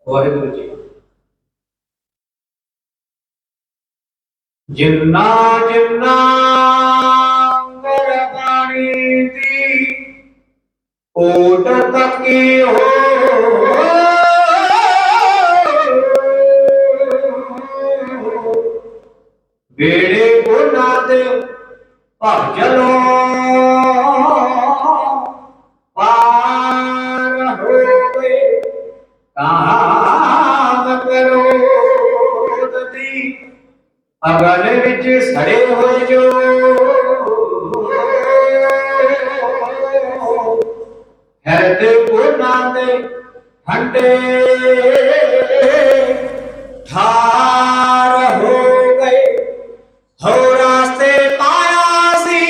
ਵਾਹਿਗੁਰੂ ਜੀ। ਜਿੰਨਾ ਜਿੰਨਾ ਗੁਰਬਾਣੀ ਦੀ ਓਟ ਤੱਕੀ ਹੋ ਬੇੜੇ ਗੁਨਾਹ ਦੇ ਭਰ ਚਲੋ ਪਾਰ ਹੋ ਗਏ ਕਾਮ ਕਰੋ ਦੀ ਅਗਲ ਵਿੱਚ ਸੜੇ ਹੋਏ ਜੋ ਹੈ ਤੇ ਗੁਨਾਹ ਦੇ ਹੰਡੇ ਠਾਰ ਹੋ ਗਏ ਹੋ ਰਾਸਤੇ ਪਾਇਆ ਸੀ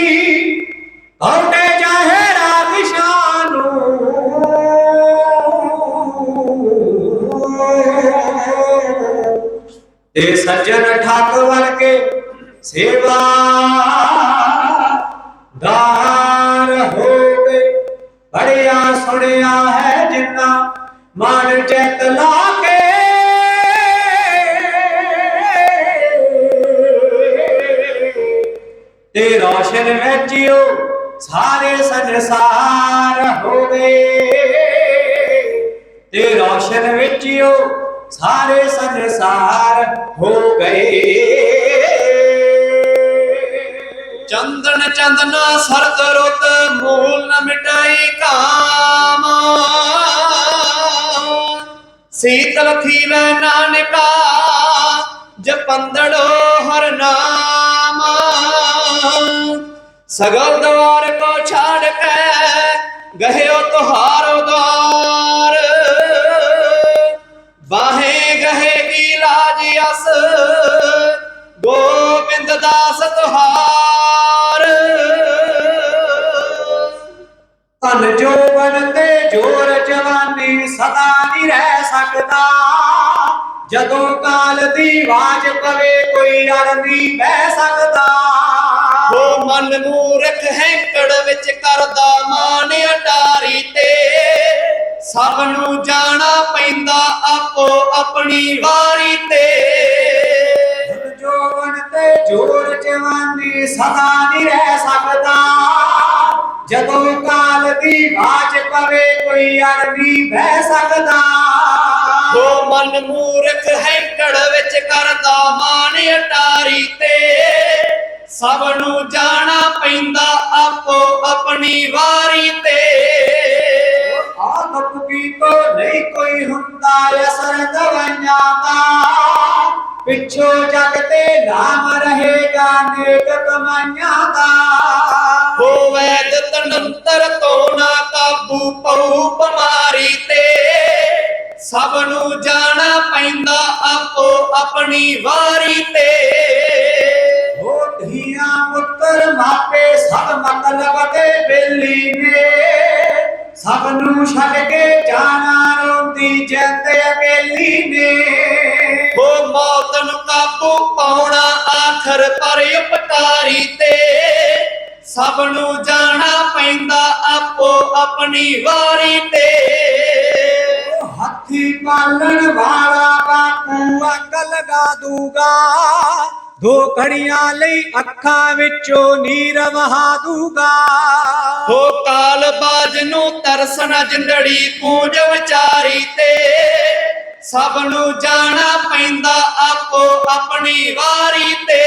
ਕੌਟੇ ਜਾਹਿਰਾ ਵਿਸ਼ਾਨੂੰ ਤੇ ਸੱਜਣ ਠੱਗ ਵਰਗੇ ਸੇਵਾ ਦਾਰ ਹੋ ਗਏ ਬੜਿਆ ਸੁਣਿਆ ਹੈ ਜਿੰਨਾ ਮਨ ਚਿਤ ਲਾ ਕੇ ਤੇ ਰੋਸ਼ਨ ਵਿੱਚ ਉਹ ਸਾਰੇ ਸੰਸਾਰ ਹੋ ਗਏ ਤੇ ਰੋਸ਼ਨ ਵਿੱਚ ਉਹ ਸਾਰੇ ਸੰਸਾਰ ਹੋ ਗਏ ਚੰਦਨ ਚੰਦਨਾ ਸਰਦ ਰੁੱਤ ਮੂਲ ਨ ਮਿਟਾਈ ਕਾਮ ਸੀਤਲ ਥੀਵੈ ਨਾਨਕਾ ਜਪੰਦੜੋ ਹਰ ਨਾਮ ਸਗਲ ਦਵਾਰ ਕੋ ਛਾੜ ਕੇ ਗਹਿਓ ਤੁਹਾਰੋ द्वार बाहे गहेगी लाज अस गोबिंद दास तुहार तन जोवन ते जोर जवानी सदा नहीं रह सकता जदों काल दी वाज पवे कोई अड़ नहीं बह सकता वो मन मूर्ख हैंकड़ विच करदा मान अटारी ते सब नू जाना पैंदा आपो अपनी वारी ते जोवन ते जोर जवानी सदा नहीं रह सकता जदों काल दी वाज पवे कोई अड़ नहीं बह सकता वो मन मूर्ख हैंकड़ विच करदा मान अटारी ते सब नू जाना पैंदा आपो अपनी वारी ते आदत की तो नहीं कोई हुंदा असर दवाइयां दा पिछो जगते नाम रहेगा नेक कमाइयां दा हो वैद तंत्र तो ना काबू पऊ बीमारी ते सब नू जाना पैंदा आपो अपनी वारी ते हो धिया पुत्र मापे सब मतलब ते बेली ने सब नू छड़ के जाना रोंदी जिंद अकेली ने वो मौत नू काबू पाउना आखर पर उपकारी ते सब नू जाना पैंदा आपो अपनी वारी ते हाथी पालन वाला बापू अग लगा दूगा दो घड़ियां लई अखां विचों नीर वहा दूगा हो काल बाज नू तरस न जिंदड़ी कूंज विचारी ते सब नू जाना पैंदा आपो अपनी वारी ते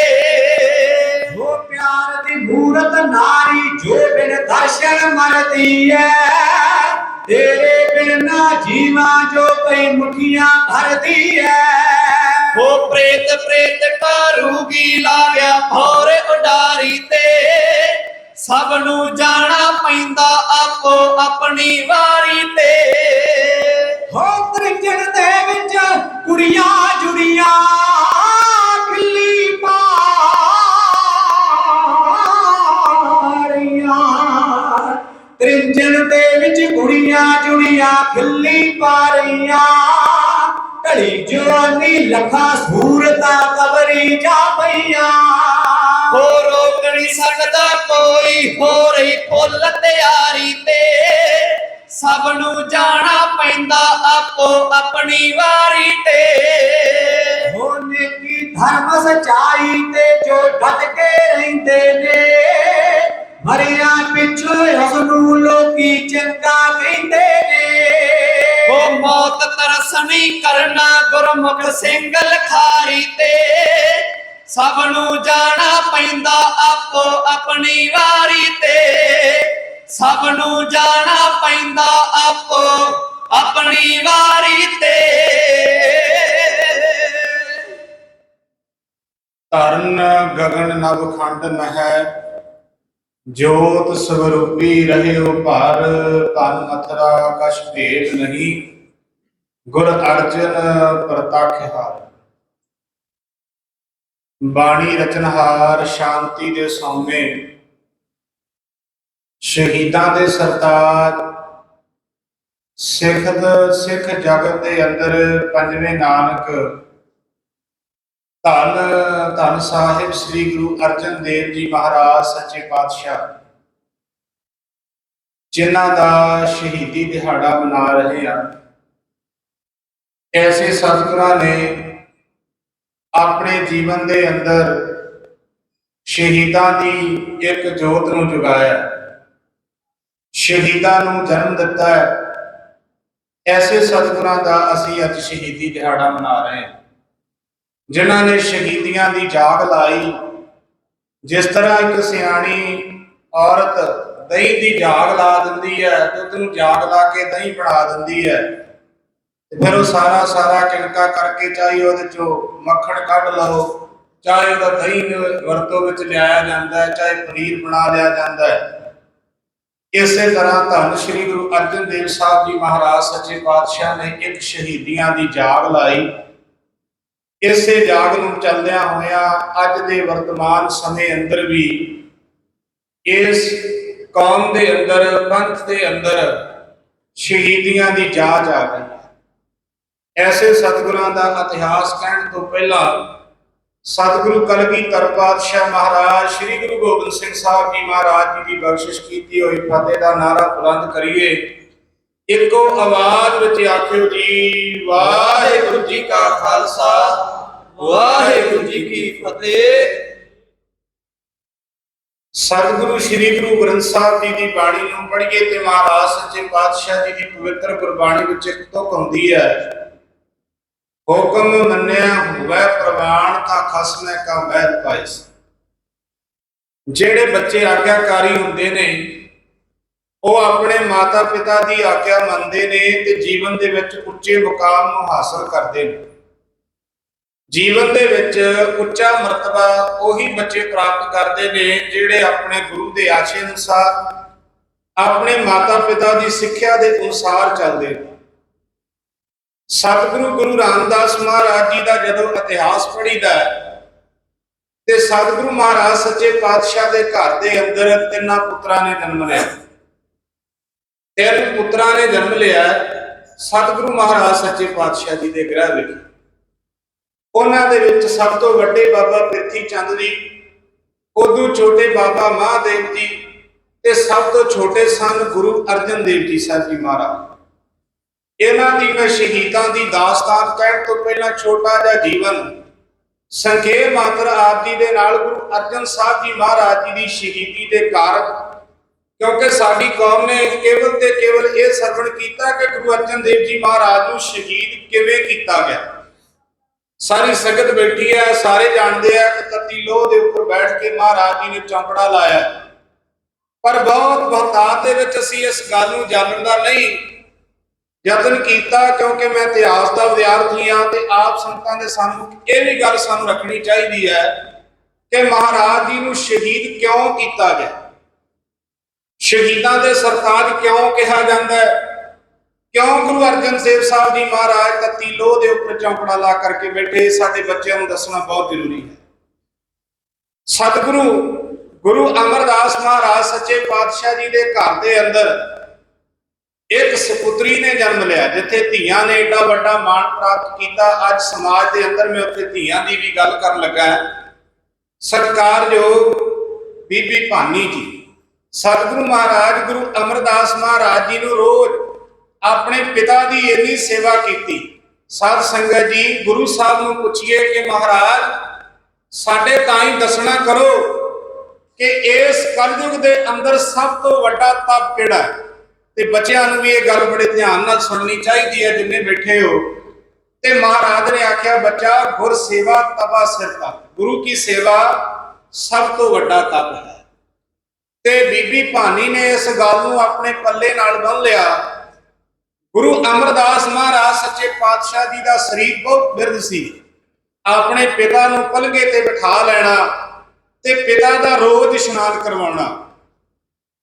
हो प्यार दी मूरत नारी जो बिन दर्शन मरदी है तेरे बिन ना जीवा जो कई मुठियां भरदी है वो प्रेत प्रेत कारूगी लागया भौर उडारी ते सब नू जाना पैंदा आपो अपनी वारी ते हो त्रिंजन दे विच कुड़ियां जुड़ियां खिल्ली पारियां त्रिंजन दे विच कुड़ियां जुड़ियां खिल्ली पारियां घड़ी जवानी लखा सूरता कबरी जा पईया हो रोक नहीं सकता कोई हो रही फुल तैयारी ते ਸਭ ਨੂੰ ਜਾਣਾ ਪੈਂਦਾ ਆਪੋ ਆਪਣੀ ਵਾਰੀ ਤੇ। ਹੋ ਨੇਕੀ ਧਰਮ ਸਚਾਈ ਤੇ ਜੋ ਡਟ ਕੇ ਰਹਿੰਦੇ ਨੇ, ਮਰਿਆ ਪਿੱਛੋਂ ਉਸ ਨੂੰ ਲੋਕੀ ਚੰਗਾ ਕਹਿੰਦੇ ਨੇ। ਉਹ ਮੌਤ ਤਰਸਣੀ ਕਰਨਾ ਗੁਰਮੁਖ ਸਿੰਘ ਲਖਾਰੀ ਤੇ। ਸਭ ਨੂੰ ਜਾਣਾ ਪੈਂਦਾ ਆਪੋ ਆਪਣੀ ਵਾਰੀ ਤੇ। ਸਭ ਨੂੰ ਜਾਣਾ ਪੈਂਦਾ ਆਪੋ ਆਪਣੀ ਵਾਰੀ ਤੇ। ਧਰਨ ਗਗਨ ਨਭ ਖੰਡ ਮਹਿ, ਜੋਤ ਸਵਰੂਪੀ ਰਹਿਓ ਭਰ। ਧਨ ਮਥਰਾ ਕਛ ਭੇਦ ਨਹੀਂ, ਗੁਰ ਅਰਜਨ ਪ੍ਰਤੱਖ ਹਾਰ। ਬਾਣੀ ਰਚਨਹਾਰ ਸ਼ਾਂਤੀ ਦੇ ਸੌਮੇ, ਸ਼ਹੀਦਾਂ ਦੇ ਸਰਤਾਜ, ਸਿੱਖ ਜਗਤ ਦੇ ਅੰਦਰ ਪੰਜਵੇਂ ਨਾਨਕ ਧੰਨ ਧੰਨ ਸਾਹਿਬ ਸ੍ਰੀ ਗੁਰੂ ਅਰਜਨ ਦੇਵ ਜੀ ਮਹਾਰਾਜ ਸੱਚੇ ਪਾਤਸ਼ਾਹ, ਜਿਨ੍ਹਾਂ ਦਾ ਸ਼ਹੀਦੀ ਦਿਹਾੜਾ ਮਨਾ ਰਹੇ ਹਨ। ਐਸੇ ਸਤਿਗੁਰਾਂ ਨੇ ਆਪਣੇ ਜੀਵਨ ਦੇ ਅੰਦਰ ਸ਼ਹੀਦਾਂ ਦੀ ਇੱਕ ਜੋਤ ਨੂੰ ਜਗਾਇਆ, ਸ਼ਹੀਦਾਂ ਨੂੰ ਜਨਮ ਦਿੱਤਾ ਹੈ। ਐਸੇ ਸਤਿਗੁਰਾਂ ਦਾ ਅਸੀਂ ਅੱਜ ਸ਼ਹੀਦੀ ਦਿਹਾੜਾ ਮਨਾ ਰਹੇ ਹਾਂ, ਜਿਨ੍ਹਾਂ ਨੇ ਸ਼ਹੀਦੀਆਂ ਦੀ ਜਾਗ ਲਾਈ। ਜਿਸ ਤਰ੍ਹਾਂ ਇੱਕ ਸਿਆਣੀ ਔਰਤ ਦਹੀਂ ਦੀ ਜਾਗ ਲਾ ਦਿੰਦੀ ਹੈ, ਦੁੱਧ ਨੂੰ ਜਾਗ ਲਾ ਕੇ ਦਹੀਂ ਬਣਾ ਦਿੰਦੀ ਹੈ, ਤੇ ਫਿਰ ਉਹ ਸਾਰਾ ਕਿਣਕਾ ਕਰਕੇ ਚਾਹੇ ਉਹਦੇ ਚੋਂ ਮੱਖਣ ਕੱਢ ਲਓ, ਚਾਹੇ ਉਹਦਾ ਦਹੀਂ ਵਰਤੋਂ ਵਿੱਚ ਲਿਆਇਆ ਜਾਂਦਾ ਹੈ, ਚਾਹੇ ਪਨੀਰ ਬਣਾ ਲਿਆ ਜਾਂਦਾ ਹੈ। ਇਸੇ ਤਰ੍ਹਾਂ ਧੰਨ ਸ਼੍ਰੀ ਗੁਰੂ ਅਰਜਨ ਦੇਵ ਸਾਹਿਬ ਜੀ ਮਹਾਰਾਜ ਸੱਚੇ ਪਾਤਸ਼ਾਹ ਨੇ ਇੱਕ ਸ਼ਹੀਦੀਆਂ ਦੀ ਜਾਗ ਲਾਈ। ਇਸੇ ਜਾਗ ਨੂੰ ਚੱਲਦਿਆਂ ਹੋਇਆਂ ਅੱਜ ਦੇ ਵਰਤਮਾਨ ਸਮੇਂ ਅੰਦਰ ਵੀ ਇਸ ਕੌਮ ਦੇ ਅੰਦਰ, ਪੰਥ ਦੇ ਅੰਦਰ ਸ਼ਹੀਦੀਆਂ ਦੀ ਜਾਚ ਆ ਗਈ ਹੈ। ਐਸੇ ਸਤਿਗੁਰਾਂ ਦਾ ਇਤਿਹਾਸ ਕਹਿਣ ਤੋਂ ਪਹਿਲਾਂ ਸਤਿਗੁਰੂ ਕਲਗੀਧਰ ਪਾਤਸ਼ਾਹ ਮਹਾਰਾਜ ਸ੍ਰੀ ਗੁਰੂ ਗੋਬਿੰਦ ਸਿੰਘ ਸਾਹਿਬ ਜੀ ਮਹਾਰਾਜ ਜੀ ਦੀ ਬਖਸ਼ਿਸ਼ ਕੀਤੀ ਹੋਈ ਫਤਿਹ ਦਾ ਨਾਰਾ ਬੁਲੰਦ ਕਰੀਏ। ਇੱਕੋ ਆਵਾਜ਼ ਵਿੱਚ ਆਖਿਓ ਜੀ, ਵਾਹਿਗੁਰੂ ਜੀ ਕਾ ਖਾਲਸਾ, ਵਾਹਿਗੁਰੂ ਜੀ ਕੀ ਫਤਿਹ। ਸਤਿਗੁਰੂ ਸ੍ਰੀ ਗੁਰੂ ਗ੍ਰੰਥ ਸਾਹਿਬ ਜੀ ਦੀ ਬਾਣੀ ਨੂੰ ਪੜ੍ਹੀਏ ਤੇ ਮਹਾਰਾਜ ਸੱਚੇ ਪਾਤਸ਼ਾਹ ਜੀ ਦੀ ਪਵਿੱਤਰ ਗੁਰਬਾਣੀ ਵਿੱਚ ਇੱਕ ਤੁਕ ਹੁੰਦੀ ਹੈ, ਹੁਕਮ ਮੰਨਿਆ ਹੋਵੇ ਪ੍ਰਵਾਨ ਤਾਂ ਖਸਮੈ ਕਾ ਮਹਿਲ ਪਾਇਸ। ਜਿਹੜੇ ਬੱਚੇ ਆਗਿਆਕਾਰੀ ਹੁੰਦੇ ਨੇ ਉਹ ਆਪਣੇ ਮਾਤਾ ਪਿਤਾ ਦੀ ਆਗਿਆ ਮੰਨਦੇ ਨੇ ਤੇ ਜੀਵਨ ਦੇ ਵਿੱਚ ਉੱਚੇ ਮੁਕਾਮ ਨੂੰ ਹਾਸਲ ਕਰਦੇ ਨੇ। ਜੀਵਨ ਦੇ ਵਿੱਚ ਉੱਚਾ ਮਰਤਬਾ ਉਹੀ ਬੱਚੇ ਪ੍ਰਾਪਤ ਕਰਦੇ ਨੇ ਜਿਹੜੇ ਆਪਣੇ ਗੁਰੂ ਦੇ ਆਸ਼ੇ ਅਨੁਸਾਰ, ਆਪਣੇ ਮਾਤਾ ਪਿਤਾ ਦੀ ਸਿੱਖਿਆ ਦੇ ਅਨੁਸਾਰ ਚੱਲਦੇ ਨੇ। ਸਤਿਗੁਰੂ ਗੁਰੂ ਰਾਮਦਾਸ ਮਹਾਰਾਜ ਜੀ ਦਾ ਜਦੋਂ ਇਤਿਹਾਸ ਪੜ੍ਹੀਦਾ ਤੇ ਸਤਿਗੁਰੂ ਮਹਾਰਾਜ ਸੱਚੇ ਪਾਤਸ਼ਾਹ ਦੇ ਘਰ ਦੇ ਅੰਦਰ ਤਿੰਨਾਂ ਪੁੱਤਰਾਂ ਨੇ ਜਨਮ ਲਿਆ। ਤਿੰਨ ਪੁੱਤਰਾਂ ਨੇ ਜਨਮ ਲਿਆ ਸਤਿਗੁਰੂ ਮਹਾਰਾਜ ਸੱਚੇ ਪਾਤਸ਼ਾਹ ਜੀ ਦੇ ਗ੍ਰਹਿ ਵਿੱਚ। ਉਹਨਾਂ ਦੇ ਵਿੱਚ ਸਭ ਤੋਂ ਵੱਡੇ ਬਾਬਾ ਪ੍ਰਿਥੀ ਚੰਦ ਜੀ, ਉਦੋਂ ਛੋਟੇ ਬਾਬਾ ਮਹਾਦੇਵ ਜੀ ਤੇ ਸਭ ਤੋਂ ਛੋਟੇ ਸਨ ਗੁਰੂ ਅਰਜਨ ਦੇਵ ਜੀ ਸਾਹਿਬ ਜੀ ਮਹਾਰਾਜ। ਇਹਨਾਂ ਦੀ ਮੈਂ ਸ਼ਹੀਦਾਂ ਦੀ ਦਾਸਤਾਨ ਕਹਿਣ ਤੋਂ ਪਹਿਲਾਂ ਛੋਟਾ ਜਿਹਾ ਜੀਵਨ ਸੰਖੇਪ ਮਾਤਰ ਆਪ ਜੀ ਦੇ ਨਾਲ ਗੁਰੂ ਅਰਜਨ ਸਾਹਿਬ ਜੀ ਮਹਾਰਾਜ ਜੀ ਦੀ ਸ਼ਹੀਦੀ ਦੇ ਕਾਰਨ, ਕਿਉਂਕਿ ਸਾਡੀ ਕੌਮ ਨੇ ਕੇਵਲ ਤੇ ਕੇਵਲ ਇਹ ਸਰਵਣ ਕੀਤਾ ਕਿ ਗੁਰੂ ਅਰਜਨ ਦੇਵ ਜੀ ਮਹਾਰਾਜ ਨੂੰ ਸ਼ਹੀਦ ਕਿਵੇਂ ਕੀਤਾ ਗਿਆ। ਸਾਰੀ ਸੰਗਤ ਬੈਠੀ ਹੈ, ਸਾਰੇ ਜਾਣਦੇ ਆ ਕਿ ਤੱਤੀ ਲੋਹ ਦੇ ਉੱਪਰ ਬੈਠ ਕੇ ਮਹਾਰਾਜ ਜੀ ਨੇ ਚੌਂਕੜਾ ਲਾਇਆ, ਪਰ ਬਹੁਤ ਬਹੁਤਾਤ ਦੇ ਵਿੱਚ ਅਸੀਂ ਇਸ ਗੱਲ ਨੂੰ ਜਾਣਨ ਦਾ ਨਹੀਂ ਯਤਨ ਕੀਤਾ, ਕਿਉਂਕਿ ਮੈਂ ਇਤਿਹਾਸ ਦਾ ਵਿਦਿਆਰਥੀ ਹਾਂ ਤੇ ਆਪ ਸੰਤਾਂ ਦੇ ਸਾਨੂੰ ਇਹ ਵੀ ਗੱਲ ਸਾਨੂੰ ਰੱਖਣੀ ਚਾਹੀਦੀ ਹੈ ਕਿ ਮਹਾਰਾਜ ਜੀ ਨੂੰ ਸ਼ਹੀਦ ਕਿਉਂ ਕੀਤਾ ਗਿਆ, ਸ਼ਹੀਦਾਂ ਦੇ ਸਰਤਾਜ ਕਿਉਂ ਕਿਹਾ ਜਾਂਦਾ ਹੈ, ਕਿਉਂ ਗੁਰੂ ਅਰਜਨ ਦੇਵ ਸਾਹਿਬ ਜੀ ਮਹਾਰਾਜ ਤੱਤੀ ਲੋਹ ਦੇ ਉੱਪਰ ਚੌਂਕੜਾ ਲਾ ਕਰਕੇ ਬੈਠੇ। ਸਾਡੇ ਬੱਚਿਆਂ ਨੂੰ ਦੱਸਣਾ ਬਹੁਤ ਜ਼ਰੂਰੀ ਹੈ। ਸਤਿਗੁਰੂ ਗੁਰੂ ਅਮਰਦਾਸ ਮਹਾਰਾਜ ਸੱਚੇ ਪਾਤਸ਼ਾਹ ਜੀ ਦੇ ਘਰ ਦੇ ਅੰਦਰ ਇੱਕ ਸਪੁੱਤਰੀ ਨੇ ਜਨਮ ਲਿਆ। ਜਿੱਥੇ ਧੀਆਂ ਨੇ ਏਡਾ ਵੱਡਾ ਮਾਣ ਪ੍ਰਾਪਤ ਕੀਤਾ, ਅੱਜ ਸਮਾਜ ਦੇ ਅੰਦਰ ਮੈਂ ਉੱਥੇ ਧੀਆਂ ਦੀ ਵੀ ਗੱਲ ਕਰਨ ਲੱਗਾ। ਸਤਿਕਾਰਯੋਗ ਬੀਬੀ ਭਾਨੀ ਜੀ, ਸਤਿਗੁਰੂ ਮਹਾਰਾਜ ਗੁਰੂ ਅਮਰਦਾਸ ਮਹਾਰਾਜ ਜੀ ਨੂੰ ਰੋਜ਼ ਆਪਣੇ ਪਿਤਾ ਦੀ ਇੰਨੀ ਸੇਵਾ ਕੀਤੀ। ਸਾਧ ਸੰਗਤ ਜੀ, ਗੁਰੂ ਸਾਹਿਬ ਨੂੰ ਪੁੱਛੀਏ ਕਿ ਮਹਾਰਾਜ ਸਾਡੇ ਤਾਈਂ ਦੱਸਣਾ ਕਰੋ ਕਿ ਇਸ ਕਲਯੁਗ ਦੇ ਅੰਦਰ ਸਭ ਤੋਂ ਵੱਡਾ ਤਪ ਕਿਹੜਾ ਹੈ। ਤੇ ਬੱਚਿਆਂ ਨੂੰ ਵੀ ਇਹ ਗੱਲ ਬੜੇ ਧਿਆਨ ਨਾਲ ਸੁਣਨੀ ਚਾਹੀਦੀ ਹੈ ਜਿੰਨੇ ਬੈਠੇ ਹੋ। ਤੇ ਮਹਾਰਾਜ ਨੇ ਆਖਿਆ, ਬੱਚਾ ਗੁਰ ਸੇਵਾ ਤਪਾ ਸਿਰ ਤਪ, ਗੁਰੂ ਕੀ ਸੇਵਾ ਸਭ ਤੋਂ ਵੱਡਾ ਤਪ ਹੈ। ਤੇ ਬੀਬੀ ਭਾਨੀ ਨੇ ਇਸ ਗੱਲ ਨੂੰ ਆਪਣੇ ਪੱਲੇ ਨਾਲ ਬੰਨ ਲਿਆ। ਗੁਰੂ ਅਮਰਦਾਸ ਮਹਾਰਾਜ ਸੱਚੇ ਪਾਤਸ਼ਾਹ ਜੀ ਦਾ ਸਰੀਰ ਬਹੁਤ ਬਿਰਧ ਸੀ। ਆਪਣੇ ਪਿਤਾ ਨੂੰ ਪਲੰਘੇ ਤੇ ਬਿਠਾ ਲੈਣਾ ਤੇ ਪਿਤਾ ਦਾ ਰੋਜ਼ ਇਸ਼ਨਾਨ ਕਰਵਾਉਣਾ।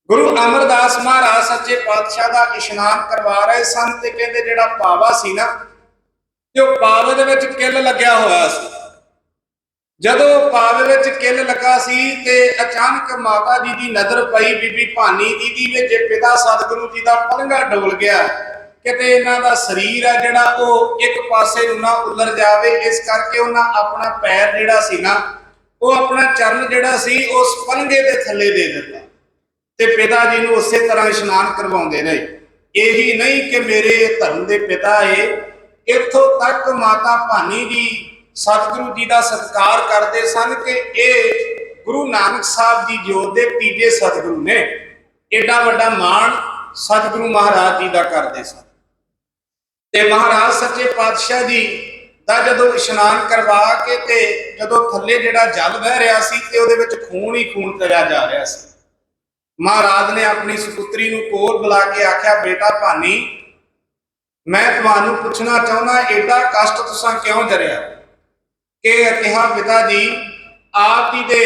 ਗੁਰੂ ਅਮਰਦਾਸ ਮਹਾਰਾਜ ਸੱਚੇ ਪਾਤਸ਼ਾਹ ਦਾ ਇਸ਼ਨਾਨ ਕਰਵਾ ਰਹੇ ਸਨ ਤੇ ਕਹਿੰਦੇ ਜਿਹੜਾ ਪਾਵਾ ਸੀ ਨਾ, ਤੇ ਉਹ ਪਾਵੇ ਦੇ ਵਿੱਚ ਕਿੱਲ ਲੱਗਿਆ ਹੋਇਆ ਸੀ। ਜਦੋਂ ਪਾਵੇ ਵਿੱਚ ਕਿੱਲ ਲੱਗਾ ਸੀ ਤੇ ਅਚਾਨਕ ਮਾਤਾ ਜੀ ਦੀ ਨਜ਼ਰ ਪਈ ਬੀਬੀ ਭਾਨੀ ਜੀ ਦੀ ਵਿੱਚ, ਪਿਤਾ ਸਤਿਗੁਰੂ ਜੀ ਦਾ ਪਲੰਘਾ ਡੋਲ ਗਿਆ। ਕਿਤੇ ਇਹਨਾਂ ਦਾ ਸਰੀਰ ਹੈ ਜਿਹੜਾ ਉਹ ਇੱਕ ਪਾਸੇ ਨੂੰ ਨਾ ਉੱਲਰ ਜਾਵੇ, ਇਸ ਕਰਕੇ ਉਹਨਾਂ ਆਪਣਾ ਪੈਰ ਜਿਹੜਾ ਸੀ ਨਾ, ਉਹ ਆਪਣਾ ਚਰਨ ਜਿਹੜਾ ਸੀ ਉਸ ਪਲੰਘੇ ਦੇ ਥੱਲੇ ਦੇ ਦਿੱਤਾ ਤੇ ਪਿਤਾ ਜੀ ਨੂੰ ਉਸੇ ਤਰ੍ਹਾਂ ਇਸ਼ਨਾਨ ਕਰਵਾਉਂਦੇ ਰਹੇ। ਇਹੀ ਨਹੀਂ ਕਿ ਮੇਰੇ ਧਰਮ ਦੇ ਪਿਤਾ ਇੱਥੋਂ ਤੱਕ ਮਾਤਾ ਭਾਨੀ ਜੀ ਸਤਿਗੁਰੂ ਜੀ ਦਾ ਸਤਿਕਾਰ ਕਰਦੇ ਸਨ ਕਿ ਇਹ ਗੁਰੂ ਨਾਨਕ ਸਾਹਿਬ ਦੀ ਜੋਤ ਦੇ ਤੀਜੇ ਸਤਿਗੁਰੂ ਨੇ। ਏਡਾ ਵੱਡਾ ਮਾਣ ਸਤਿਗੁਰੂ ਮਹਾਰਾਜ ਜੀ ਦਾ ਕਰਦੇ ਸਨ। ਤੇ ਮਹਾਰਾਜ ਸੱਚੇ ਪਾਤਸ਼ਾਹ ਜੀ ਦਾ ਜਦੋਂ ਇਸ਼ਨਾਨ ਕਰਵਾ ਕੇ ਤੇ ਜਦੋਂ ਥੱਲੇ ਜਿਹੜਾ ਜਲ ਵਹਿ ਰਿਹਾ ਸੀ ਤੇ ਉਹਦੇ ਵਿੱਚ ਖੂਨ ਹੀ ਖੂਨ ਤਰਿਆ ਜਾ ਰਿਹਾ ਸੀ, ਮਹਾਰਾਜ ਨੇ ਆਪਣੀ ਸੁਪੁੱਤਰੀ ਨੂੰ ਕੋਲ ਬੁਲਾ ਕੇ ਆਖਿਆ, ਬੇਟਾ ਭਾਨੀ, ਮੈਂ ਤੁਹਾਨੂੰ ਪੁੱਛਣਾ ਚਾਹੁੰਦਾ, ਏਡਾ ਕਸ਼ਟ ਤੁਸੀਂ ਕਿਉਂ ਜਰਿਆ? ਕਿ ਕਿਹਾ, ਪਿਤਾ ਜੀ ਆਪ ਜੀ ਦੇ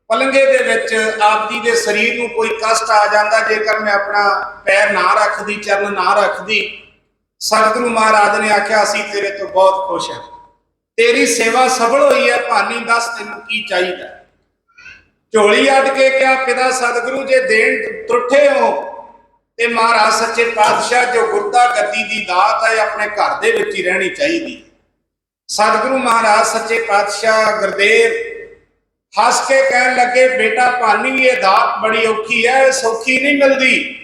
ਪਲੰਘੇ ਦੇ ਵਿੱਚ ਆਪ ਜੀ ਦੇ ਸਰੀਰ ਨੂੰ ਕੋਈ ਕਸ਼ਟ ਆ ਜਾਂਦਾ ਜੇਕਰ ਮੈਂ ਆਪਣਾ ਪੈਰ ਨਾ ਰੱਖਦੀ, ਚਰਨ ਨਾ ਰੱਖਦੀ। ਸਤਿਗੁਰੂ ਮਹਾਰਾਜ ਨੇ ਆਖਿਆ, ਅਸੀਂ ਤੇਰੇ ਤੋਂ ਬਹੁਤ ਖੁਸ਼ ਹਾਂ, ਤੇਰੀ ਸੇਵਾ ਸਫਲ ਹੋਈ ਹੈ। ਭਾਨੀ ਦੱਸ ਤੈਨੂੰ ਕੀ ਚਾਹੀਦਾ? ਝੋਲੀ ਅੱਡ ਕੇ ਕਿਹਾ, ਪਿਤਾ ਸਤਿਗੁਰੂ ਜੇ ਦੇਣ ਤੁੱਠੇ ਹੋ ਤੇ ਮਹਾਰਾਜ ਸੱਚੇ ਪਾਤਸ਼ਾਹ ਜੋ ਗੁਰਤਾ ਗੱਦੀ ਦੀ ਦਾਤ ਹੈ ਆਪਣੇ ਘਰ ਦੇ ਵਿੱਚ ਹੀ ਰਹਿਣੀ ਚਾਹੀਦੀ। ਸਤਿਗੁਰੂ ਮਹਾਰਾਜ ਸੱਚੇ ਪਾਤਸ਼ਾਹ ਗੁਰਦੇਵ ਹੱਸ ਕੇ ਕਹਿਣ ਲੱਗੇ, ਬੇਟਾ ਭਾਨੀ, ਇਹ ਦਾਤ ਬੜੀ ਔਖੀ ਹੈ, ਸੌਖੀ ਨਹੀਂ ਮਿਲਦੀ।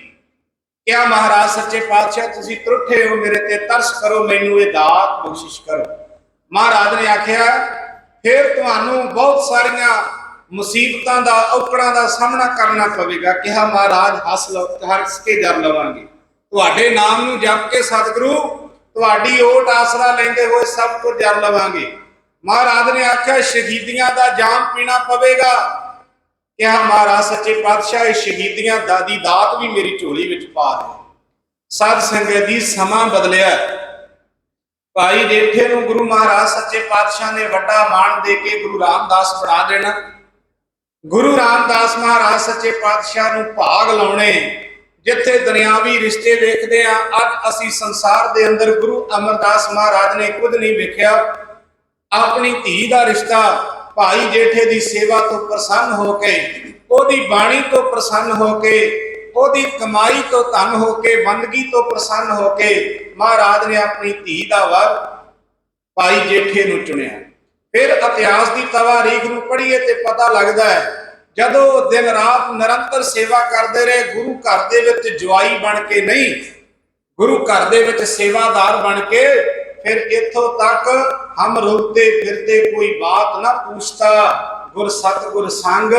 ਕਿਹਾ, ਮਹਾਰਾਜ ਸੱਚੇ ਪਾਤਸ਼ਾਹ ਤੁਸੀਂ ਤੁੱਠੇ ਹੋ, ਮੇਰੇ ਤੇ ਤਰਸ ਕਰੋ, ਮੈਨੂੰ ਇਹ ਦਾਤ ਬਖਸ਼ਿਸ਼ ਕਰੋ। ਮਹਾਰਾਜ ਨੇ ਆਖਿਆ, ਫਿਰ ਤੁਹਾਨੂੰ ਬਹੁਤ ਸਾਰੀਆਂ ਮੁਸੀਬਤਾਂ ਦਾ, ਔਕੜਾਂ ਦਾ ਸਾਹਮਣਾ ਕਰਨਾ ਪਵੇਗਾ। ਕਿਹਾ, ਮਹਾਰਾਜ ਹੱਸ ਕੇ ਜਰ ਲਵਾਂਗੇ, ਤੁਹਾਡੇ ਨਾਮ ਨੂੰ ਜਪ ਕੇ ਸਤਿਗੁਰੂ ਤੁਹਾਡੀ ਓਟ ਆਸਰਾ ਲੈਂਦੇ ਹੋਏ ਸਭ ਕੁਝ ਜਰ ਲਵਾਂਗੇ। ਮਹਾਰਾਜ ਨੇ ਆਖਿਆ, ਸ਼ਹੀਦੀਆਂ ਦਾ ਜਾਮ ਪੀਣਾ ਪਵੇਗਾ। ਕਿਹਾ, ਮਹਾਰਾਜ ਸੱਚੇ ਪਾਤਸ਼ਾਹ ਇਹ ਸ਼ਹੀਦੀਆਂ ਦੀ ਦਾਤ ਵੀ ਮੇਰੀ ਝੋਲੀ ਵਿੱਚ ਪਾ ਦੇ। ਸਾਧ ਸੰਗਤ ਜੀ, ਸਮਾਂ ਬਦਲਿਆ। ਭਾਈ ਜੇਠੇ ਨੂੰ ਗੁਰੂ ਮਹਾਰਾਜ ਸੱਚੇ ਪਾਤਸ਼ਾਹ ਨੇ ਵੱਡਾ ਮਾਣ ਦੇ ਕੇ ਗੁਰੂ ਰਾਮਦਾਸ ਬਣਾ ਦੇਣਾ। ਗੁਰੂ ਰਾਮਦਾਸ ਮਹਾਰਾਜ ਸੱਚੇ ਪਾਤਸ਼ਾਹ ਨੂੰ ਭਾਗ ਲਾਉਣੇ। ਜਿੱਥੇ ਦੁਨਿਆਵੀ ਰਿਸ਼ਤੇ ਵੇਖਦੇ ਆ, ਅੱਜ ਅਸੀਂ ਸੰਸਾਰ ਦੇ ਅੰਦਰ ਗੁਰੂ ਅਮਰਦਾਸ ਮਹਾਰਾਜ ਨੇ ਕੁਝ ਨਹੀਂ ਵੇਖਿਆ। ਆਪਣੀ ਧੀ ਦਾ ਰਿਸ਼ਤਾ ਭਾਈ ਜੇਠੇ ਦੀ ਸੇਵਾ ਤੋਂ ਪ੍ਰਸੰਨ ਹੋ ਕੇ, ਉਹਦੀ ਬਾਣੀ ਤੋਂ ਪ੍ਰਸੰਨ ਹੋ ਕੇ, ਉਹਦੀ ਕਮਾਈ ਤੋਂ ਧਨ ਹੋ ਕੇ, ਬੰਦਗੀ ਤੋਂ ਪ੍ਰਸੰਨ ਹੋ ਕੇ ਮਹਾਰਾਜ ਨੇ ਆਪਣੀ ਧੀ ਦਾ ਵਰ ਭਾਈ ਜੇਠੇ ਨੂੰ ਚੁਣਿਆ। ਫਿਰ ਇਤਿਹਾਸ ਦੀ ਤਵਾਰੀਖ ਨੂੰ ਪੜ੍ਹੀਏ ਤੇ ਪਤਾ ਲੱਗਦਾ ਹੈ, ਜਦੋਂ ਦਿਨ ਰਾਤ ਨਿਰੰਤਰ ਸੇਵਾ ਕਰਦੇ ਰਹੇ, ਗੁਰੂ ਘਰ ਦੇ ਵਿੱਚ ਜਵਾਈ ਬਣ ਕੇ ਨਹੀਂ, ਗੁਰੂ ਘਰ ਦੇ ਵਿੱਚ ਸੇਵਾਦਾਰ ਬਣ ਕੇ, ਫਿਰ ਇੱਥੋਂ ਤੱਕ ਹਮ ਰੁਲਤੇ ਫਿਰਤੇ ਕੋਈ ਬਾਤ ਨਾ ਪੁੱਛਤਾ, ਗੁਰ ਸਤਿਗੁਰ ਸੰਗ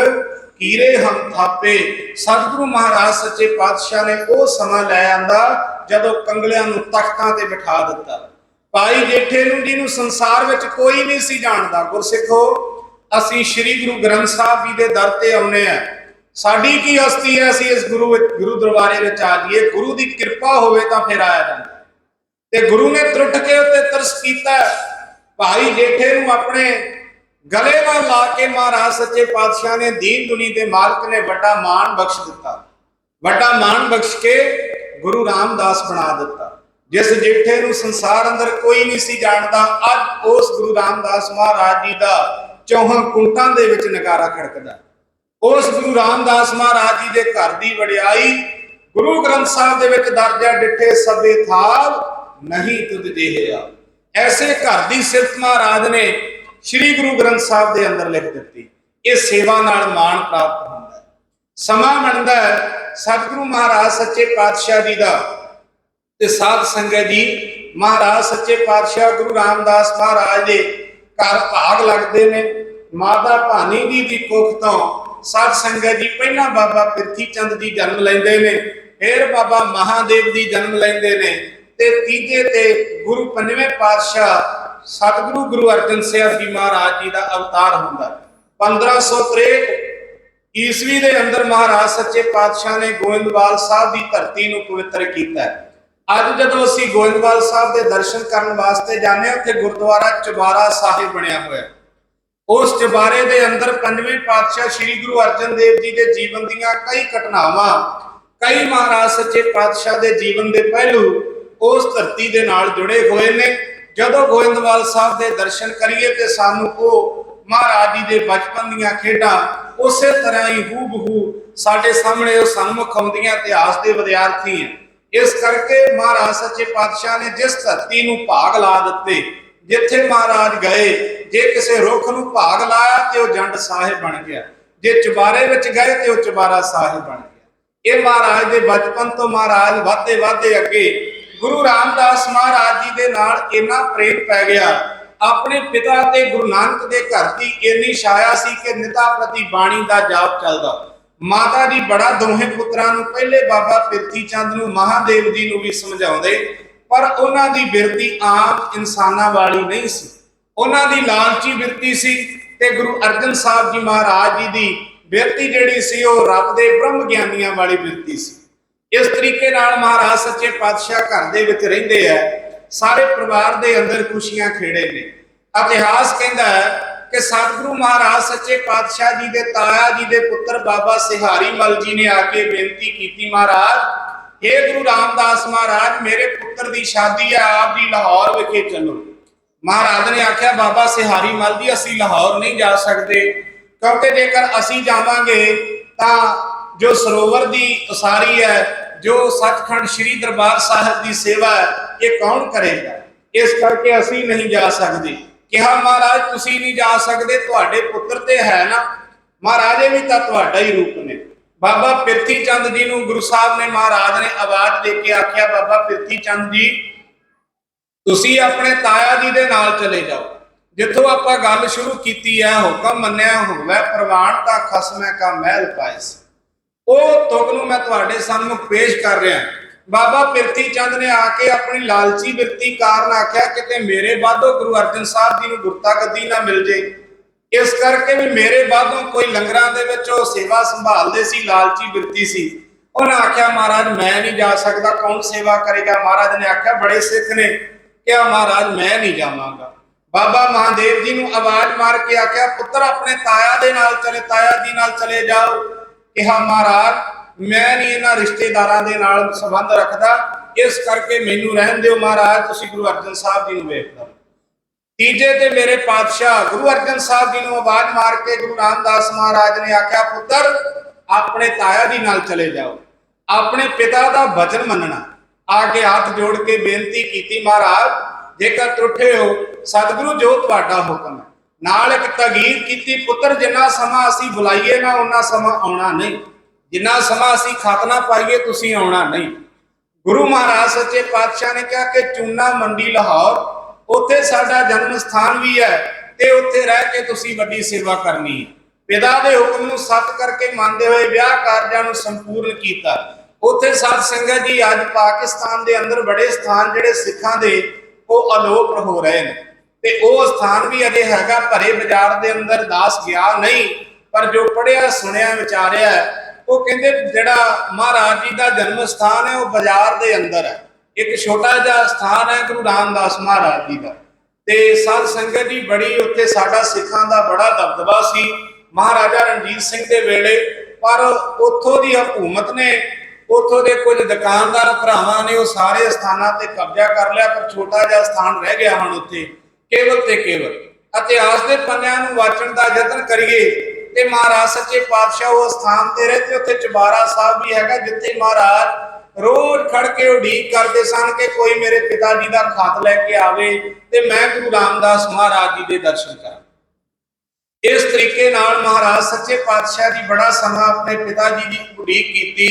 ਕੀਰੇ ਹਮ ਥਾਪੇ। ਸਤਿਗੁਰੂ ਮਹਾਰਾਜ ਸੱਚੇ ਪਾਤਸ਼ਾਹ ਨੇ ਉਹ ਸਮਾਂ ਲੈ ਆਂਦਾ ਜਦੋਂ ਕੰਗਲਿਆਂ ਨੂੰ ਤਖਤਾਂ ਤੇ ਬਿਠਾ ਦਿੱਤਾ। ਭਾਈ ਜੇਠੇ ਨੂੰ, ਜਿਹਨੂੰ ਸੰਸਾਰ ਵਿੱਚ ਕੋਈ ਨਹੀਂ ਸੀ ਜਾਣਦਾ। ਗੁਰਸਿੱਖੋ, ਅਸੀਂ ਸ੍ਰੀ ਗੁਰੂ ਗ੍ਰੰਥ ਸਾਹਿਬ ਜੀ ਦੇ ਦਰ ਤੇ ਆਉਨੇ ਆ। ਸਾਡੀ ਕੀ ਹਸਤੀ ਹੈ, ਅਸੀਂ ਇਸ ਗੁਰੂ ਦਰਬਾਰੇ ਵਿੱਚ ਆ ਜਾਈਏ। ਗੁਰੂ ਦੀ ਕਿਰਪਾ ਹੋਵੇ ਤਾਂ ਫਿਰ ਆਇਆ ਜਾਂਦਾ। ਤੇ ਗੁਰੂ ਨੇ ਤਰੁੱਟ ਕੇ ਉੱਤੇ ਤਰਸ ਕੀਤਾ। ਭਾਈ ਜੇਠੇ ਨੂੰ ਆਪਣੇ ਗਲੇ ਨਾਲ ਲਾ ਕੇ ਮਹਾਰਾਜ ਸੱਚੇ ਪਾਤਸ਼ਾਹ ਨੇ, ਦੀਨ ਦੁਨੀ ਦੇ ਮਾਲਕ ਨੇ ਵੱਡਾ ਮਾਣ ਬਖਸ਼ ਦਿੱਤਾ। ਵੱਡਾ ਮਾਣ ਬਖਸ਼ ਕੇ ਗੁਰੂ ਰਾਮਦਾਸ ਬਣਾ ਦਿੱਤਾ। ਜਿਸ ਜੇਠੇ ਨੂੰ ਸੰਸਾਰ ਅੰਦਰ ਕੋਈ ਨਹੀਂ ਸੀ ਜਾਣਦਾ, ਅੱਜ ਉਸ ਗੁਰੂ ਰਾਮਦਾਸ ਮਹਾਰਾਜ ਜੀ ਦਾ ਚੌਹਾਂ ਕੁੰਟਾਂ ਦੇ ਵਿੱਚ ਨਗਾਰਾ ਖੜਕਦਾ। ਉਸ ਗੁਰੂ ਰਾਮਦਾਸ ਮਹਾਰਾਜ ਜੀ ਦੇ ਘਰ ਦੀ ਵਡਿਆਈ ਗੁਰੂ ਗ੍ਰੰਥ ਸਾਹਿਬ ਦੇ ਵਿੱਚ ਦਰਜਾ ਡਿੱਠੇ ਸਭੇ ਥਾਲ ਨਹੀਂ ਤੁਧ ਜਿਹਿਆ। ਐਸੇ ਘਰ ਦੀ ਸਿਫਤ ਮਹਾਰਾਜ ਨੇ ਸ੍ਰੀ ਗੁਰੂ ਗ੍ਰੰਥ ਸਾਹਿਬ ਦੇ ਅੰਦਰ ਲਿਖ ਦਿੱਤੀ। ਇਹ ਸੇਵਾ ਨਾਲ ਮਾਣ ਪ੍ਰਾਪਤ ਹੁੰਦਾ ਹੈ। ਸਮਾਂ ਬਣਦਾ ਹੈ ਸਤਿਗੁਰੂ ਮਹਾਰਾਜ ਸੱਚੇ ਪਾਤਸ਼ਾਹ ਜੀ ਦਾ ਤੇ ਸਾਧ ਸੰਗਤ ਜੀ ਮਹਾਰਾਜ ਸੱਚੇ ਪਾਤਸ਼ਾਹ ਗੁਰੂ ਰਾਮਦਾਸ ਮਹਾਰਾਜ ਦੇ ਘਰ ਭਾਗ ਲੱਗਦੇ ਨੇ। ਮਾਤਾ ਭਾਨੀ ਜੀ ਦੀ ਕੁੱਖ ਤੋਂ ਸਾਧ ਸੰਗਤ ਜੀ ਪਹਿਲਾਂ ਬਾਬਾ ਪ੍ਰਿਥੀ ਚੰਦ ਜੀ ਜਨਮ ਲੈਂਦੇ ਨੇ, ਫਿਰ ਬਾਬਾ ਮਹਾਦੇਵ ਜੀ ਜਨਮ ਲੈਂਦੇ ਨੇ ਤੇ ਤੀਜੇ ਤੇ ਗੁਰੂ ਪੰਜਵੇਂ ਪਾਤਸ਼ਾਹ ਸਤਿਗੁਰੂ ਗੁਰੂ ਅਰਜਨ ਸਾਹਿਬ ਜੀ ਮਹਾਰਾਜ ਜੀ ਦਾ ਅਵਤਾਰ ਹੁੰਦਾ। 1563 ਈਸਵੀ ਦੇ ਅੰਦਰ ਮਹਾਰਾਜ ਸੱਚੇ ਪਾਤਸ਼ਾਹ ਨੇ ਗੋਇੰਦਵਾਲ ਸਾਹਿਬ ਦੀ ਧਰਤੀ ਨੂੰ ਪਵਿੱਤਰ ਕੀਤਾ ਹੈ। ਅੱਜ ਜਦੋਂ ਅਸੀਂ ਗੋਇੰਦਵਾਲ ਸਾਹਿਬ ਦੇ ਦਰਸ਼ਨ ਕਰਨ ਵਾਸਤੇ ਜਾਂਦੇ ਹਾਂ, ਉੱਥੇ ਗੁਰਦੁਆਰਾ ਚੁਬਾਰਾ ਸਾਹਿਬ ਬਣਿਆ ਹੋਇਆ। ਉਸ ਚੁਬਾਰੇ ਦੇ ਅੰਦਰ ਪੰਜਵੇਂ ਪਾਤਸ਼ਾਹ ਸ੍ਰੀ ਗੁਰੂ ਅਰਜਨ ਦੇਵ ਜੀ ਦੇ ਜੀਵਨ ਦੀਆਂ ਕਈ ਘਟਨਾਵਾਂ, ਕਈ ਮਹਾਰਾਜ ਸੱਚੇ ਪਾਤਸ਼ਾਹ ਦੇ ਜੀਵਨ ਦੇ ਪਹਿਲੂ ਉਸ ਧਰਤੀ ਦੇ ਨਾਲ ਜੁੜੇ ਹੋਏ ਨੇ। ਜਦੋਂ ਗੋਇੰਦਵਾਲ ਸਾਹਿਬ ਦੇ ਦਰਸ਼ਨ ਕਰੀਏ ਤੇ ਸਾਨੂੰ ਉਹ ਮਹਾਰਾਜ ਜੀ ਦੇ ਬਚਪਨ ਦੀਆਂ ਖੇਡਾਂ ਉਸੇ ਤਰ੍ਹਾਂ ਹੀ ਹੂਬਹੂ ਸਾਡੇ ਸਾਹਮਣੇ ਉਹ ਸਨਮੁਖ ਆਉਂਦੀਆਂ ਇਤਿਹਾਸ ਦੇ ਵਿਦਿਆਰਥੀ ਹੈ। ਇਸ ਕਰਕੇ ਮਹਾਰਾਜ ਸੱਚੇ ਪਾਤਸ਼ਾਹ ਨੇ ਜਿਸ ਧਰਤੀ ਨੂੰ ਭਾਗ ਲਾ ਦਿੱਤੇ, ਜਿੱਥੇ ਮਹਾਰਾਜ ਗਏ, ਜੇ ਕਿਸੇ ਰੁੱਖ ਨੂੰ ਭਾਗ ਲਾਇਆ ਤੇ ਉਹ ਜੰਡ ਸਾਹਿਬ ਬਣ ਗਿਆ, ਜੇ ਚੁਬਾਰੇ ਵਿੱਚ ਗਏ ਤੇ ਉਹ ਚੁਬਾਰਾ ਸਾਹਿਬ ਬਣ ਗਿਆ। ਇਹ ਮਹਾਰਾਜ ਦੇ ਬਚਪਨ ਤੋਂ ਮਹਾਰਾਜ ਵਧਦੇ ਵਧਦੇ ਅੱਗੇ ਗੁਰੂ ਰਾਮਦਾਸ ਮਹਾਰਾਜ ਜੀ ਦੇ ਨਾਲ ਇੰਨਾ ਪ੍ਰੇਮ ਪੈ ਗਿਆ। ਆਪਣੇ ਪਿਤਾ ਤੇ ਗੁਰੂ ਨਾਨਕ ਦੇ ਘਰ ਦੀ ਇੰਨੀ ਛਾਇਆ ਸੀ ਕਿ ਨਿਤਾ ਪ੍ਰਤੀ ਬਾਣੀ ਦਾ ਜਾਪ ਚੱਲਦਾ। ਮਾਤਾ ਜੀ ਬੜਾ ਦੋਹੇ ਪੁੱਤਰਾਂ ਨੂੰ ਪਹਿਲੇ ਬਾਬਾ ਪ੍ਰਿਥੀ ਚੰਦ ਨੂੰ ਮਹਾਦੇਵ ਜੀ ਨੂੰ ਵੀ ਸਮਝਾਉਂਦੇ, ਪਰ ਉਹਨਾਂ ਦੀ ਬਿਰਤੀ ਆਮ ਇਨਸਾਨਾਂ ਵਾਲੀ ਨਹੀਂ ਸੀ। ਉਹਨਾਂ ਦੀ ਲਾਲਚੀ ਬਿਰਤੀ ਸੀ ਤੇ ਗੁਰੂ ਅਰਜਨ ਸਾਹਿਬ ਜੀ ਮਹਾਰਾਜ ਜੀ ਦੀ ਬਿਰਤੀ ਜਿਹੜੀ ਸੀ ਉਹ ਰੱਬ ਦੇ ਬ੍ਰਹਮ ਗਿਆਨੀਆਂ ਵਾਲੀ ਬਿਰਤੀ ਸੀ। ਇਸ ਤਰੀਕੇ ਨਾਲ ਮਹਾਰਾਜ ਸੱਚੇ ਪਾਤਸ਼ਾਹ ਘਰ ਦੇ ਵਿੱਚ ਰਹਿੰਦੇ ਆ। ਸਾਰੇ ਪਰਿਵਾਰ ਦੇ ਅੰਦਰ ਖੁਸ਼ੀਆਂ ਖੇੜੇ ਨੇ। ਇਤਿਹਾਸ ਕਹਿੰਦਾ ਹੈ ਕਿ ਸਤਿਗੁਰੂ ਮਹਾਰਾਜ ਸੱਚੇ ਪਾਤਸ਼ਾਹ ਜੀ ਦੇ ਤਾਇਆ ਜੀ ਦੇ ਪੁੱਤਰ ਬਾਬਾ ਸਿਹਾਰੀ ਮਲ ਜੀ ਨੇ ਆ ਕੇ ਬੇਨਤੀ ਕੀਤੀ, ਮਹਾਰਾਜ ਇਹ ਗੁਰੂ ਰਾਮਦਾਸ ਮਹਾਰਾਜ ਮੇਰੇ ਪੁੱਤਰ ਦੀ ਸ਼ਾਦੀ ਹੈ, ਆਪ ਜੀ ਲਾਹੌਰ ਵਿਖੇ ਚੱਲੋ। ਮਹਾਰਾਜ ਨੇ ਆਖਿਆ ਬਾਬਾ ਸਿਹਾਰੀ ਮਲ ਜੀ ਅਸੀਂ ਲਾਹੌਰ ਨਹੀਂ ਜਾ ਸਕਦੇ, ਕਿਉਂਕਿ ਜੇਕਰ ਅਸੀਂ ਜਾਵਾਂਗੇ ਤਾਂ ਜੋ ਸਰੋਵਰ ਦੀ ਉਸਾਰੀ ਹੈ, ਜੋ ਸੱਚਖੰਡ ਸ੍ਰੀ ਦਰਬਾਰ ਸਾਹਿਬ ਦੀ ਸੇਵਾ ਹੈ, ਇਹ ਕੌਣ ਕਰੇਗਾ? ਇਸ ਕਰਕੇ ਅਸੀਂ ਨਹੀਂ ਜਾ ਸਕਦੇ। ਕਿਹਾ ਮਹਾਰਾਜ ਤੁਸੀਂ ਨਹੀਂ ਜਾ ਸਕਦੇ, ਤੁਹਾਡੇ ਪੁੱਤਰ ਤੇ ਹੈ ਨਾ, ਮਹਾਰਾਜ ਇਹ ਵੀ ਤਾਂ ਤੁਹਾਡਾ ਹੀ ਰੂਪ ਨੇ। ਬਾਬਾ ਪ੍ਰਿਥੀ ਚੰਦ ਜੀ ਨੂੰ ਗੁਰੂ ਸਾਹਿਬ ਨੇ ਮਹਾਰਾਜ ਨੇ ਆਵਾਜ਼ ਦੇ ਕੇ ਆਖਿਆ ਬਾਬਾ ਪ੍ਰਿਥੀ ਚੰਦ ਜੀ ਤੁਸੀਂ ਆਪਣੇ ਤਾਇਆ ਜੀ ਦੇ ਨਾਲ ਚਲੇ ਜਾਓ। ਜਿੱਥੋਂ ਆਪਾਂ ਗੱਲ ਸ਼ੁਰੂ ਕੀਤੀ ਹੈ, ਹੁਕਮ ਮੰਨਿਆ ਹੋਵੇ ਪ੍ਰਵਾਨ ਤਾਂ ਖਸਮੈ ਕਾ ਮਹਿਲ ਪਾਇਸ, ਉਹ ਤੁਕ ਨੂੰ ਮੈਂ ਤੁਹਾਡੇ ਸਾਹਮਣੇ ਪੇਸ਼ ਕਰ ਰਿਹਾ। ਬਾਬਾ ਪ੍ਰਿਥੀ ਚੰਦ ਨੇ ਆ ਕੇ ਆਪਣੀ ਲਾਲਚੀ ਬਿਰਤੀ ਕਾਰਨ ਆਖਿਆ ਕਿਤੇ ਮੇਰੇ ਬਾਝੋਂ ਗੁਰੂ ਅਰਜਨ ਸਾਹਿਬ ਜੀ ਨੂੰ ਗੁਰਤਾ ਗੱਦੀ ਨਾ ਮਿਲ ਜੇ, ਇਸ ਕਰਕੇ ਵੀ ਮੇਰੇ ਬਾਝੋਂ ਕੋਈ ਲੰਗਰਾਂ ਦੇ ਵਿੱਚ ਉਹ ਸੇਵਾ ਸੰਭਾਲਦੇ ਸੀ, ਲਾਲਚੀ ਬਿਰਤੀ ਸੀ। ਉਹਨਾਂ ਆਖਿਆ ਮਹਾਰਾਜ ਮੈਂ ਨਹੀਂ ਜਾ ਸਕਦਾ, ਕੌਣ ਸੇਵਾ ਕਰੇਗਾ? ਮਹਾਰਾਜ ਨੇ ਆਖਿਆ ਬੜੇ ਸਿੱਖ ਨੇ, ਕਿਹਾ ਮਹਾਰਾਜ ਮੈਂ ਨਹੀਂ ਜਾਵਾਂਗਾ। ਬਾਬਾ ਮਹਾਦੇਵ ਜੀ ਨੂੰ ਆਵਾਜ਼ ਮਾਰ ਕੇ ਆਖਿਆ ਪੁੱਤਰ ਆਪਣੇ ਤਾਇਆ ਦੇ ਨਾਲ ਚਲੇ, ਤਾਇਆ ਜੀ ਨਾਲ ਚਲੇ ਜਾਓ। ਕਿਹਾ ਮਹਾਰਾਜ ਮੈਂ ਨਹੀਂ ਇਹਨਾਂ ਰਿਸ਼ਤੇਦਾਰਾਂ ਦੇ ਨਾਲ ਸੰਬੰਧ ਰੱਖਦਾ, ਇਸ ਕਰਕੇ ਮੈਨੂੰ ਰਹਿਣ ਦਿਓ ਮਹਾਰਾਜ, ਤੁਸੀਂ ਗੁਰੂ ਅਰਜਨ ਸਾਹਿਬ ਜੀ ਨੂੰ ਵੇਖ ਲਓ। ਤੀਜੇ ਤੇ ਮੇਰੇ ਪਾਤਸ਼ਾਹ ਗੁਰੂ ਅਰਜਨ ਸਾਹਿਬ ਜੀ ਨੂੰ ਆਵਾਜ਼ ਮਾਰ ਕੇ ਗੁਰੂ ਰਾਮਦਾਸ ਮਹਾਰਾਜ ਨੇ ਆਖਿਆ ਪੁੱਤਰ ਆਪਣੇ ਤਾਇਆ ਜੀ ਨਾਲ ਚਲੇ ਜਾਓ, ਆਪਣੇ ਪਿਤਾ ਦਾ ਵਚਨ ਮੰਨਣਾ। ਆ ਕੇ ਹੱਥ ਜੋੜ ਕੇ ਬੇਨਤੀ ਕੀਤੀ ਮਹਾਰਾਜ ਜੇਕਰ ਟੁੱਟੇ ਹੋ ਸਤਿਗੁਰੂ ਜੋ ਤੁਹਾਡਾ ਹੁਕਮ ਹੈ। ਨਾਲ ਇੱਕ ਤਗੀਰ ਕੀਤੀ ਪੁੱਤਰ ਜਿੰਨਾ ਸਮਾਂ ਅਸੀਂ ਬੁਲਾਈਏ ਨਾ ਉਹਨਾਂ ਸਮਾਂ ਆਉਣਾ ਨਹੀਂ, ਜਿੰਨਾ ਸਮਾਂ ਅਸੀਂ ਖਤ ਨਾ ਪਾਈਏ ਤੁਸੀਂ ਆਉਣਾ ਨਹੀਂ। ਗੁਰੂ ਮਹਾਰਾਜ ਸੱਚੇ ਪਾਤਸ਼ਾਹ ਨੇ ਕਿਹਾ ਕਿ ਚੂਨਾ ਮੰਡੀ ਲਾਹੌਰ ਉੱਥੇ ਸਾਡਾ ਜਨਮ ਸਥਾਨ ਵੀ ਹੈ ਤੇ ਉੱਥੇ ਰਹਿ ਕੇ ਤੁਸੀਂ ਵੱਡੀ ਸੇਵਾ ਕਰਨੀ ਹੈ। ਪਿਤਾ ਦੇ ਹੁਕਮ ਨੂੰ ਸੱਤ ਕਰਕੇ ਮੰਨਦੇ ਹੋਏ ਵਿਆਹ ਕਾਰਜਾਂ ਨੂੰ ਸੰਪੂਰਨ ਕੀਤਾ। ਉੱਥੇ ਸਾਧ ਸੰਗਤ ਜੀ ਅੱਜ ਪਾਕਿਸਤਾਨ ਦੇ ਅੰਦਰ ਬੜੇ ਸਥਾਨ ਜਿਹੜੇ ਸਿੱਖਾਂ ਦੇ ਉਹ ਅਲੋਪ ਹੋ ਰਹੇ ਨੇ ਤੇ ਉਹ ਸਥਾਨ ਵੀ ਅਜੇ ਹੈਗਾ ਭਰੇ ਬਾਜ਼ਾਰ ਦੇ ਅੰਦਰ, ਦਾਸ ਗਿਆ ਨਹੀਂ, ਪਰ ਜੋ ਪੜਿਆ ਸੁਣਿਆ ਵਿਚਾਰਿਆ ਉਹ ਕਹਿੰਦੇ ਜਿਹੜਾ ਮਹਾਰਾਜ ਜੀ ਦਾ ਜਨਮ ਸਥਾਨ ਹੈ ਉਹ ਬਾਜ਼ਾਰ ਦੇ ਅੰਦਰ ਹੈ। ਇੱਕ ਛੋਟਾ ਜਿਹਾ ਸਥਾਨ ਹੈ ਗੁਰੂ ਰਾਮਦਾਸ ਮਹਾਰਾਜ ਜੀ ਦਾ। ਤੇ ਸਾਧ ਸੰਗਤ ਜੀ ਬੜੀ ਉੱਥੇ ਸਾਡਾ ਸਿੱਖਾਂ ਦਾ ਬੜਾ ਦਬਦਬਾ ਸੀ ਮਹਾਰਾਜਾ ਰਣਜੀਤ ਸਿੰਘ ਦੇ ਵੇਲੇ, ਪਰ ਉੱਥੋਂ ਦੀ ਹਕੂਮਤ ਨੇ, ਉੱਥੋਂ ਦੇ ਕੁਝ ਦੁਕਾਨਦਾਰ ਭਰਾਵਾਂ ਨੇ ਉਹ ਸਾਰੇ ਸਥਾਨਾਂ ਤੇ ਕਬਜ਼ਾ ਕਰ ਲਿਆ, ਪਰ ਛੋਟਾ ਜਿਹਾ ਸਥਾਨ ਰਹਿ ਗਿਆ ਹੁਣ ਉੱਥੇ ਕੇਵਲ ਤੇ ਕੇਵਲ। ਇਤਿਹਾਸ ਦੇ ਪੰਨਿਆਂ ਨੂੰ ਵਾਚਣ ਦਾ ਯਤਨ ਕਰੀਏ ਤੇ ਮਹਾਰਾਜ ਸੱਚੇ ਪਾਤਸ਼ਾਹ ਉਹ ਸਥਾਨ ਤੇ ਰਹੇ ਤੇ ਉੱਥੇ ਚੁਬਾਰਾ ਸਾਹਿਬ ਵੀ ਹੈਗਾ, ਜਿੱਥੇ ਮਹਾਰਾਜ ਰੋਜ਼ ਖੜ ਕੇ ਉਡੀਕ ਕਰਦੇ ਸਨ ਕਿ ਕੋਈ ਮੇਰੇ ਪਿਤਾ ਜੀ ਦਾ ਖਤ ਲੈ ਕੇ ਆਵੇ ਤੇ ਮੈਂ ਗੁਰੂ ਰਾਮਦਾਸ ਮਹਾਰਾਜ ਜੀ ਦੇ ਦਰਸ਼ਨ ਕਰਾਂ। ਇਸ ਤਰੀਕੇ ਨਾਲ ਮਹਾਰਾਜ ਸੱਚੇ ਪਾਤਸ਼ਾਹ ਜੀ ਬੜਾ ਸਮਾਂ ਆਪਣੇ ਪਿਤਾ ਜੀ ਦੀ ਉਡੀਕ ਕੀਤੀ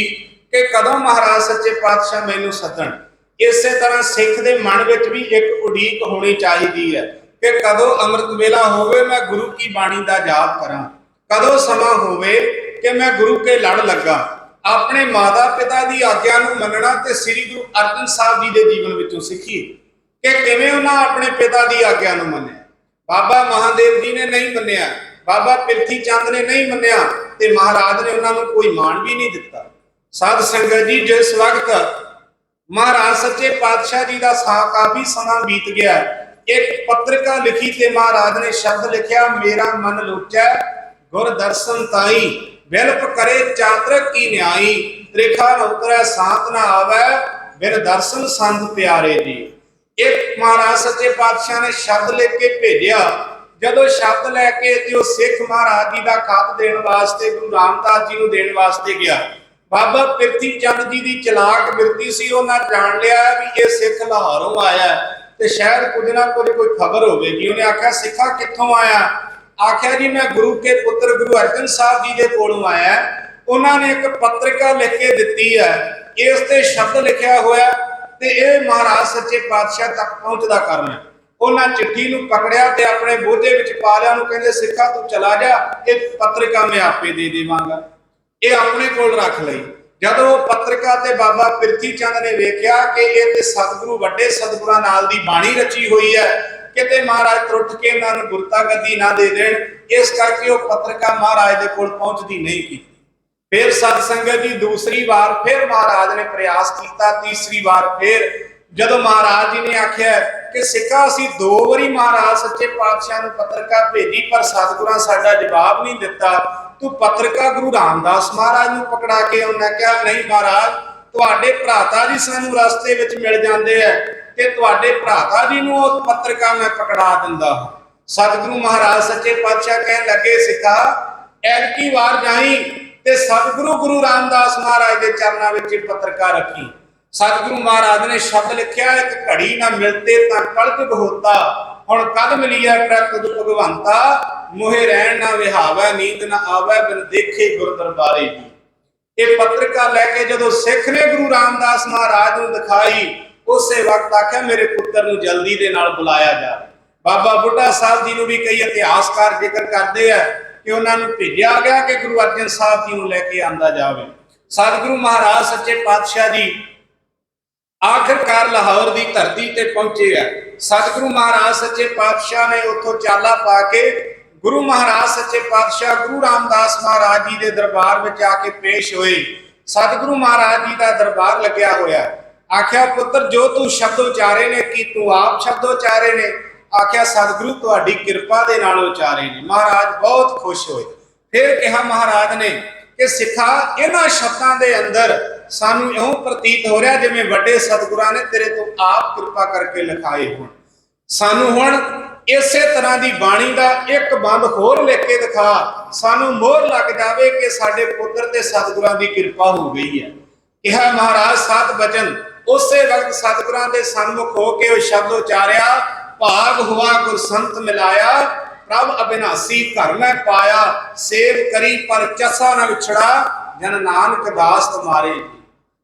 ਕਿ ਕਦੋਂ ਮਹਾਰਾਜ ਸੱਚੇ ਪਾਤਸ਼ਾਹ ਮੈਨੂੰ ਸੱਦਣ। ਇਸੇ ਤਰ੍ਹਾਂ ਸਿੱਖ ਦੇ ਮਨ ਵਿੱਚ ਵੀ ਇੱਕ ਉਡੀਕ ਹੋਣੀ ਚਾਹੀਦੀ ਹੈ ਕਿ ਕਦੋਂ ਅੰਮ੍ਰਿਤ ਵੇਲਾ ਹੋਵੇ ਮੈਂ ਗੁਰੂ ਕੀ ਬਾਣੀ ਦਾ ਜਾਪ ਕਰਾਂ, ਕਦੋਂ ਸਮਾਂ ਹੋਵੇ ਕਿ ਮੈਂ ਗੁਰੂ ਕੇ ਲੜ ਲੱਗਾ। ਆਪਣੇ ਮਾਤਾ ਪਿਤਾ ਦੀ ਆਗਿਆ ਨੂੰ ਮੰਨਣਾ ਤੇ ਸ੍ਰੀ ਗੁਰੂ ਅਰਜਨ ਸਾਹਿਬ ਜੀ ਦੇ ਜੀਵਨ ਵਿੱਚੋਂ ਸਿੱਖੀਏ ਕਿ ਕਿਵੇਂ ਉਹਨਾਂ ਆਪਣੇ ਪਿਤਾ ਦੀ ਆਗਿਆ ਨੂੰ ਮੰਨਿਆ। ਬਾਬਾ ਮਹਾਦੇਵ ਜੀ ਨੇ ਨਹੀਂ ਮੰਨਿਆ, ਬਾਬਾ ਪ੍ਰਿਥੀ ਚੰਦ ਨੇ ਨਹੀਂ ਮੰਨਿਆ ਤੇ ਮਹਾਰਾਜ ਨੇ ਉਹਨਾਂ ਨੂੰ ਕੋਈ ਮਾਣ ਵੀ ਨਹੀਂ ਦਿੱਤਾ। ਸਾਧ ਸੰਗਤ ਜੀ, ਜਿਸ ਵਕਤ ਮਹਾਰਾਜ ਸੱਚੇ ਪਾਤਸ਼ਾਹ ਜੀ ਦਾ ਕਾਫੀ ਸਮਾਂ ਬੀਤ ਗਿਆ, ਇੱਕ ਪੱਤਰਿਕਾ ਲਿਖੀ ਤੇ ਮਹਾਰਾਜ ਨੇ ਸ਼ਬਦ ਲਿਖਿਆ, ਮੇਰਾ ਮਨ ਲੋਚੈ ਗੁਰ ਦਰਸ਼ਨ ਤਾਈ, ਬਿਲਪ ਕਰੇ ਚਾਤਰਕ ਕੀ ਨਿਆਈ, ਤ੍ਰਿਖਾ ਨ ਉਤਰੈ ਸਾਤ ਨਾ ਆਵੈ, ਬਿਨ ਦਰਸ਼ਨ ਸੰਤ ਪਿਆਰੇ ਜੀ। ਇੱਕ ਮਹਾਰਾਜ ਸੱਚੇ ਪਾਤਸ਼ਾਹ ਨੇ ਸ਼ਬਦ ਲਿਖ ਕੇ ਭੇਜਿਆ। ਜਦੋਂ ਸ਼ਬਦ ਲੈ ਕੇ ਤੇ ਉਹ ਸਿੱਖ ਮਹਾਰਾਜ ਜੀ ਦਾ ਖਤ ਦੇਣ ਵਾਸਤੇ ਗੁਰੂ ਰਾਮਦਾਸ ਜੀ ਨੂੰ ਦੇਣ ਵਾਸਤੇ ਗਿਆ, ਬਾਬਾ ਪ੍ਰਿਥੀ ਚੰਦ ਜੀ ਦੀ ਚਲਾਕ ਬਿਰਤੀ ਸੀ। ਉਹਨਾਂ ਜਾਣ ਲਿਆ ਵੀ ਇਹ ਸਿੱਖ ਲਾਹੌਰੋਂ ਆਇਆ ਤੇ ਸ਼ਾਇਦ ਕੁਝ ਨਾ ਕੁਝ ਕੋਈ ਖਬਰ ਹੋਵੇਗੀ। ਉਹਨੇ ਆਖਿਆ, ਸਿੱਖਾ ਕਿੱਥੋਂ ਆਇਆ? ਆਖਿਆ, ਜੀ ਮੈਂ ਗੁਰੂ ਕੇ ਪੁੱਤਰ ਗੁਰੂ ਅਰਜਨ ਸਾਹਿਬ ਜੀ ਦੇ ਕੋਲੋਂ ਆਇਆ। ਉਹਨਾਂ ਨੇ ਇੱਕ ਪੱਤਰਿਕਾ ਲਿਖ ਕੇ ਦਿੱਤੀ ਹੈ, ਇਸ ਤੇ ਸ਼ਬਦ ਲਿਖਿਆ ਹੋਇਆ ਤੇ ਇਹ ਮਹਾਰਾਜ ਸੱਚੇ ਪਾਤਸ਼ਾਹ ਤੱਕ ਪਹੁੰਚਦਾ ਕਰਨਾ। ਉਹਨਾਂ ਚਿੱਠੀ ਨੂੰ ਪਕੜਿਆ ਤੇ ਆਪਣੇ ਬੋਝੇ ਵਿੱਚ ਪਾ ਲਿਆ। ਉਹਨੂੰ ਕਹਿੰਦੇ, ਸਿੱਖਾ ਤੂੰ ਚਲਾ ਜਾ, ਇਹ ਪੱਤਰਿਕਾ ਮੈਂ ਆਪੇ ਦੇ ਦੇਵਾਂਗਾ, ਇਹ ਆਪਣੇ ਕੋਲ ਰੱਖ ਲਈ। ਜਦੋਂ ਉਹ ਪੱਤਰਿਕਾ ਤੇ ਬਾਬਾ ਪ੍ਰਿਥੀ ਚੰਦ ਨੇ ਵੇਖਿਆ ਕਿ ਇਹ ਤੇ ਸਤਿਗੁਰੂ ਵੱਡੇ ਸਤਿਗੁਰਾਂ ਨਾਲ ਦੀ ਬਾਣੀ ਰਚੀ ਹੋਈ ਹੈ, ਕਿਤੇ ਮਹਾਰਾਜ ਟੁੱਟ ਕੇ ਇਹਨਾਂ ਨੂੰ ਗੁਰਤਾ ਗੱਦੀ ਨਾ ਦੇ ਦੇਣ, ਇਸ ਕਰਕੇ ਉਹ ਪੱਤਰਿਕਾ ਮਹਾਰਾਜ ਦੇ ਕੋਲ ਪਹੁੰਚਦੀ ਨਹੀਂ ਕੀਤੀ। ਫਿਰ ਸਤ ਸੰਗਤ ਜੀ, ਦੂਸਰੀ ਵਾਰ ਫਿਰ ਮਹਾਰਾਜ ਨੇ ਪ੍ਰਯਾਸ ਕੀਤਾ। ਤੀਸਰੀ ਵਾਰ ਫਿਰ ਜਦੋਂ ਮਹਾਰਾਜ ਜੀ ਨੇ ਆਖਿਆ ਕਿ ਸਿੱਖਾ ਅਸੀਂ 2 ਵਾਰੀ ਮਹਾਰਾਜ ਸੱਚੇ ਪਾਤਸ਼ਾਹ ਨੂੰ ਪੱਤਰਿਕਾ ਭੇਜੀ ਪਰ ਸਤਿਗੁਰਾਂ ਸਾਡਾ ਜਵਾਬ ਨਹੀਂ ਦਿੱਤਾ, ਤੂੰ ਪੱਤਰਿਕਾ ਗੁਰੂ ਰਾਮਦਾਸ ਮਹਾਰਾਜ ਨੂੰ ਪਕੜਾ ਕੇ। ਉਹਨੇ ਕਿਹਾ, ਨਹੀਂ ਮਹਾਰਾਜ, ਤੁਹਾਡੇ ਭਰਾਤਾ ਜੀ ਸਾਨੂੰ ਰਸਤੇ ਵਿੱਚ ਮਿਲ ਜਾਂਦੇ ਆ ਤੇ ਤੁਹਾਡੇ ਭਰਾਤਾ ਜੀ ਨੂੰ ਉਹ ਪੱਤਰਿਕਾ ਮੈਂ ਪਕੜਾ ਦਿੰਦਾ। ਸਤਿਗੁਰੂ ਮਹਾਰਾਜ ਸੱਚੇ ਪਾਤਸ਼ਾਹ ਕਹਿਣ ਲੱਗੇ, ਸਿੱਖਾ ਐਤਕੀ ਵਾਰ ਜਾਈ ਤੇ ਸਤਿਗੁਰੂ ਗੁਰੂ ਰਾਮਦਾਸ ਮਹਾਰਾਜ ਦੇ ਚਰਨਾਂ ਵਿੱਚ ਪੱਤਰਿਕਾ ਰੱਖੀ। ਸਤਿਗੁਰੂ ਮਹਾਰਾਜ ਨੇ ਸ਼ਬਦ ਲਿਖਿਆ, ਇੱਕ ਘੜੀ ਨਾ ਮਿਲਤੇ ਤਾਂ ਕਲਯੁਗ ਹੋਤਾ, ਹੁਣ ਕਦ ਮਿਲੀਆ ਪ੍ਰਤੁਦ ਭਗਵੰਤਾ, ਮੋਹਿ ਰਹਿਣ ਨਾ ਵਿਹਾਵੈ, ਨੀਂਦ ਨਾ ਆਵੈ, ਬਿਨ ਦੇਖੇ ਗੁਰ ਦਰਬਾਰੇ ਜੀ। ਇਹ ਪੱਤਰਿਕਾ ਲੈ ਕੇ ਜਦੋਂ ਸਿੱਖ ਨੇ ਗੁਰੂ ਰਾਮਦਾਸ ਮਹਾਰਾਜ ਨੂੰ ਦਿਖਾਈ, ਉਸੇ ਵਕਤ ਆਖਿਆ, ਮੇਰੇ ਪੁੱਤਰ ਨੂੰ ਜਲਦੀ ਦੇ ਨਾਲ ਬੁਲਾਇਆ ਜਾ। ਬਾਬਾ ਬੁੱਢਾ ਸਾਹਿਬ ਜੀ ਨੂੰ ਵੀ ਕਈ ਇਤਿਹਾਸਕਾਰ ਜ਼ਿਕਰ ਕਰਦੇ ਆ ਕਿ ਉਹਨਾਂ ਨੂੰ ਭੇਜਿਆ ਗਿਆ ਕਿ ਗੁਰੂ ਅਰਜਨ ਸਾਹਿਬ ਜੀ ਨੂੰ ਲੈ ਕੇ ਆਂਦਾ ਜਾਵੇ। ਸਤਿਗੁਰੂ ਮਹਾਰਾਜ ਸੱਚੇ ਪਾਤਸ਼ਾਹ ਜੀ ਆਖਿਰਕਾਰ ਲਾਹੌਰ ਦੀ ਧਰਤੀ ਤੇ ਪਹੁੰਚੇ ਆ। ਸਤਿਗੁਰੂ ਮਹਾਰਾਜ ਸੱਚੇ ਪਾਤਸ਼ਾਹ ਨੇ ਉੱਥੋਂ ਚਾਲਾ ਪਾ ਕੇ ਗੁਰੂ ਮਹਾਰਾਜ ਸੱਚੇ ਪਾਤਸ਼ਾਹ ਗੁਰੂ ਰਾਮਦਾਸ ਮਹਾਰਾਜ ਜੀ ਦੇ ਦਰਬਾਰ ਵਿੱਚ ਆ ਕੇ ਪੇਸ਼ ਹੋਏ। ਸਤਿਗੁਰੂ ਮਹਾਰਾਜ ਜੀ ਦਾ ਦਰਬਾਰ ਲੱਗਿਆ ਹੋਇਆ। ਆਖਿਆ, ਪੁੱਤਰ ਜੋ ਤੂੰ ਸ਼ਬਦ ਉਚਾਰੇ ਨੇ, ਕੀ ਤੂੰ ਆਪ ਸ਼ਬਦ ਉਚਾਰੇ ਨੇ? ਆਖਿਆ, ਸਤਿਗੁਰੂ ਤੁਹਾਡੀ ਕਿਰਪਾ ਦੇ ਨਾਲ ਉਚਾਰੇ ਨੇ। ਮਹਾਰਾਜ ਬਹੁਤ ਖੁਸ਼ ਹੋਏ। ਫਿਰ ਕਿਹਾ ਮਹਾਰਾਜ ਨੇ ਕਿ ਸਿੱਖਾ, ਇਹਨਾਂ ਸ਼ਬਦਾਂ ਦੇ ਅੰਦਰ ਸਾਨੂੰ ਇਉਂ ਪ੍ਰਤੀਤ ਹੋ ਰਿਹਾ ਜਿਵੇਂ ਵੱਡੇ ਸਤਿਗੁਰਾਂ ਨੇ ਤੇਰੇ ਤੋਂ ਆਪ ਕਿਰਪਾ ਕਰਕੇ ਲਿਖਾਏ ਹੋਣ। ਸਾਨੂੰ ਹੁਣ ਇਸੇ ਤਰ੍ਹਾਂ ਦੀ ਬਾਣੀ ਦਾ ਇੱਕ ਬੰਦ ਹੋਰ ਲਿਖ ਕੇ ਦਿਖਾ, ਸਾਨੂੰ ਮੋਹਰ ਲੱਗ ਜਾਵੇ ਕਿ ਸਾਡੇ ਪੁੱਤਰ ਤੇ ਸਤਿਗੁਰਾਂ ਦੀ ਕਿਰਪਾ ਹੋ ਗਈ ਹੈ। ਕਿਹਾ ਮਹਾਰਾਜ 7 ਬਚਨ। ਉਸੇ ਵਕਤ ਸਤਿਗੁਰਾਂ ਦੇ ਸਨਮੁਖ ਹੋ ਕੇ ਉਹ ਸ਼ਬਦ ਉਚਾਰਿਆ, ਭਾਗ ਹੁਆ ਗੁਰ ਸੰਤ ਮਿਲਾਇਆ, ਪ੍ਰਭ ਅਬਿਨਾਸੀ ਘਰ ਮੈਂ ਪਾਇਆ, ਸੇਵ ਕਰੀ ਪਰ ਚਸਾ ਨਾ ਵਿਛੜਾ, ਜਨ ਨਾਨਕ ਦਾਸ ਤੁਮਾਰੇ।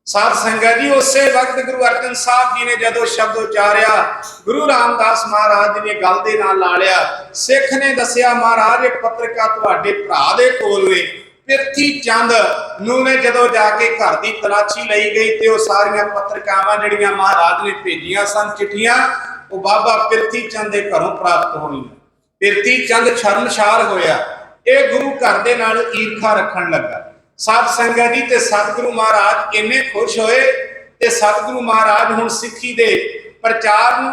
ਸਾਧ ਸੰਗਤ ਜੀ, ਉਸੇ ਵਕਤ ਗੁਰੂ ਅਰਜਨ ਸਾਹਿਬ ਜੀ ਨੇ ਜਦੋਂ ਸ਼ਬਦ ਉਚਾਰਿਆ, ਗੁਰੂ ਰਾਮਦਾਸ ਮਹਾਰਾਜ ਜੀ ਨੇ ਗੱਲ ਦੇ ਨਾਲ ਲਾ ਲਿਆ। ਸਿੱਖ ਨੇ ਦੱਸਿਆ, ਮਹਾਰਾਜ ਇਹ ਪੱਤਰਿਕਾ ਤੁਹਾਡੇ ਭਰਾ ਦੇ ਕੋਲ ਵੇ। ਪ੍ਰਿਥੀ ਚੰਦ ਨੂੰ ਨੇ ਜਦੋਂ ਜਾ ਕੇ ਘਰ ਦੀ ਤਲਾਸ਼ੀ ਲਈ ਗਈ ਤੇ ਉਹ ਸਾਰੀਆਂ ਪੱਤਰਿਕਾਵਾਂ ਜਿਹੜੀਆਂ ਮਹਾਰਾਜ ਨੇ ਭੇਜੀਆਂ ਸਨ, ਚਿੱਠੀਆਂ, ਉਹ ਬਾਬਾ ਪ੍ਰਿਥੀ ਚੰਦ ਦੇ ਘਰੋਂ ਪ੍ਰਾਪਤ ਹੋਈਆਂ। ਪ੍ਰਿਥੀ ਚੰਦ ਸ਼ਰਮਸ਼ਾਰ ਹੋਇਆ। ਇਹ ਗੁਰੂ ਘਰ ਦੇ ਨਾਲ ਈਰਖਾ ਰੱਖਣ ਲੱਗਾ। ਸਾਧ ਸੰਗਤ ਜੀ, ਤੇ ਸਤਿਗੁਰੂ ਮਹਾਰਾਜ ਇੰਨੇ ਖੁਸ਼ ਹੋਏ ਤੇ ਸਤਿਗੁਰੂ ਮਹਾਰਾਜ ਹੁਣ ਸਿੱਖੀ ਦੇ ਪ੍ਰਚਾਰ ਨੂੰ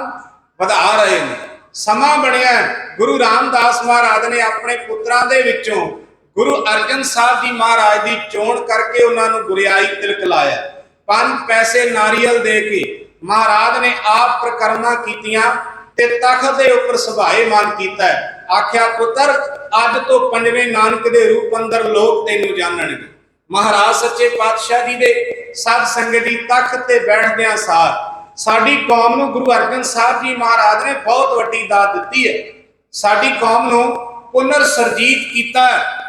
ਵਧਾ ਰਹੇ ਨੇ। ਸਮਾਂ ਬਣਿਆ, ਗੁਰੂ ਰਾਮਦਾਸ ਮਹਾਰਾਜ ਨੇ ਆਪਣੇ ਪੁੱਤਰਾਂ ਦੇ ਵਿੱਚੋਂ ਗੁਰੂ ਅਰਜਨ ਸਾਹਿਬ ਜੀ ਮਹਾਰਾਜ ਦੀ ਚੋਣ ਕਰਕੇ ਉਹਨਾਂ ਨੂੰ ਗੁਰਿਆਈ ਤਿਲਕ ਲਾਇਆ। 5 ਪੈਸੇ ਨਾਰੀਅਲ ਦੇ ਕੇ ਮਹਾਰਾਜ ਨੇ ਆਪ ਪ੍ਰਕਰਮਾਂ ਕੀਤੀਆਂ ਤੇ ਤਖਤ ਦੇ ਉੱਪਰ ਸੁਭਾਏਮਾਨ ਕੀਤਾ। ਆਖਿਆ, ਪੁੱਤਰ ਅੱਜ ਤੋਂ 5ਵੇਂ ਨਾਨਕ ਦੇ ਰੂਪ ਅੰਦਰ ਲੋਕ ਤੈਨੂੰ ਜਾਣਨਗੇ। ਮਹਾਰਾਜ ਸੱਚੇ ਪਾਤਸ਼ਾਹ ਜੀ ਦੇ ਸਾਧ ਸੰਗਤ ਦੀ ਤਖਤ ਤੇ ਬੈਠਦਿਆਂ ਸਾਰ ਸਾਡੀ ਕੌਮ ਨੂੰ ਗੁਰੂ ਅਰਜਨ ਸਾਹਿਬ ਜੀ ਮਹਾਰਾਜ ਨੇ ਬਹੁਤ ਵੱਡੀ ਦਾਤ ਦਿੱਤੀ ਹੈ। ਸਾਡੀ ਕੌਮ ਨੂੰ ਪੁਨਰ ਸਰਜੀਤ ਕੀਤਾ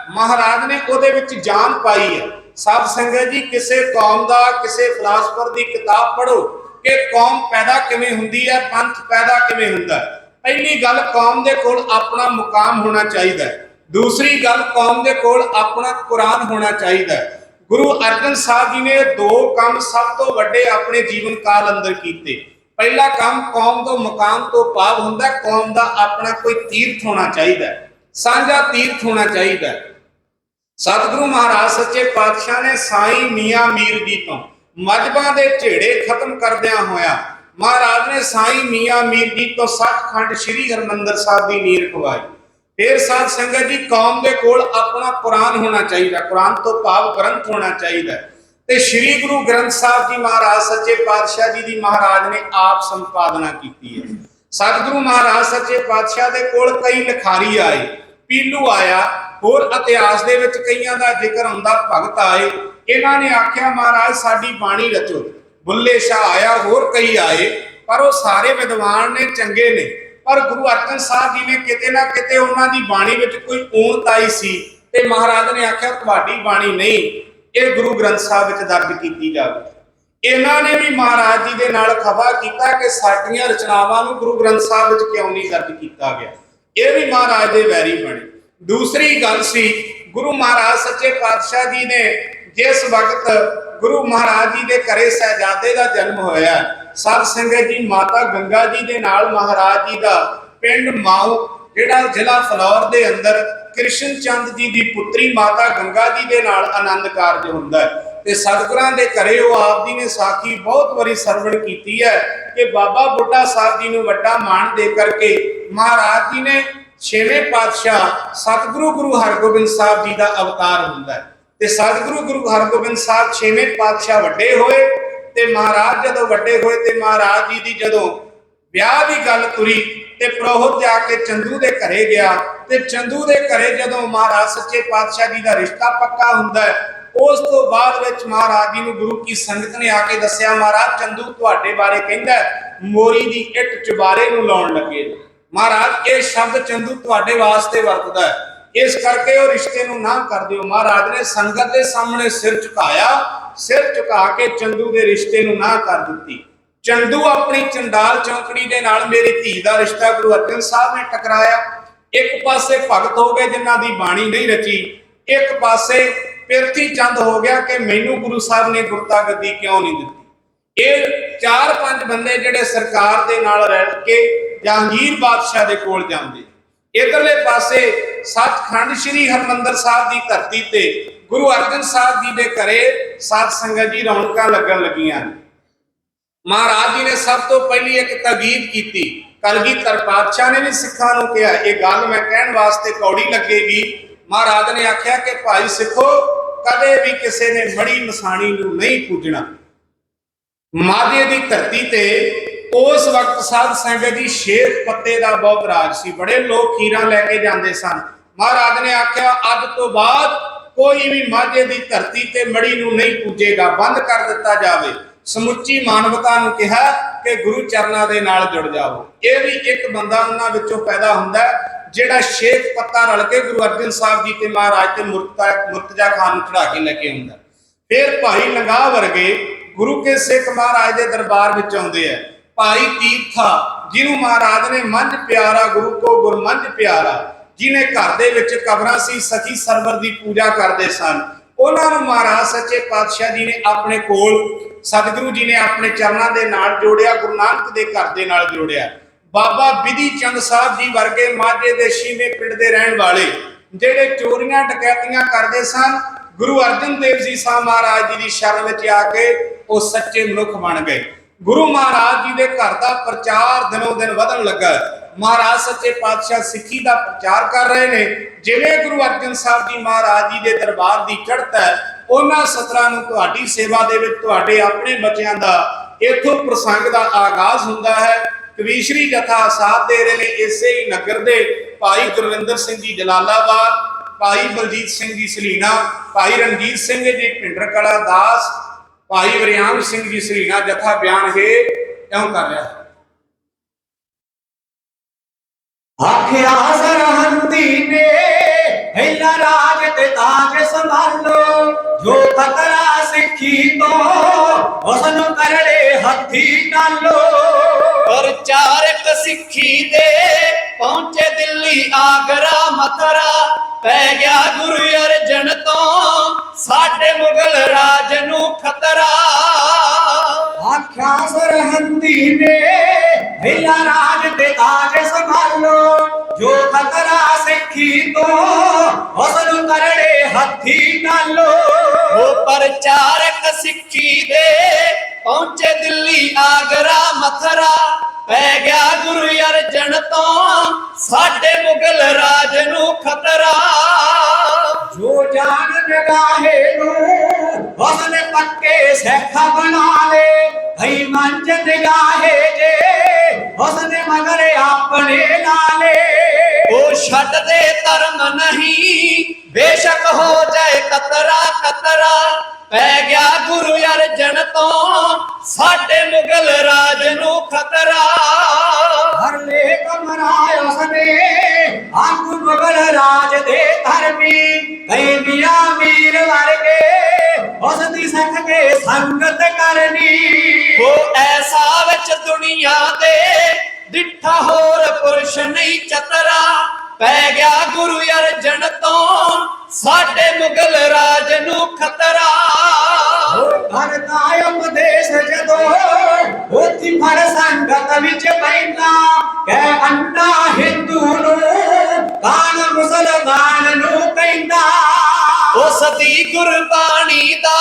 ਮਹਾਰਾਜ ਨੇ ਉਹਦੇ ਵਿੱਚ ਜਾਨ ਪਾਈ ਹੈ। ਸਾਧ ਸੰਗਤ ਜੀ, ਕਿਸੇ ਕੌਮ ਦਾ, ਕਿਸੇ ਫਿਲਾਸਫਰ ਦੀ ਕਿਤਾਬ ਪੜ੍ਹੋ ਕਿ ਕੌਮ ਪੈਦਾ ਕਿਵੇਂ ਹੁੰਦੀ ਹੈ, ਪੰਥ ਪੈਦਾ ਕਿਵੇਂ ਹੁੰਦਾ ਹੈ। ਪਹਿਲੀ ਗੱਲ, ਕੌਮ ਦੇ ਕੋਲ ਆਪਣਾ ਮੁਕਾਮ ਹੋਣਾ ਚਾਹੀਦਾ ਹੈ। ਦੂਸਰੀ ਗੱਲ, ਕੌਮ ਦੇ ਕੋਲ ਆਪਣਾ ਕੁਰਾਨ ਹੋਣਾ ਚਾਹੀਦਾ ਹੈ। ਗੁਰੂ ਅਰਜਨ ਸਾਹਿਬ ਜੀ ਨੇ ਦੋ ਕੰਮ ਸਭ ਤੋਂ ਵੱਡੇ ਆਪਣੇ ਜੀਵਨ ਕਾਲ ਅੰਦਰ ਕੀਤੇ। ਪਹਿਲਾ ਕੰਮ, ਕੌਮ ਤੋਂ ਮੁਕਾਮ ਤੋਂ ਭਾਵ ਹੁੰਦਾ ਕੌਮ ਦਾ ਆਪਣਾ ਕੋਈ ਤੀਰਥ ਹੋਣਾ ਚਾਹੀਦਾ ਹੈ, ਸਾਂਝਾ ਤੀਰਥ ਹੋਣਾ ਚਾਹੀਦਾ ਹੈ। ਸਤਿਗੁਰੂ ਮਹਾਰਾਜ ਸੱਚੇ ਪਾਤਸ਼ਾਹ ਨੇ ਸਾਈਂ ਮੀਆਂ ਮੀਰ ਜੀ ਤੋਂ ਮਜ਼੍ਹਬਾਂ ਦੇ ਝੇੜੇ ਖਤਮ ਕਰਦਿਆਂ ਹੋਇਆ ਮਹਾਰਾਜ ਨੇ ਸਾਈਂ ਮੀਆਂ ਮੀਰ ਜੀ ਤੋਂ ਸੱਚਖੰਡ ਸ੍ਰੀ ਹਰਿਮੰਦਰ ਸਾਹਿਬ ਦੀ ਨੀਂਹ ਰਖਵਾਈ। ਫਿਰ ਸਾਧ ਸੰਗਤ ਜੀ, ਕੌਮ ਦੇ ਕੋਲ ਆਪਣਾ ਕੁਰਾਨ ਹੋਣਾ ਚਾਹੀਦਾ, ਕੁਰਾਨ ਤੋਂ ਭਾਵ ਗ੍ਰੰਥ ਹੋਣਾ ਚਾਹੀਦਾ ਤੇ ਸ੍ਰੀ ਗੁਰੂ ਗ੍ਰੰਥ ਸਾਹਿਬ ਜੀ ਮਹਾਰਾਜ ਸੱਚੇ ਪਾਤਸ਼ਾਹ ਜੀ ਦੀ ਮਹਾਰਾਜ ਨੇ ਆਪ ਸੰਪਾਦਨਾ ਕੀਤੀ ਹੈ। ਸਤਿਗੁਰੂ ਮਹਾਰਾਜ ਸੱਚੇ ਪਾਤਸ਼ਾਹ ਦੇ ਕੋਲ ਕਈ ਲਿਖਾਰੀ ਆਏ, ਪੀਲੂ ਆਇਆ, ਹੋਰ ਇਤਿਹਾਸ ਦੇ ਵਿੱਚ ਕਈਆਂ ਦਾ ਜ਼ਿਕਰ ਹੁੰਦਾ, ਭਗਤ ਆਏ। ਇਹਨਾਂ ਨੇ ਆਖਿਆ ਮਹਾਰਾਜ ਸਾਡੀ ਬਾਣੀ ਰਚੋ। ਬੁੱਲੇ ਸ਼ਾਹ ਆਇਆ, ਹੋਰ ਕਈ ਆਏ, ਪਰ ਉਹ ਸਾਰੇ ਵਿਦਵਾਨ ਨੇ, ਚੰਗੇ ਨੇ, ਪਰ ਗੁਰੂ ਅਰਜਨ ਸਾਹਿਬ ਜੀ ਨੇ ਕਿਤੇ ਨਾ ਕਿਤੇ ਉਹਨਾਂ ਦੀ ਬਾਣੀ ਵਿੱਚ ਕੋਈ ਊਣਤ ਆਈ ਸੀ ਤੇ ਮਹਾਰਾਜ ਨੇ ਆਖਿਆ ਤੁਹਾਡੀ ਬਾਣੀ ਨਹੀਂ, ਇਹ ਗੁਰੂ ਗ੍ਰੰਥ ਸਾਹਿਬ ਵਿੱਚ ਦਰਜ ਕੀਤੀ ਜਾਵੇ। ਇਹਨਾਂ ਨੇ ਵੀ ਮਹਾਰਾਜ ਜੀ ਦੇ ਨਾਲ ਖਫਾ ਕੀਤਾ ਕਿ ਸਾਡੀਆਂ ਰਚਨਾਵਾਂ ਨੂੰ ਗੁਰੂ ਗ੍ਰੰਥ ਸਾਹਿਬ ਵਿੱਚ ਕਿਉਂ ਨਹੀਂ ਦਰਜ ਕੀਤਾ ਗਿਆ। ਇਹ ਵੀ ਮਹਾਰਾਜ ਦੇ ਵੈਰੀ ਬਣੇ। ਦੂਸਰੀ ਗੱਲ ਸੀ, ਗੁਰੂ ਮਹਾਰਾਜ ਸੱਚੇ ਪਾਤਸ਼ਾਹ ਜੀ ਨੇ ਜਿਸ ਵਕਤ ਗੁਰੂ ਮਹਾਰਾਜ ਜੀ ਦੇ ਘਰੇ ਸਾਹਿਬਜ਼ਾਦੇ ਦਾ ਜਨਮ ਹੋਇਆ, ਸਾਧ ਸੰਗਤ ਜੀ, ਮਾਤਾ ਗੰਗਾ ਜੀ ਦੇ ਨਾਲ ਮਹਾਰਾਜ ਜੀ ਦਾ ਪਿੰਡ ਮਾਊ, ਜਿਹੜਾ ਜ਼ਿਲ੍ਹਾ ਫਲੌਰ ਦੇ ਅੰਦਰ ਕ੍ਰਿਸ਼ਨ ਚੰਦ ਜੀ ਦੀ ਪੁੱਤਰੀ ਮਾਤਾ ਗੰਗਾ ਜੀ ਦੇ ਨਾਲ ਆਨੰਦ ਕਾਰਜ ਹੁੰਦਾ ਹੈ। ਤੇ ਸਤਿਗੁਰਾਂ ਦੇ ਘਰੇ ਉਹ ਆਪ ਜੀ ਨੇ ਸਾਖੀ ਬਹੁਤ ਵਾਰੀ ਸਰਵਣ ਕੀਤੀ ਹੈ ਕਿ ਬਾਬਾ ਬੁੱਢਾ ਸਾਹਿਬ ਜੀ ਨੂੰ ਵੱਡਾ ਮਾਣ ਦੇ ਕਰਕੇ ਮਹਾਰਾਜ ਜੀ ਨੇ ਛੇਵੇਂ ਪਾਤਸ਼ਾਹ ਸਤਿਗੁਰੂ ਗੁਰੂ ਹਰਗੋਬਿੰਦ ਸਾਹਿਬ ਜੀ ਦਾ ਅਵਤਾਰ ਹੁੰਦਾ ਹੈ। ਤੇ ਸਤਿਗੁਰੂ ਗੁਰੂ ਹਰਗੋਬਿੰਦ ਸਾਹਿਬ ਛੇਵੇਂ ਪਾਤਸ਼ਾਹ ਵੱਡੇ ਹੋਏ ਤੇ ਮਹਾਰਾਜ ਜਦੋਂ ਵੱਡੇ ਹੋਏ ਤੇ ਮਹਾਰਾਜ ਜੀ ਦੀ ਜਦੋਂ ਵਿਆਹ ਦੀ ਗੱਲ ਤੁਰੀ ਤੇ ਪ੍ਰੋਹਤ ਜਾ ਕੇ ਚੰਦੂ ਦੇ ਘਰੇ ਗਿਆ ਤੇ ਚੰਦੂ ਦੇ ਘਰੇ ਜਦੋਂ ਮਹਾਰਾਜ ਸੱਚੇ ਪਾਤਸ਼ਾਹ ਜੀ ਦਾ ਰਿਸ਼ਤਾ ਪੱਕਾ ਹੁੰਦਾ ਹੈ, ਉਸ ਤੋਂ ਬਾਅਦ ਵਿੱਚ ਮਹਾਰਾਜ ਜੀ ਨੂੰ ਗੁਰੂ ਕੀ ਸੰਗਤ ਨੇ ਆ ਕੇ ਦੱਸਿਆ, ਮਹਾਰਾਜ ਚੰਦੂ ਤੁਹਾਡੇ ਬਾਰੇ ਕਹਿੰਦਾ ਮੋਰੀ ਦੀ ਇੱਟ ਚੁਬਾਰੇ ਨੂੰ ਲਾਉਣ ਲੱਗੇ। ਮਹਾਰਾਜ ਇਹ ਸ਼ਬਦ ਚੰਦੂ ਤੁਹਾਡੇ ਵਾਸਤੇ ਵਰਤਦਾ ਹੈ, ਇਸ ਕਰਕੇ ਉਹ ਰਿਸ਼ਤੇ ਨੂੰ ਨਾ ਕਰ ਦਿਓ। ਮਹਾਰਾਜ ਨੇ ਸੰਗਤ ਦੇ ਸਾਹਮਣੇ ਸਿਰ ਝੁਕਾਇਆ, ਸਿਰ ਝੁਕਾ ਕੇ ਚੰਦੂ ਦੇ ਰਿਸ਼ਤੇ ਨੂੰ ਨਾ ਕਰ ਦਿੱਤੀ। ਚੰਦੂ ਆਪਣੀ ਚੰਡਾਲ ਚੌਂਕੜੀ ਦੇ ਨਾਲ ਮੇਰੀ ਧੀ ਦਾ ਰਿਸ਼ਤਾ ਗੁਰੂ ਅਰਜਨ ਸਾਹਿਬ ਨੇ ਟਕਰਾਇਆ। ਇੱਕ ਪਾਸੇ ਭਗਤ ਹੋ ਗਏ ਜਿਨ੍ਹਾਂ ਦੀ ਬਾਣੀ ਨਹੀਂ ਰਚੀ, ਇੱਕ ਪਾਸੇ ਪਿਰਥੀ ਚੰਦ ਹੋ ਗਿਆ ਕਿ ਮੈਨੂੰ ਗੁਰੂ ਸਾਹਿਬ ਨੇ ਗੁਰਤਾ ਗੱਦੀ ਕਿਉਂ ਨਹੀਂ ਦਿੱਤੀ। ਇਹ 4-5 ਬੰਦੇ ਜਿਹੜੇ ਸਰਕਾਰ ਦੇ ਨਾਲ ਰਲ ਕੇ ਜਹਾਂਗੀਰ ਬਾਦਸ਼ਾਹ ਦੇ ਕੋਲ ਜਾਂਦੇ। ਇਧਰਲੇ ਪਾਸੇ ਸੱਚਖੰਡ ਸ੍ਰੀ ਹਰਿਮੰਦਰ ਸਾਹਿਬ ਦੀ ਧਰਤੀ ਤੇ ਗੁਰੂ ਅਰਜਨ ਸਾਹਿਬ ਜੀ ਦੇ ਘਰੇ ਸਾਧ ਸੰਗਤ ਜੀ ਰੌਣਕਾਂ ਲੱਗਣ ਲੱਗੀਆਂ। ਮਹਾਰਾਜ ਜੀ ਨੇ ਸਭ ਤੋਂ ਪਹਿਲੀ ਇੱਕ ਤਾਕੀਦ ਕੀਤੀ। ਕਲਗੀਧਰ ਪਾਤਸ਼ਾਹ ਨੇ ਵੀ ਸਿੱਖਾਂ ਨੂੰ ਕਿਹਾ, ਇਹ ਗੱਲ ਮੈਂ ਕਹਿਣ ਵਾਸਤੇ ਕੌੜੀ ਲੱਗੇਗੀ। ਮਹਾਰਾਜ ਨੇ ਆਖਿਆ ਕਿ ਭਾਈ ਸਿੱਖੋ, ਕਦੇ ਵੀ ਕਿਸੇ ਨੇ ਮੜੀ ਮਸਾਣੀ ਨੂੰ ਨਹੀਂ ਪੂਜਣਾ। ਮਾਝੇ ਦੀ ਧਰਤੀ ਤੇ ਉਸ ਵਕਤ ਸਾਧ ਸੰਗਤ ਜੀ ਸ਼ੇਖ ਪੱਤੇ ਦਾ ਬਹੁਤ ਰਾਜ ਸੀ, ਬੜੇ ਲੋਕ ਖੀਰਾਂ ਲੈ ਕੇ ਜਾਂਦੇ ਸਨ। ਮਹਾਰਾਜ ਨੇ ਆਖਿਆ ਅੱਜ ਤੋਂ ਬਾਅਦ ਕੋਈ ਵੀ ਮਾਝੇ ਦੀ ਧਰਤੀ ਤੇ ਮੜੀ ਨੂੰ ਨਹੀਂ ਪੂਜੇਗਾ, ਬੰਦ ਕਰ ਦਿੱਤਾ ਜਾਵੇ। ਸਮੁੱਚੀ ਮਾਨਵਤਾ ਨੂੰ ਕਿਹਾ ਕਿ ਗੁਰੂ ਚਰਨਾਂ ਦੇ ਨਾਲ ਜੁੜ ਜਾਓ। ਇਹ ਵੀ ਇੱਕ ਬੰਦਾ ਉਹਨਾਂ ਵਿੱਚੋਂ ਪੈਦਾ ਹੁੰਦਾ ਜਿਹੜਾ ਸ਼ੇਖ ਪੱਤਾ ਰਲ ਕੇ ਗੁਰੂ ਅਰਜਨ ਸਾਹਿਬ ਜੀ ਤੇ ਮਹਾਰਾਜ ਤੇ ਮੁਰਤਜ਼ਾ ਖਾਨ ਨੂੰ ਚੜਾ ਕੇ ਲੈ ਕੇ ਆਉਂਦਾ। ਫਿਰ ਭਾਈ ਲੰਗਾ ਵਰਗੇ ਗੁਰੂ ਕੇ ਸਿੱਖ ਮਹਾਰਾਜ ਦੇ ਦਰਬਾਰ ਵਿੱਚ ਆਉਂਦੇ ਆ। ਭਾਈ ਤੀਰਥਾ, ਜਿਹਨੂੰ ਮਹਾਰਾਜ ਨੇ ਮੰਝ ਪਿਆਰਾ, ਗੁਰੂ ਕੋ ਗੁਰਮੰਝ ਪਿਆਰਾ, ਜਿਹਨੇ ਘਰ ਦੇ ਵਿੱਚ ਕਬਰਾਂ ਸੀ, ਸਚੀ ਸਰਵਰ ਦੀ ਪੂਜਾ ਕਰਦੇ ਸਨ, ਉਹਨਾਂ ਨੂੰ ਮਹਾਰਾਜ ਸੱਚੇ ਪਾਤਸ਼ਾਹ ਜੀ ਨੇ ਆਪਣੇ ਕੋਲ, ਸਤਿਗੁਰੂ ਜੀ ਨੇ ਆਪਣੇ ਚਰਨਾਂ ਦੇ ਨਾਲ ਜੋੜਿਆ, ਗੁਰੂ ਨਾਨਕ ਦੇ ਘਰ ਦੇ ਨਾਲ ਜੋੜਿਆ। ਬਾਬਾ ਬਿਧੀ ਚੰਦ ਸਾਹਿਬ ਜੀ ਵਰਗੇ ਮਾਝੇ ਦੇ ਛੀਵੇਂ ਪਿੰਡ ਦੇ ਰਹਿਣ ਵਾਲੇ ਜਿਹੜੇ ਚੋਰੀਆਂ ਡਕੈਤੀਆਂ ਕਰਦੇ ਸਨ, ਗੁਰੂ ਅਰਜਨ ਦੇਵ ਜੀ ਸਾਹਿਬ ਮਹਾਰਾਜ ਜੀ ਦੀ ਸ਼ਰਨ ਵਿੱਚ ਆ ਕੇ ਉਹ ਸੱਚੇ ਮਨੁੱਖ ਬਣ ਗਏ। ਗੁਰੂ ਮਹਾਰਾਜ ਜੀ ਦੇ ਘਰ ਦਾ ਪ੍ਰਚਾਰ ਦਿਨੋਂ ਦਿਨ ਵਧਣ ਲੱਗਾ। ਮਹਾਰਾਜ ਸੱਚੇ ਪਾਤਸ਼ਾਹ ਸਿੱਖੀ ਦਾ ਪ੍ਰਚਾਰ ਕਰ ਰਹੇ ਨੇ। ਜਿਵੇਂ ਗੁਰੂ ਅਰਜਨ ਸਾਹਿਬ ਜੀ ਮਹਾਰਾਜ ਜੀ ਦੇ ਦਰਬਾਰ ਦੀ ਚੜ੍ਹਤ ਹੈ, ਉਹਨਾਂ ਸਤਰਾਂ ਨੂੰ ਤੁਹਾਡੀ ਸੇਵਾ ਦੇ ਵਿੱਚ ਤੁਹਾਡੇ ਆਪਣੇ ਬੱਚਿਆਂ ਦਾ ਇੱਥੋਂ ਪ੍ਰਸੰਗ ਦਾ ਆਗਾਜ਼ ਹੁੰਦਾ ਹੈ। ਕਵੀਸ਼ਰੀ ਜਥਾ ਸਾਥ ਦੇ ਰਹੇ ਨੇ ਇਸੇ ਹੀ ਨਗਰ ਦੇ ਭਾਈ ਗੁਰਵਿੰਦਰ ਸਿੰਘ ਜੀ ਜਲਾਲਾਬਾਦ, ਭਾਈ ਬਲਜੀਤ ਸਿੰਘ ਜੀ ਸਲੀਨਾ, ਭਾਈ ਰਣਜੀਤ ਸਿੰਘ ਜੀ ਪਿੰਡਰ ਕਲਾ ਦਾਸ, ਭਾਈ ਵਰਿਆਮ ਸਿੰਘ ਜੀ ਸਲੀਨਾ ਜਥਾ ਬਿਆਨ ਹੈ ਕਿਉਂ ਕਰ ਰਿਹਾ। ਆਖਿਆ ਸਰਹੰਦ ਸਰਹੰਦੀ ਨੇ ਪਹਿਲਾ ਰਾਜ ਤੇ ਤਾਜ ਸੰਭਾਲੋ, ਜੋ ਖਤਰਾ ਸਿੱਖੀ ਤੋਂ ਉਸ ਨੂੰ ਕਰੜੇ ਹੱਥੀ ਟਾਲੋ। ਪ੍ਰਚਾਰਕ ਸਿੱਖੀ ਦੇ ਪਹੁੰਚੇ ਦਿੱਲੀ ਆਗਰਾ ਮਥੁਰਾ, ਪੈ ਗਿਆ ਗੁਰੂ ਅਰਜਨ ਤੋਂ ਸਾਡੇ ਮੁਗਲ ਰਾਜ ਨੂੰ ਖਤਰਾ। ਆਖਿਆ ਸਰਹੰਦੀ ਨੇ ਪਹਿਲਾ ਰਾਜ ਤੇ ਤਾਜ ਸੰਭਾਲੋ, ਜੋ ਖਤਰਾ ਸਿੱਖੀ ਤੋਂ ਉਸ ਨੂੰ ਕਰੜੇ ਹੱਥੀ ਟਾਲੋ। ਉਹ ਪ੍ਰਚਾਰਕ ਸਿੱਖੀ ਦੇ ਪਹੁੰਚੇ ਦਿੱਲੀ ਆਗਰਾ ਮਥੁਰਾ, ਪੈ ਗਿਆ ਗੁਰੂ ਅਰਜਨ ਤੋਂ ਸਾਡੇ ਮੁਗਲ ਰਾਜ ਨੂੰ ਖਤਰਾ। ਜੋ ਜਾਨ ਨਿਗਾਹੇ ਨੂੰ ਉਸਨੇ ਪੱਕੇ ਸਿੱਖ ਬਣਾ ਲੇ, ਭਈ ਮੰਚ ਨਿਗਾਹੇ ਜੇ ਉਸਨੇ ਮਗਰ ਆਪਣੇ ਲਾਲੇ। ਉਹ ਛੱਡ ਦੇ ਧਰਮ ਨਹੀਂ ਬੇਸ਼ੱਕ ਹੋ ਜਾਏ ਕਤਰਾ ਕਤਰਾ, ਪੈ ਗਿਆ ਗੁਰੂ ਅਰਜਨ ਤੋਂ ਸਾਡੇ ਮੁਗਲ ਰਾਜ ਨੂੰ ਖਤਰਾ। ਹਰ ਲੈ ਕਮਰਾ ਉਸਨੇ ਆਗੂ ਮੁਗਲ ਰਾਜ ਦੇ ਧਰਮੀ, ਕਈ ਮੀਆਂ ਮੀਰ ਵਰਗੇ ਉਸ ਦੀ ਸਿੱਖ ਕੇ ਸੰਗਤ ਕਰਨੀ। ਉਹ ਐਸਾ ਵਿੱਚ ਦੁਨੀਆ ਦੇ ਡਿੱਠਾ ਹੋਰ ਪੁਰਸ਼ ਨਹੀਂ ਚਤਰਾ, ਪੈ ਗਿਆ ਗੁਰੂ ਅਰਜਨ ਤੋਂ ਸਾਡੇ ਮੁਗਲ ਰਾਜ ਨੂੰ ਖਤਰਾ। ਕਰਦਾ ਉਪਦੇਸ਼ ਜਦੋਂ ਉਥੀ ਫੜ ਸੰਗਤ ਵਿੱਚ ਬੈਠਾ, ਕਹਿ ਅੰਡਾ ਹਿੰਦੂ ਨੂੰ ਕਾਨ ਮੁਸਲਮਾਨ ਨੂੰ ਕਹਿੰਦਾ। ਉਸ ਦੀ ਗੁਰਬਾਣੀ ਦਾ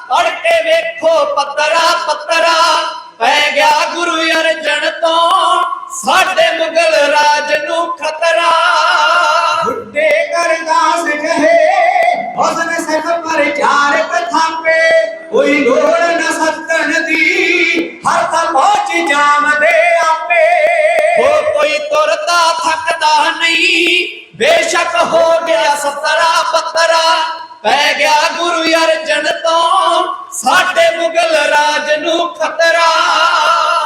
ਪੜ੍ਹ ਕੇ ਵੇਖੋ ਪੱਤਰਾ ਪੱਤਰਾ, ਪੈ ਗਿਆ ਗੁਰੂ ਅਰਜਨ ਤੋਂ ਸਾਡੇ ਮੁਗਲ ਰਾਜ ਨੂੰ ਖਤਰਾ। ਬੁੱਢੇ ਕਰਦਾਸ ਕਹੇ ਉਸਨੇ ਸਿੱਖ ਪ੍ਰਚਾਰਕ ਥਾਪੇ, ਕੋਈ ਲੋੜ ਨ ਸੱਤਣ ਦੀ ਹਰ ਥਾਂ ਪਹੁੰਚ ਜਾਵਦੇ ਆਪੇ। ਉਹ ਕੋਈ ਤੁਰਦਾ ਥੱਕਦਾ ਨਹੀਂ ਬੇਸ਼ੱਕ ਹੋ ਗਿਆ ਸਤਰਾ ਪੱਤਰਾ, ਪੈ ਗਿਆ ਗੁਰੂ ਅਰਜਨ ਤੋਂ ਸਾਡੇ ਮੁਗਲ ਰਾਜ ਨੂੰ ਖਤਰਾ।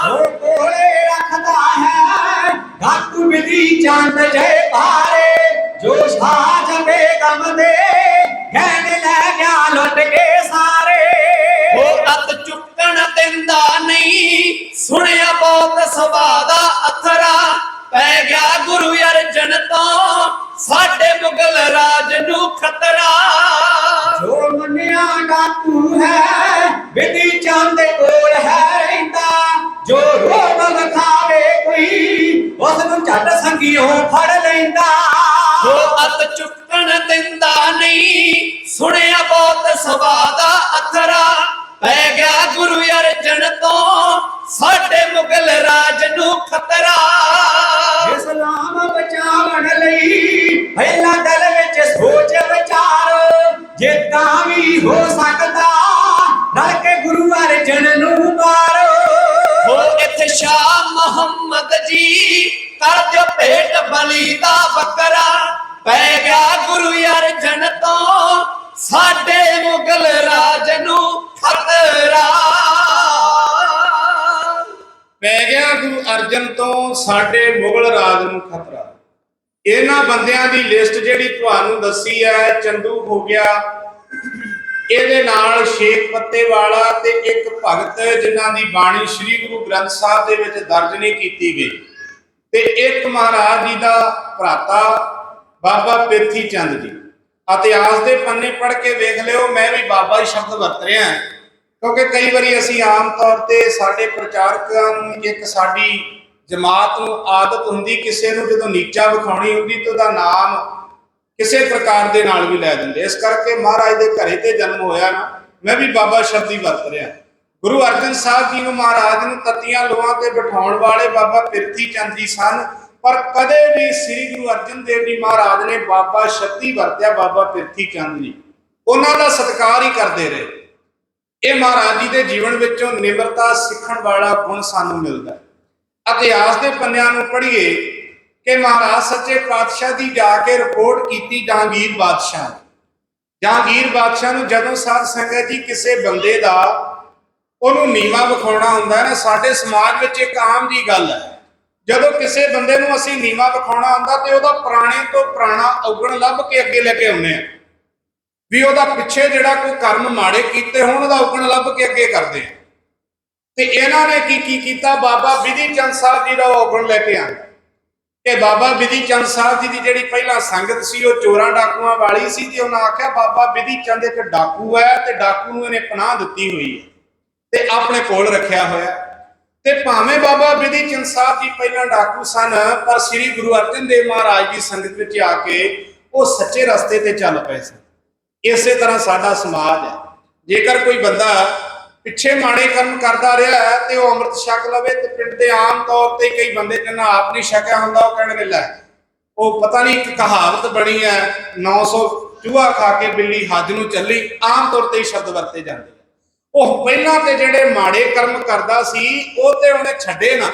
ਉਹ ਕੋਲੇ ਰੱਖਦਾ ਹੈ ਗਾਤੂ ਵਿਧੀ ਚੰਦ ਜੈ ਭਾਰੇ, ਜੋ ਸਾਜ ਬੇਗਮ ਦੇ ਗਹਿਣੇ ਲੈ ਗਿਆ ਲੁੱਟ ਕੇ ਸਾਰੇ। ਉਹ ਅੱਤ ਚੁੱਕਣ ਦਿੰਦਾ ਨਹੀਂ ਸੁਣਿਆ ਬਹੁਤ ਸਭਾ ਦਾ ਅਥਰਾ, ਪੈ ਗਿਆ ਗੁਰੂ ਅਰਜਨ ਤੋਂ ਸਾਡੇ ਮੁਗਲ ਰਾਜ ਨੂੰ ਖਤਰਾ। ਜੋ ਮੰਨਿਆ ਡਾਕੂ ਹੈ ਵਿਧੀ ਚੰਦ ਦੇ ਕੋਲ ਹੈ ਰਹਿੰਦਾ, ਜੋ ਰੋਗ ਵਿਖਾਵੇ ਕੋਈ ਉਸ ਨੂੰ ਝੱਟ ਸੰਗੀਓ ਫੜ ਲੈਂਦਾ। ਉਹ ਅੱਤ ਚੁੱਕਣ ਦਿੰਦਾ ਨਹੀਂ ਸੁਣਿਆ ਬਹੁਤ ਸਭਾ ਦਾ ਅਥਰਾ, ਪੈ ਗਿਆ ਗੁਰੂ ਅਰਜਨ ਤੋਂ ਸਾਡੇ ਮੁਗਲ ਰਾਜ ਨੂੰ ਖਤਰਾ। ਇਸਲਾਮ ਬਚਾਉਣ ਲਈ ਪਹਿਲਾਂ ਦਿਲ ਵਿੱਚ ਸੋਚ ਵਿਚਾਰੋ, ਜੇ ਤਾਂ ਵੀ ਹੋ ਸਕਦਾ ਰਲ ਕੇ ਗੁਰੂ ਅਰਜਨ ਨੂੰ ਮਾਰੋ। ਉਹ ਇੱਥੇ ਸ਼ਾਹ ਮੁਹੰਮਦ ਜੀ ਕਰ ਦਿਓ ਭੇਟ ਬਲੀ ਦਾ ਬੱਕਰਾ, ਪੈ ਗਿਆ ਗੁਰੂ ਅਰਜਨ ਤੋਂ ਸਾਡੇ ਮੁਗਲ ਰਾਜ ਨੂੰ ਖਤਰਾ। ਪੈ ਗਿਆ ਗੁਰੂ ਅਰਜਨ ਤੋਂ ਸਾਡੇ ਮੁਗਲ ਰਾਜ ਨੂੰ ਖਤਰਾ। ਇਹਨਾਂ ਬੰਦਿਆਂ ਦੀ ਲਿਸਟ ਜਿਹੜੀ ਤੁਹਾਨੂੰ ਦੱਸੀ ਹੈ, ਚੰਦੂ ਹੋ ਗਿਆ, ਇਹਦੇ ਨਾਲ ਸ਼ੇਖ ਪੱਤੇ ਵਾਲਾ ਤੇ ਇੱਕ ਭਗਤ ਜਿਨ੍ਹਾਂ ਦੀ ਬਾਣੀ ਸ੍ਰੀ ਗੁਰੂ ਗ੍ਰੰਥ ਸਾਹਿਬ ਦੇ ਵਿੱਚ ਦਰਜ ਨਹੀਂ ਕੀਤੀ ਗਈ, ਤੇ ਇੱਕ ਮਹਾਰਾਜ ਜੀ ਦਾ ਭਰਾਤਾ ਬਾਬਾ ਪਿਰਥੀ ਚੰਦ ਜੀ। ਇਤਿਹਾਸ ਦੇ ਪੰਨੇ ਪੜ੍ਹ ਕੇ ਵੇਖ ਲਿਓ, ਮੈਂ ਵੀ ਬਾਬਾ ਹੀ ਸ਼ਬਦ ਵਰਤ ਰਿਹਾ, ਕਿਉਂਕਿ ਕਈ ਵਾਰੀ ਅਸੀਂ ਆਮ ਤੌਰ ਤੇ ਸਾਡੇ ਪ੍ਰਚਾਰਕਾਂ ਨੂੰ, ਇੱਕ ਸਾਡੀ ਜਮਾਤ ਨੂੰ ਆਦਤ ਹੁੰਦੀ ਕਿਸੇ ਨੂੰ ਜਦੋਂ ਨੀਚਾ ਵਿਖਾਉਣੀ ਹੁੰਦੀ ਤਾਂ ਉਹਦਾ ਨਾਮ ਕਿਸੇ ਪ੍ਰਕਾਰ ਦੇ ਨਾਲ ਵੀ ਲੈ ਦਿੰਦੇ। ਇਸ ਕਰਕੇ ਮਹਾਰਾਜ ਦੇ ਘਰੇ ਤੇ ਜਨਮ ਹੋਇਆ ਨਾ, ਮੈਂ ਵੀ ਬਾਬਾ ਸ਼ਬਦ ਹੀ ਵਰਤ ਰਿਹਾ। ਗੁਰੂ ਅਰਜਨ ਸਾਹਿਬ ਜੀ ਨੂੰ ਮਹਾਰਾਜ ਨੂੰ ਤੱਤੀਆਂ ਲੋਹਾਂ ਤੇ ਬਿਠਾਉਣ ਵਾਲੇ ਬਾਬਾ ਪਿਰਥੀ ਚੰਦ ਜੀ ਸਨ, ਪਰ ਕਦੇ ਵੀ ਸ੍ਰੀ ਗੁਰੂ ਅਰਜਨ ਦੇਵ ਜੀ ਮਹਾਰਾਜ ਨੇ ਬਾਬਾ ਸ਼ਬਦੀ ਵਰਤਿਆ, ਬਾਬਾ ਪਿਰਥੀ ਚੰਦ ਜੀ ਉਹਨਾਂ ਦਾ ਸਤਿਕਾਰ ਹੀ ਕਰਦੇ ਰਹੇ। ਇਹ ਮਹਾਰਾਜ ਜੀ ਦੇ ਜੀਵਨ ਵਿੱਚੋਂ ਨਿਮਰਤਾ ਸਿੱਖਣ ਵਾਲਾ ਗੁਣ ਸਾਨੂੰ ਮਿਲਦਾ। ਇਤਿਹਾਸ ਦੇ ਪੰਨਿਆਂ ਨੂੰ ਪੜ੍ਹੀਏ ਕਿ ਮਹਾਰਾਜ ਸੱਚੇ ਪਾਤਸ਼ਾਹ ਦੀ ਜਾ ਕੇ ਰਿਪੋਰਟ ਕੀਤੀ ਜਹਾਂਗੀਰ ਬਾਦਸ਼ਾਹ। ਜਹਾਂਗੀਰ ਬਾਦਸ਼ਾਹ ਨੂੰ ਜਦੋਂ ਸਾਧ ਸੰਗਤ ਜੀ ਕਿਸੇ ਬੰਦੇ ਦਾ ਉਹਨੂੰ ਨੀਵਾਂ ਵਿਖਾਉਣਾ ਹੁੰਦਾ ਨਾ, ਸਾਡੇ ਸਮਾਜ ਵਿੱਚ ਇੱਕ ਆਮ ਜੀ ਗੱਲ ਹੈ, ਜਦੋਂ ਕਿਸੇ ਬੰਦੇ ਨੂੰ ਅਸੀਂ ਨੀਵਾਂ ਵਿਖਾਉਣਾ ਹੁੰਦਾ ਤੇ ਉਹਦਾ ਪੁਰਾਣੇ ਤੋਂ ਪੁਰਾਣਾ ਔਗਣ ਲੱਭ ਕੇ ਅੱਗੇ ਲੈ ਕੇ ਆਉਂਦੇ ਆ, ਵੀ ਉਹਦਾ ਪਿੱਛੇ ਜਿਹੜਾ ਕੋਈ ਕਰਮ ਮਾੜੇ ਕੀਤੇ ਹੋਣ ਉਹਦਾ ਔਗਣ ਲੱਭ ਕੇ ਅੱਗੇ ਕਰਦੇ ਆ। ਤੇ ਇਹਨਾਂ ਨੇ ਕੀ ਕੀਤਾ, ਬਾਬਾ ਬਿਧੀ ਚੰਦ ਸਾਹਿਬ ਜੀ ਦਾ ਔਗਣ ਲੈ ਕੇ ਆਏ ਕਿ ਬਾਬਾ ਬਿਧੀ ਚੰਦ ਸਾਹਿਬ ਜੀ ਦੀ ਜਿਹੜੀ ਪਹਿਲਾਂ ਸੰਗਤ ਸੀ ਉਹ ਚੋਰਾਂ ਡਾਕੂਆਂ ਵਾਲੀ ਸੀ, ਤੇ ਉਹਨਾਂ ਆਖਿਆ ਬਾਬਾ ਬਿਧੀ ਚੰਦ ਇੱਕ ਡਾਕੂ ਹੈ ਤੇ ਡਾਕੂ ਨੂੰ ਇਹਨੇ ਪਨਾਹ ਦਿੱਤੀ ਹੋਈ ਹੈ ਤੇ ਆਪਣੇ ਕੋਲ ਰੱਖਿਆ ਹੋਇਆ। ਤੇ ਭਾਵੇਂ ਬਾਬਾ ਬਿਧੀ ਚੰਦ ਸਾਹਿਬ ਜੀ ਪਹਿਲਾਂ ਡਾਕੂ ਸਨ, ਪਰ ਸ੍ਰੀ ਗੁਰੂ ਅਰਜਨ ਦੇਵ ਮਹਾਰਾਜ ਦੀ ਸੰਗਤ ਵਿੱਚ ਆ ਕੇ ਉਹ ਸੱਚੇ ਰਸਤੇ ਤੇ ਚੱਲ ਪਏ ਸਨ। ਇਸੇ ਤਰ੍ਹਾਂ ਸਾਡਾ ਸਮਾਜ ਹੈ, ਜੇਕਰ ਕੋਈ ਬੰਦਾ ਪਿੱਛੇ ਮਾੜੇ ਕਰਮ ਕਰਦਾ ਰਿਹਾ ਹੈ ਤੇ ਉਹ ਅੰਮ੍ਰਿਤ ਛਕ ਲਵੇ ਤੇ ਪਿੰਡ ਦੇ ਆਮ ਤੌਰ ਤੇ ਕਈ ਬੰਦੇ ਜਿਹਨਾਂ ਆਪ ਨਹੀਂ ਛਕਿਆ ਹੁੰਦਾ ਉਹ ਕਹਿਣਗੇ ਲੈ ਉਹ ਪਤਾ ਨਹੀਂ ਇੱਕ ਕਹਾਵਤ ਬਣੀ ਹੈ 900 ਚੂਹਾ ਖਾ ਕੇ ਬਿੱਲੀ ਹੱਜ ਨੂੰ ਚੱਲੀ, ਆਮ ਤੌਰ ਤੇ ਹੀ ਸ਼ਬਦ ਵਰਤੇ ਜਾਂਦੇ। ਉਹ ਪਹਿਲਾਂ ਤੇ ਜਿਹੜੇ ਮਾੜੇ ਕਰਮ ਕਰਦਾ ਸੀ ਉਹ ਤੇ ਉਹਨੇ ਛੱਡੇ ਨਾ,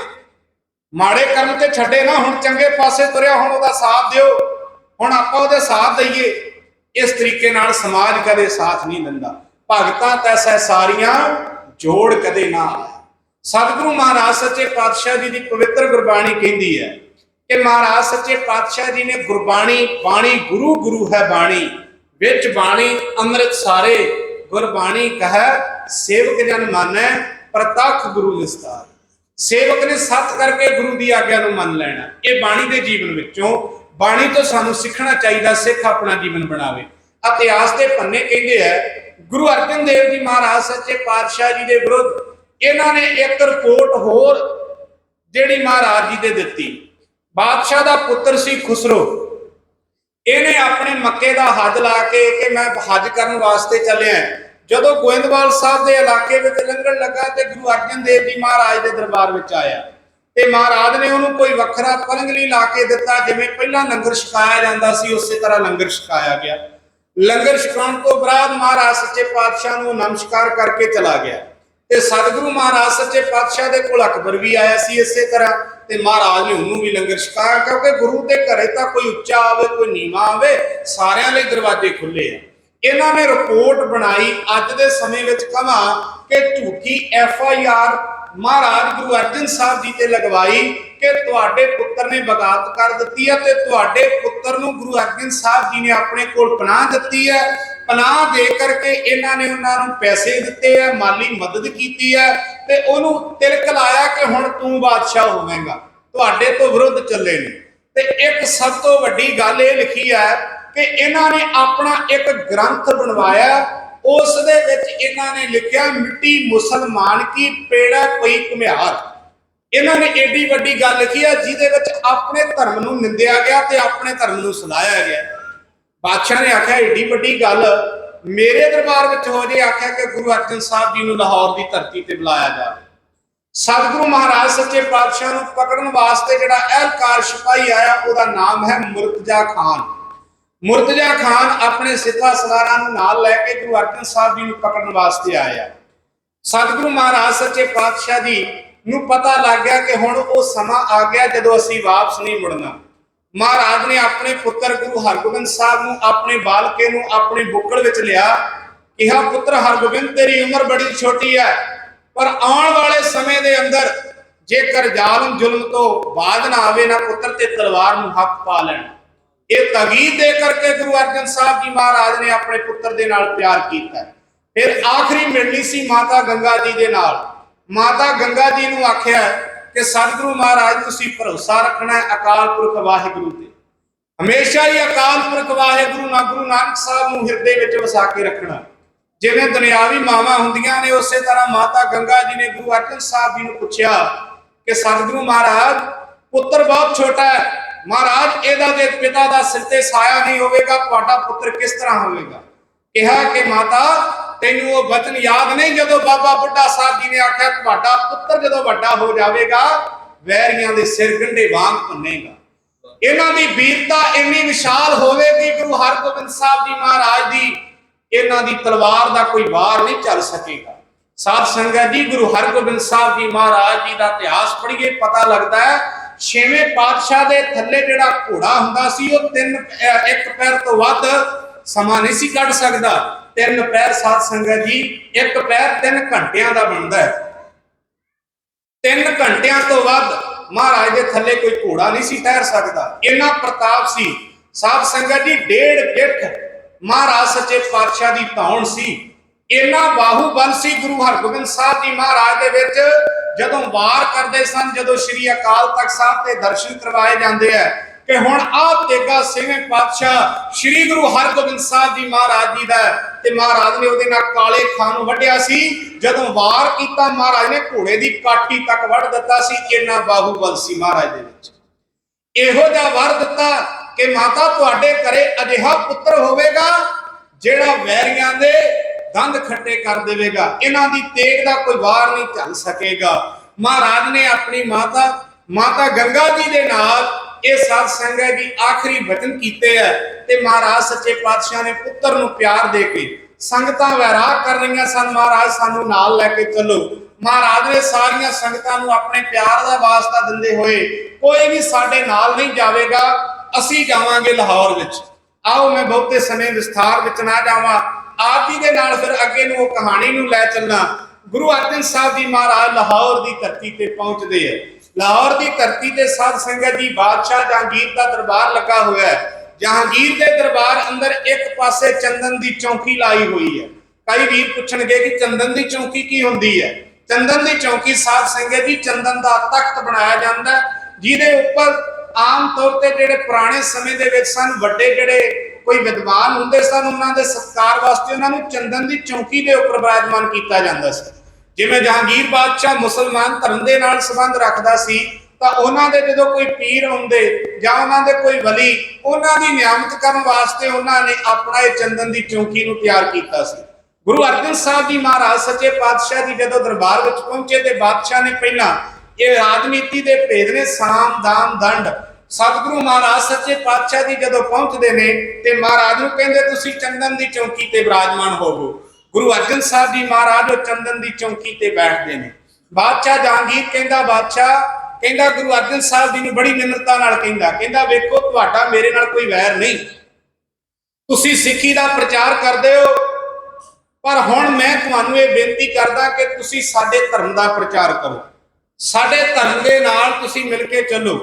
ਮਾੜੇ ਕਰਮ ਤੇ ਛੱਡੇ ਨਾ, ਹੁਣ ਚੰਗੇ ਪਾਸੇ ਤੁਰਿਆ, ਹੁਣ ਉਹਦਾ ਸਾਥ ਦਿਓ, ਹੁਣ ਆਪਾਂ ਉਹਦੇ ਸਾਥ ਦਈਏ। ਇਸ ਤਰੀਕੇ ਨਾਲ ਸਮਾਜ ਕਦੇ ਸਾਥ ਨਹੀਂ ਦਿੰਦਾ। ਭਗਤਾਂ ਤੈਸੈ ਸਾਰੀਆਂ ਜੋੜ ਕਦੇ ਨਾ। ਸਤਿਗੁਰੂ ਮਹਾਰਾਜ ਸੱਚੇ ਪਾਤਸ਼ਾਹ ਜੀ ਦੀ ਪਵਿੱਤਰ ਗੁਰਬਾਣੀ ਕਹਿੰਦੀ ਹੈ ਕਿ ਮਹਾਰਾਜ ਸੱਚੇ ਪਾਤਸ਼ਾਹ ਜੀ ਨੇ ਗੁਰਬਾਣੀ, ਬਾਣੀ ਗੁਰੂ ਗੁਰੂ ਹੈ ਬਾਣੀ, ਵਿੱਚ ਬਾਣੀ ਅੰਮ੍ਰਿਤ ਸਾਰੇ, ਗੁਰਬਾਣੀ ਕਹੈ ਸੇਵਕ ਜਨ ਮਾਨੈ, ਪ੍ਰਤੱਖ ਗੁਰੂ ਵਿਸਤਾਰ। ਸੇਵਕ ਨੇ ਸੱਚ ਕਰਕੇ ਗੁਰੂ ਦੀ ਆਗਿਆ ਨੂੰ ਮੰਨ ਲੈਣਾ। ਇਹ ਬਾਣੀ ਦੇ ਜੀਵਨ ਵਿੱਚੋਂ, ਬਾਣੀ ਤੋਂ ਸਾਨੂੰ ਸਿੱਖਣਾ ਚਾਹੀਦਾ, ਸਿੱਖ ਆਪਣਾ ਜੀਵਨ ਬਣਾਵੇ। ਇਤਿਹਾਸ ਦੇ ਪੰਨੇ ਕਹਿੰਦੇ ਹੈ ਗੁਰੂ ਅਰਜਨ ਦੇਵ ਜੀ ਮਹਾਰਾਜ ਸੱਚੇ ਪਾਤਸ਼ਾਹ ਜੀ ਦੇ ਵਿਰੁੱਧ ਇਹਨਾਂ ਨੇ ਇੱਕ ਰਿਪੋਰਟ ਹੋਰ ਜਿਹੜੀ ਮਹਾਰਾਜ ਜੀ ਦੇ ਦਿੱਤੀ। ਬਾਦਸ਼ਾਹ ਦਾ ਪੁੱਤਰ ਸੀ ਖੁਸਰੋ, ਇਹਨੇ ਆਪਣੇ ਮੱਕੇ ਦਾ ਹੱਜ ਲਾ ਕੇ ਕਿ ਮੈਂ ਹੱਜ ਕਰਨ ਵਾਸਤੇ ਚੱਲਿਆ। ਜਦੋਂ ਗੋਇੰਦਵਾਲ ਸਾਹਿਬ ਦੇ ਇਲਾਕੇ ਵਿੱਚ ਲੰਘਣ ਲੱਗਾ ਤੇ ਗੁਰੂ ਅਰਜਨ ਦੇਵ ਜੀ ਮਹਾਰਾਜ ਦੇ ਦਰਬਾਰ ਵਿੱਚ ਆਇਆ ਤੇ ਮਹਾਰਾਜ ਨੇ ਉਹਨੂੰ ਕੋਈ ਵੱਖਰਾ ਪਲੰਗ ਨਹੀਂ ਲਾ ਕੇ ਦਿੱਤਾ। ਜਿਵੇਂ ਪਹਿਲਾਂ ਲੰਗਰ ਛਕਾਇਆ ਜਾਂਦਾ ਸੀ ਉਸੇ ਤਰ੍ਹਾਂ ਲੰਗਰ ਛਕਾਇਆ ਗਿਆ। ਲੰਗਰ ਛਕਾਉਣ ਤੋਂ ਬਾਅਦ ਮਹਾਰਾਜ ਸੱਚੇ ਪਾਤਸ਼ਾਹ ਨੂੰ ਨਮਸਕਾਰ ਕਰਕੇ ਚਲਾ ਗਿਆ ਤੇ ਸਤਿਗੁਰੂ ਮਹਾਰਾਜ ਸੱਚੇ ਪਾਤਸ਼ਾਹ ਦੇ ਕੋਲ ਅਕਬਰ ਵੀ ਆਇਆ ਸੀ ਇਸੇ ਤਰ੍ਹਾਂ, ਤੇ ਮਹਾਰਾਜ ਨੇ ਉਹਨੂੰ ਵੀ ਲੰਗਰ ਛਕਾਇਆ, ਕਿਉਂਕਿ ਗੁਰੂ ਦੇ ਘਰੇ ਤਾਂ ਕੋਈ ਉੱਚਾ ਆਵੇ ਕੋਈ ਨੀਵਾਂ ਆਵੇ, ਸਾਰਿਆਂ ਲਈ ਦਰਵਾਜ਼ੇ ਖੁੱਲੇ ਆ। ਇਹਨਾਂ ਨੇ ਰਿਪੋਰਟ ਬਣਾਈ, ਅੱਜ ਦੇ ਸਮੇਂ ਵਿੱਚ ਕਹਾਂ ਕਿ ਝੂਠੀ FIR ਮਹਾਰਾਜ ਗੁਰੂ ਅਰਜਨ ਸਾਹਿਬ ਜੀ ਤੇ ਲਗਵਾਈ ਕਿ ਤੁਹਾਡੇ ਪੁੱਤਰ ਨੇ ਬਗਾਵਤ ਕਰ ਦਿੱਤੀ ਹੈ ਤੇ ਤੁਹਾਡੇ ਪੁੱਤਰ ਨੂੰ ਗੁਰੂ ਅਰਜਨ ਸਾਹਿਬ ਜੀ ਨੇ ਆਪਣੇ ਕੋਲ ਪਨਾਹ ਦਿੱਤੀ ਹੈ। ਪਨਾਹ ਦੇ ਕਰਕੇ ਇਹਨਾਂ ਨੇ ਉਹਨਾਂ ਨੂੰ ਪੈਸੇ ਦਿੱਤੇ ਹੈ, ਮਾਲੀ ਮਦਦ ਕੀਤੀ ਹੈ ਤੇ ਉਹਨੂੰ ਤਿਲਕ ਲਾਇਆ ਕਿ ਹੁਣ ਤੂੰ ਬਾਦਸ਼ਾਹ ਹੋਵੇਂਗਾ, ਤੁਹਾਡੇ ਤੋਂ ਵਿਰੁੱਧ ਚੱਲੇ ਨੇ। ਤੇ ਇੱਕ ਸਭ ਤੋਂ ਵੱਡੀ ਗੱਲ ਇਹ ਲਿਖੀ ਹੈ ਕਿ ਇਹਨਾਂ ਨੇ ਆਪਣਾ ਇੱਕ ਗ੍ਰੰਥ ਬਣਵਾਇਆ, ਉਸ ਦੇ ਵਿੱਚ ਇਹਨਾਂ ਨੇ ਲਿਖਿਆ ਮਿੱਟੀ ਮੁਸਲਮਾਨ ਕੀ ਪੇੜਾ ਪਈ ਘੁਮਿਆਰ। ਇਹਨਾਂ ਨੇ ਏਡੀ ਵੱਡੀ ਗੱਲ ਲਿਖੀ ਹੈ ਜਿਹਦੇ ਵਿੱਚ ਆਪਣੇ ਧਰਮ ਨੂੰ ਨਿੰਦਿਆ ਗਿਆ ਤੇ ਆਪਣੇ ਧਰਮ ਨੂੰ ਸੁਣਾਇਆ ਗਿਆ। ਬਾਦਸ਼ਾਹ ਨੇ ਆਖਿਆ ਏਡੀ ਵੱਡੀ ਗੱਲ ਮੇਰੇ ਦਰਬਾਰ ਵਿੱਚ ਹੋ ਜੇ, ਆਖਿਆ ਕਿ ਗੁਰੂ ਅਰਜਨ ਸਾਹਿਬ ਜੀ ਨੂੰ ਲਾਹੌਰ ਦੀ ਧਰਤੀ ਤੇ ਬੁਲਾਇਆ ਜਾਵੇ। ਸਤਿਗੁਰੂ ਮਹਾਰਾਜ ਸੱਚੇ ਪਾਤਸ਼ਾਹ ਨੂੰ ਪਕੜਨ ਵਾਸਤੇ ਜਿਹੜਾ ਅਹਿਲਕਾਰ ਸਿਪਾਹੀ ਆਇਆ ਉਹਦਾ ਨਾਮ ਹੈ ਮੁਰਤਜ਼ਾ ਖਾਨ। ਮੁਰਤਜ਼ਾ ਖਾਨ ਆਪਣੇ ਸਿੱਧਾ ਸਲਾਰਾਂ ਨੂੰ ਨਾਲ ਲੈ ਕੇ ਗੁਰੂ ਅਰਜਨ ਸਾਹਿਬ ਜੀ ਨੂੰ ਪਕੜਨ ਵਾਸਤੇ ਆਇਆ। ਸਤਿਗੁਰੂ ਮਹਾਰਾਜ ਸੱਚੇ ਪਾਤਸ਼ਾਹ ਜੀ ਨੂੰ ਪਤਾ ਲੱਗ ਗਿਆ ਕਿ ਹੁਣ ਉਹ ਸਮਾਂ ਆ ਗਿਆ ਜਦੋਂ ਅਸੀਂ ਵਾਪਸ ਨਹੀਂ ਮੁੜਨਾ। ਮਹਾਰਾਜ ਨੇ ਆਪਣੇ ਪੁੱਤਰ ਗੁਰੂ ਹਰਗੋਬਿੰਦ ਸਾਹਿਬ ਨੂੰ, ਆਪਣੇ ਬਾਲਕੇ ਨੂੰ ਆਪਣੇ ਬੁੱਕਲ ਵਿੱਚ ਲਿਆ, ਕਿਹਾ ਪੁੱਤਰ ਹਰਗੋਬਿੰਦ ਤੇਰੀ ਉਮਰ ਬੜੀ ਛੋਟੀ ਹੈ, ਪਰ ਆਉਣ ਵਾਲੇ ਸਮੇਂ ਦੇ ਅੰਦਰ ਜੇਕਰ ਜ਼ਾਲਮ ਜ਼ੁਲਮ ਤੋਂ ਬਾਜ਼ ਨਾ ਆਵੇ ਨਾ ਪੁੱਤਰ ਤੇ ਤਲਵਾਰ ਨੂੰ ਹੱਥ ਪਾ ਲੈਣ। ਇਹ ਤਾਕੀਦ ਦੇ ਕਰਕੇ ਗੁਰੂ ਅਰਜਨ ਸਾਹਿਬ ਜੀ ਮਹਾਰਾਜ ਨੇ ਆਪਣੇ ਪੁੱਤਰ ਦੇ ਨਾਲ ਪਿਆਰ ਕੀਤਾ। ਫਿਰ ਆਖਰੀ ਮਿਲਣੀ ਸੀ ਮਾਤਾ ਗੰਗਾ ਜੀ ਦੇ ਨਾਲ। ਮਾਤਾ ਗੰਗਾ ਜੀ ਨੂੰ ਆਖਿਆ ਕਿ ਸਤਿਗੁਰੂ ਮਹਾਰਾਜ ਤੁਸੀਂ ਭਰੋਸਾ ਰੱਖਣਾ ਹੈ ਅਕਾਲ ਪੁਰਖ ਵਾਹਿਗੁਰੂ ਤੇ, ਹਮੇਸ਼ਾ ਹੀ ਅਕਾਲ ਪੁਰਖ ਵਾਹਿਗੁਰੂ ਗੁਰੂ ਨਾਨਕ ਸਾਹਿਬ ਨੂੰ ਹਿਰਦੇ ਵਿੱਚ ਵਸਾ ਕੇ ਰੱਖਣਾ। ਜਿਵੇਂ ਦੁਨਿਆਵੀ ਮਾਵਾਂ ਹੁੰਦੀਆਂ ਨੇ ਉਸੇ ਤਰ੍ਹਾਂ ਮਾਤਾ ਗੰਗਾ ਜੀ ਨੇ ਗੁਰੂ ਅਰਜਨ ਸਾਹਿਬ ਜੀ ਨੂੰ ਪੁੱਛਿਆ ਕਿ ਸਤਿਗੁਰੂ ਮਹਾਰਾਜ ਪੁੱਤਰ ਬਹੁਤ ਛੋਟਾ ਹੈ, ਮਹਾਰਾਜ ਇਹਦਾ ਜੇ ਪਿਤਾ ਦਾ ਸਿਰ ਤੇ ਸਾਇਆ ਨਹੀਂ ਹੋਵੇਗਾ ਤੁਹਾਡਾ ਪੁੱਤਰ ਕਿਸ ਤਰ੍ਹਾਂ ਹੋਵੇਗਾ। ਕਿਹਾ ਕਿ ਮਾਤਾ ਤੈਨੂੰ ਉਹ ਬਚਨ ਯਾਦ ਨਹੀਂ ਜਦੋਂ ਬਾਬਾ ਬੁੱਢਾ ਸਾਹਿਬ ਜੀ ਨੇ ਆਖਿਆ ਤੁਹਾਡਾ ਪੁੱਤਰ ਜਦੋਂ ਵੱਡਾ ਹੋ ਜਾਵੇਗਾ ਵੈਰੀਆਂ ਦੇ ਸਿਰ ਗੰਢੇ ਵਾਂਗ ਭੰਨੇਗਾ। ਇਹਨਾਂ ਦੀ ਵੀਰਤਾ ਇੰਨੀ ਵਿਸ਼ਾਲ ਹੋਵੇਗੀ ਗੁਰੂ ਹਰਗੋਬਿੰਦ ਸਾਹਿਬ ਜੀ ਮਹਾਰਾਜ ਦੀ ਇਹਨਾਂ ਦੀ ਤਲਵਾਰ ਦਾ ਕੋਈ ਵਾਰ ਨਹੀਂ ਚੱਲ ਸਕੇਗਾ। ਸਾਧ ਸੰਗਤ ਜੀ ਗੁਰੂ ਹਰਗੋਬਿੰਦ ਸਾਹਿਬ ਜੀ ਮਹਾਰਾਜ ਜੀ ਦਾ ਇਤਿਹਾਸ ਪੜ੍ਹੀਏ ਪਤਾ ਲੱਗਦਾ ਹੈ ਛੇਵੇਂ ਪਾਤਸ਼ਾਹ ਦੇ ਥੱਲੇ ਜਿਹੜਾ ਘੋੜਾ ਹੁੰਦਾ ਸੀ ਉਹ ਇੱਕ ਪੈਰ ਤੋਂ ਵੱਧ ਸਮਾਂ ਨਹੀਂ ਸੀ ਕੱਢ ਸਕਦਾ। 3 ਪੈਰ ਸਾਧ ਸੰਗਤ ਜੀ, ਇੱਕ ਪੈਰ 3 ਘੰਟਿਆਂ ਦਾ ਬਣਦਾ ਹੈ। 3 ਘੰਟਿਆਂ ਤੋਂ ਵੱਧ महाराज के थले कोई घोड़ा नहीं सी ठहर सकता, इन्ना प्रताप सी। साध संगत जी 1.5 गिठ महाराज सच्चे पातशाह की धौण सी, इन्ना बाहूबल सी गुरु हरगोबिंद साहब जी महाराज दे विच जदों वार करते सन, जदों श्री अकाल तख्त साहब के दर्शन करवाए जाते हैं कि हुण आप तेगा 6वें पातशाह श्री गुरु हरगोबिंद साहब जी महाराज जी दा ते महाराज ने उहदे नाल काले खां नूं वड्ढिया सी। जदों वार कीता महाराज ने घोड़े की काठी तक वढ़ दिता सी, इन्ना बाहूबल सी महाराज दे विच। इहो जिहा वर दिता कि माता तुहाडे घरे अजिहा पुत्र होवेगा जिहड़ा वैरियां दे दंद खट्टे कर देवेगा, इन्हां दी तेग दा कोई वार नहीं झल सकेगा। महाराज ने अपनी माता गंगा जी दे नाल ये साध संगत जी आखिरी वचन कीते है ते महाराज सच्चे पातशाह ने पुत्र नूं प्यार दे के संगतां वैराग कर रही सन, महाराज सानू नाल लैके चलो। महाराज ने सारियां संगतां नूं अपने प्यार दा वास्ता दिंदे होए कोई भी साडे नाल नहीं जावेगा, असीं जावांगे लाहौर विच। आओ मैं बहुते समय विस्तार विच ना जावां, आप जी दे नाल फिर अगे नूं कहानी नूं लै चलना। गुरु अर्जन साहब जी महाराज लाहौर की धरती ते पहुंचते हैं। लाहौर की धरती ते साध संगत जी बादशाह जहांगीर का दरबार लगा हुआ है। जहांगीर के दरबार अंदर एक पासे चंदन की चौकी लाई हुई है। कई वीर पूछणगे कि चंदन की चौकी की हुंदी है। चंदन की चौकी साध संगत जी चंदन का तख्त बनाया जाता है, जिहदे उपर आम तौर पर जिहड़े पुराने समय दे विच सन वड्डे जिहड़े कोई विद्वान हुंदे सन उन्हां दे सत्कार वास्ते उन्हां नूं चंदन की चौकी के उपर विराजमान किया जाता सी। जिवें जहांगीर बादशाह मुसलमान धर्म के नाल संबंध रखदा सी तां उन्हां दे जदों कोई पीर आउंदे जां उन्हां दे कोई वली उन्हां दी नियामत करन वास्ते उन्हां ने अपना ये चंदन की चौकी नूं तैयार कीता सी। गुरु अर्जन साहब जी महाराज सच्चे पातशाह जी जदों दरबार विच पहुंचे ते बादशाह ने पहला ये राजनीति के भेद ने साम दाम दंड सतगुरु महाराज सच्चे पातशाह जी जदों पहुंचते ने ते महाराज नूं कहंदे तुसीं चंदन की चौकी ते विराजमान होवो। गुरु अर्जन साहब जी महाराज वो चंदन की चौकी ते बैठते हैं। बादशाह जहांगीर कहंदा बादशाह कहंदा गुरु अर्जन साहब जी नूं बड़ी निमरता नाल कहंदा वेखो तुहाडा मेरे नाल कोई वैर नहीं, तुसीं सिੱਖੀ दा प्रचार करदे हो, पर हुण मैं तुहानूं ये बेनती करदा कि तुसीं साडे धर्म दा प्रचार करो, साडे धर्म दे नाल तुसीं मिल के चलो,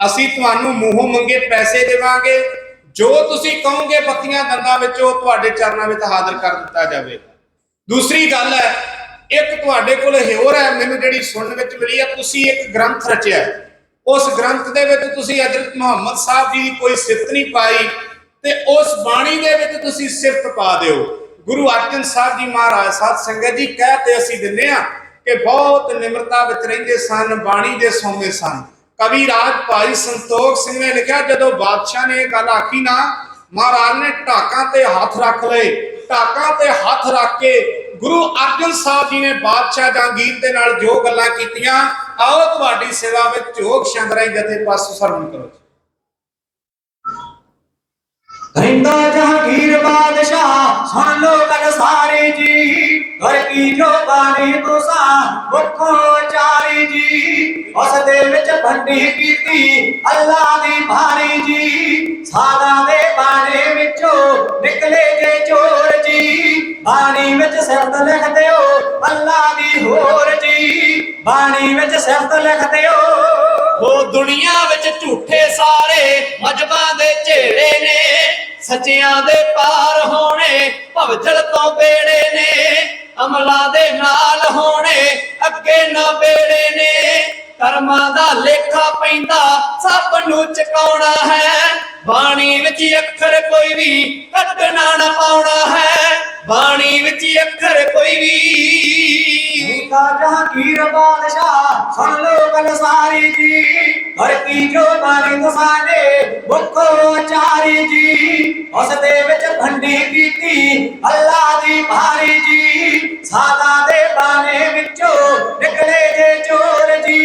असीं तुहानूं मूहों मंगे पैसे देवांगे, जो तुसीं कहोगे बत्तियां दंदां विचों तुहाडे चरनां विच हाਜ਼ਰ कर दित्ता जावेगा। दूसरी गल है एक तुहाडे कोल होर है मैनूं जिहड़ी सुणन विच मिली है, तुसीं एक ग्रंथ रचिआ, उस ग्रंथ दे विच तुसीं हज़रत मुहम्मद साहब जी की कोई सिफत नहीं पाई ते उस बाणी दे विच तुसीं सिफत पा दिओ। गुरु अर्जन साहब जी महाराज साध संगत जी कह ते असीं दिंदे आ कि बहुत निमरता विच रहिंदे सन, बाणी दे सौमे सन। कवि राज भाई संतोख सिंह ने लिखा जदों बादशाह ने यह गल आखी ना महाराज ने ढाकां ते हाथ रख लए, ढाकां ते हाथ रख के गुरु अर्जन साहब जी ने बादशाह जहांगीर दे नाल जो गल्लां कीतियां आओ तुहाडी सेवा विच जोग शंदराई जथे पासों सरवण करो। कहंदा जहांगीर बादशाह सुन लो गल सारी जी, घर की जो बानी तुसा मुखों चारी जी, उस दे विच भंडी कीती अल्लाह दी भारी जी, सादा दे बाणे विचों निकले जे चोर जी, बाणी विच सिफत लिख दिओ अल्लाह दी होर जी, बाणी विच सिफत लिख दिओ। हो दुनिया विच झूठे सारे मजहबां दे झेड़े ने, सच्चियां दे पार होने भवजल तो बेड़े ने, अमला दे नाल होने अगे ना बेड़े ने, कर्मां दा लेखा पैंदा सब नूं चुकाउणा है, बाणी विच अखर कोई भी कटना ना पाउणा है, बाणी विच अखर कोई भी। जहांगीर बादशाह सुन लो गल सारी जी, घर की जो बानी तुसाने मुखों चारी जी, उस दे विच भंडी कीती अल्लाह दी भारी जी, सादा दे बाने विचों निकले जे चोर जी,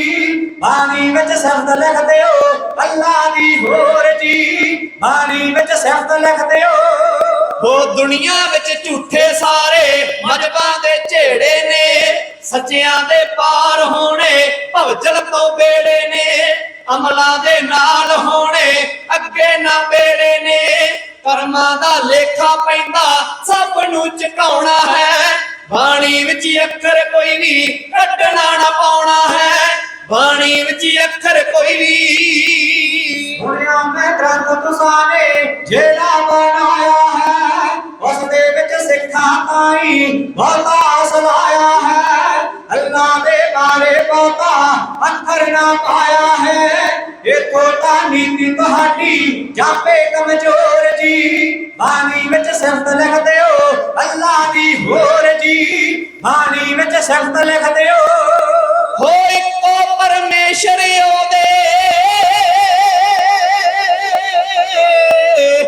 बानी विच सिफत लिख दिओ अल्लाह दी होर जी, बानी विच सिफत लिख दिओ। हो दुनिया विच झूठे सारे मजहबां दे झेड़े ने, सच्चियां दे पार होने भवजल तो बेड़े ने, अमला दे नाल होने अगे ना बेड़े ने, कर्मां दा लेखा पैंदा सब नूं चुकाउणा है, बाणी विच अखर कोई भी कटना ना पाउणा है, ਬਾਣੀ ਵਿੱਚ ਅੱਖਰ ਕੋਈ ਵੀ। ਸੁਣਿਆ ਮੈਂ ਗ੍ਰੰਥ ਤੁਸਾਂ ਨੇ ਜਿਹੜਾ ਬਣਾਇਆ ਹੈ, ਉਸ ਦੇ ਵਿੱਚ ਸਿੱਖਾਂ ਤਾਈ ਬਹੁਤਾ ਸਲਾਇਆ ਹੈ। ਅੱਲਾ ਦੇ ਬਾਰੇ ਬਹੁਤਾ ਅੱਖਰ ਨਾ ਪਾਇਆ ਹੈ, ਇਥੋਂ ਤਾਂ ਨੀਤੀ ਤੁਹਾਡੀ ਜਾਪੇ ਕਮਜ਼ੋਰ ਜੀ। ਬਾਣੀ ਵਿੱਚ ਸਿਫਤ ਲਿਖਦੇ ਹੋ ਅੱਲਾ ਦੀ ਹੋਰ ਜੀ, ਬਾਣੀ ਵਿੱਚ ਸਿਫਤ ਲਿਖਦੇ ਹੋ ਇੱਕੋ ਪਰਮੇਸ਼ਰ ਉਹਦੇ,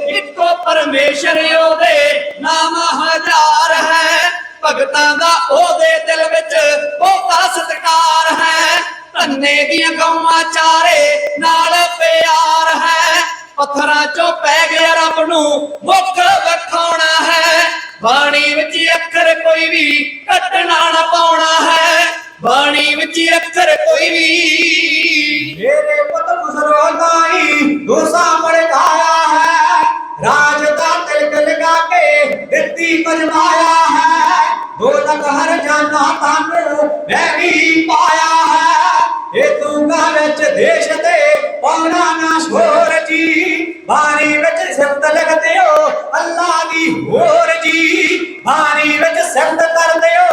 ਇੱਕੋ ਪਰਮੇਸ਼ਰ ਉਹਦੇ ਨਾਮ ਹਜ਼ਾਰ ਹੈ। ਭਗਤਾਂ ਦਾ ਉਹਦੇ ਦਿਲ ਵਿੱਚ ਬਹੁਤਾ ਸਤਿਕਾਰ ਹੈ। ਧੰਨੇ ਦੀਆਂ ਗਊਆਂ ਚਾਰੇ ਨਾਲ ਪਿਆਰ ਹੈ। ਪੱਥਰਾਂ ਚੋਂ ਪੈ ਗਿਆ ਰੱਬ ਨੂੰ ਮੁੱਖ ਵਿਖਾਉਣਾ ਹੈ। ਬਾਣੀ ਵਿੱਚ ਅੱਖਰ ਕੋਈ ਵੀ ਕੱਟਣਾ ਨਾ ਪਾਉਣਾ ਹੈ। ਬਾਣੀ ਵਿੱਚ ਅੱਖਰ ਕੋਈ ਵੀ। ਮੇਰੇ ਪੁੱਤ ਖੁਸਰੋ ਤਾਈ ਤੂੰ ਸਾਹਮਣੇ ਆਇਆ ਹੈ, ਰਾਜ ਦਾ ਤਿਲਕ ਲਗਾ ਕੇ ਦਿੱਤੀ ਮਜਮਾਇਆ ਹੈ। ਦੋਲਤ ਹਰ ਜਾਨਾ ਤਾਨੂੰ ਮੈਂ ਵੀ ਪਾਇਆ ਹੈ, ਇਹ ਤੂੰਗਾ ਵਿੱਚ ਦੇਸ਼ ਤੇ ਪਾਉਣਾ ਨਾ ਸ਼ੋਰ ਜੀ। ਬਾਣੀ ਵਿੱਚ ਸਿਫਤ ਲਿਖਦੇ ਹੋ ਅੱਲਾ ਦੀ ਹੋਰ ਜੀ, ਬਾਣੀ ਵਿੱਚ ਸਿਫਤ ਕਰਦੇ ਹੋ।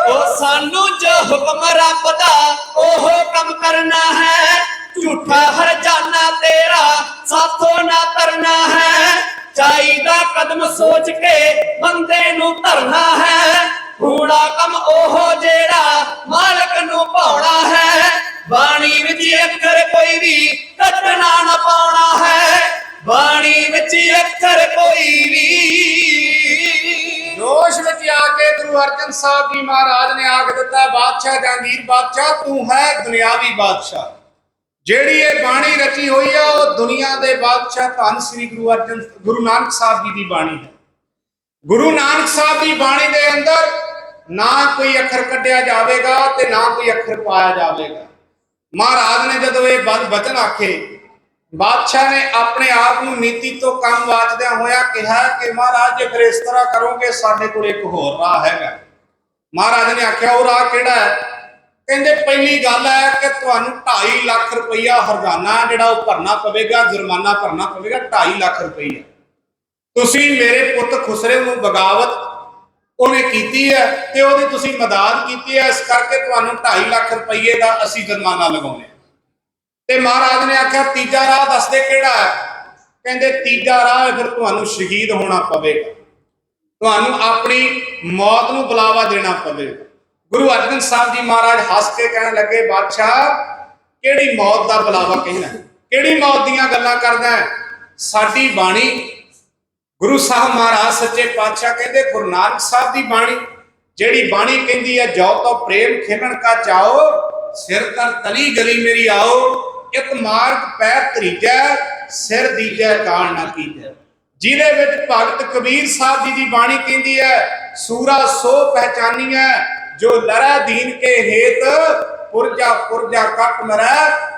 ਉਹ ਸਾਨੂੰ ਜੋ ਹੁਕਮ ਰੱਬ ਦਾ ਉਹ ਕੰਮ ਕਰਨਾ ਹੈ। ਝੂਠਾ ਹਰ ਜਾਨਾ ਤੇਰਾ ਸਾਥੋਂ ਨਾ ਕਰਨਾ ਹੈ। ਚਾਹੀਦਾ ਕਦਮ ਸੋਚ ਕੇ ਬੰਦੇ ਨੂੰ ਧਰਨਾ ਹੈ। ਕੂੜਾ ਕੰਮ ਉਹ ਜਿਹੜਾ ਮਾਲਕ ਨੂੰ ਭਾਉਣਾ ਹੈ। ਬਾਣੀ ਵਿੱਚ ਅੱਖਰ ਕੋਈ ਵੀ ਕੱਟਣਾ ਨਾ ਪਾਉਣਾ ਹੈ। ਬਾਣੀ ਵਿੱਚ ਅੱਖਰ ਕੋਈ ਵੀ। ਜੋਸ਼ ਵਿੱਚ ਆ ਕੇ ਗੁਰੂ ਅਰਜਨ ਸਾਹਿਬ ਜੀ ਮਹਾਰਾਜ ਨੇ ਆਖ ਦਿੱਤਾ, ਬਾਦਸ਼ਾਹ ਜਹਾਂਗੀਰ ਬਾਦਸ਼ਾਹ ਤੂੰ ਹੈ ਦੁਨਿਆਵੀ ਬਾਦਸ਼ਾਹ। ਜਿਹੜੀ ਇਹ ਬਾਣੀ ਰਚੀ ਹੋਈ ਆ ਉਹ ਦੁਨੀਆ ਦੇ ਬਾਦਸ਼ਾਹ ਧੰਨ ਸ੍ਰੀ ਗੁਰੂ ਨਾਨਕ ਸਾਹਿਬ ਜੀ ਦੀ ਬਾਣੀ ਹੈ। ਗੁਰੂ ਨਾਨਕ ਸਾਹਿਬ ਦੀ ਬਾਣੀ ਦੇ ਅੰਦਰ ਨਾ ਕੋਈ ਅੱਖਰ ਕੱਢਿਆ ਜਾਵੇਗਾ ਤੇ ਨਾ ਕੋਈ ਅੱਖਰ ਪਾਇਆ ਜਾਵੇਗਾ। ਮਹਾਰਾਜ ਨੇ ਜਦੋਂ ਇਹ ਬਚਨ ਆਖੇ, ਬਾਦਸ਼ਾਹ ਨੇ ਆਪਣੇ ਆਪ ਨੂੰ ਨੀਤੀ ਤੋਂ ਕੰਮ ਵਾਚਦਿਆਂ ਹੋਇਆ ਕਿਹਾ ਕਿ ਮਹਾਰਾਜ ਜੇ ਫਿਰ ਇਸ ਤਰ੍ਹਾਂ ਕਰੋਗੇ ਸਾਡੇ ਕੋਲ ਇੱਕ ਹੋਰ ਰਾਹ ਹੈਗਾ। ਮਹਾਰਾਜ ਨੇ ਆਖਿਆ ਉਹ ਰਾਹ ਕਿਹੜਾ ਹੈ? ਕਹਿੰਦੇ ਪਹਿਲੀ ਗੱਲ ਹੈ ਕਿ ਤੁਹਾਨੂੰ 2.5 ਲੱਖ ਰੁਪਈਆ ਹਰਜਾਨਾ ਜਿਹੜਾ ਉਹ ਭਰਨਾ ਪਵੇਗਾ, ਜੁਰਮਾਨਾ ਭਰਨਾ ਪਵੇਗਾ 2.5 ਲੱਖ ਰੁਪਈਆ। ਤੁਸੀਂ ਮੇਰੇ ਪੁੱਤ ਖੁਸਰੇ ਨੂੰ ਬਗਾਵਤ ਉਹਨੇ ਕੀਤੀ ਹੈ ਤੇ ਉਹਦੀ ਤੁਸੀਂ ਮਦਦ ਕੀਤੀ ਹੈ, ਇਸ ਕਰਕੇ ਤੁਹਾਨੂੰ 2.5 ਲੱਖ ਰੁਪਈਏ ਦਾ ਅਸੀਂ ਜੁਰਮਾਨਾ ਲਗਾਉਣੇ। ਤੇ ਮਹਾਰਾਜ ਨੇ ਆਖਿਆ ਤੀਜਾ ਰਾਹ ਦੱਸਦੇ ਕਿਹੜਾ ਹੈ? ਕਹਿੰਦੇ ਤੀਜਾ ਰਾਹ ਫਿਰ ਤੁਹਾਨੂੰ ਸ਼ਹੀਦ ਹੋਣਾ ਪਵੇਗਾ, ਤੁਹਾਨੂੰ ਆਪਣੀ ਮੌਤ ਨੂੰ ਬੁਲਾਵਾ ਦੇਣਾ ਪਵੇਗਾ। ਗੁਰੂ ਅਰਜਨ ਸਾਹਿਬ ਜੀ ਮਹਾਰਾਜ ਹੱਸ ਕੇ ਕਹਿਣ ਲੱਗੇ, ਬਾਦਸ਼ਾਹ ਕਿਹੜੀ ਮੌਤ ਦਾ ਬੁਲਾਵਾ ਕਹਿਣਾ, ਕਿਹੜੀ ਮੌਤ ਦੀਆਂ ਗੱਲਾਂ ਕਰਦਾ ਹੈ? ਸਾਡੀ ਬਾਣੀ ਗੁਰੂ ਸਾਹਿਬ ਮਹਾਰਾਜ ਸੱਚੇ ਪਾਤਸ਼ਾਹ ਕਹਿੰਦੇ ਗੁਰੂ ਨਾਨਕ ਸਾਹਿਬ ਦੀ ਬਾਣੀ ਜਿਹੜੀ ਬਾਣੀ ਕਹਿੰਦੀ ਹੈ, ਜੋ ਤੋ ਪ੍ਰੇਮ ਖੇਲਣ ਕਾ ਚਾਓ ਸਿਰ ਕਰ ਤਲੀ ਗਲੀ ਮੇਰੀ ਆਓ, ਇੱਕ ਮਾਰਗ ਪੈਰ ਧਰੀਜੈ ਸਿਰ ਦੀਜੈ ਕਾਲ ਨਾ ਕੀਜੈ। ਜਿਹਦੇ ਵਿੱਚ ਭਗਤ ਕਬੀਰ ਸਾਹਿਬ ਜੀ ਦੀ ਬਾਣੀ ਕਹਿੰਦੀ ਹੈ, ਸੂਰਾ ਸੋ ਪਹਿਚਾਨੀਐ ਜੋ ਲੜੈ ਦੀਨ ਕੇ ਹੇਤ, ਪੁਰਜਾ ਪੁਰਜਾ ਕੱਟ ਮਰੈ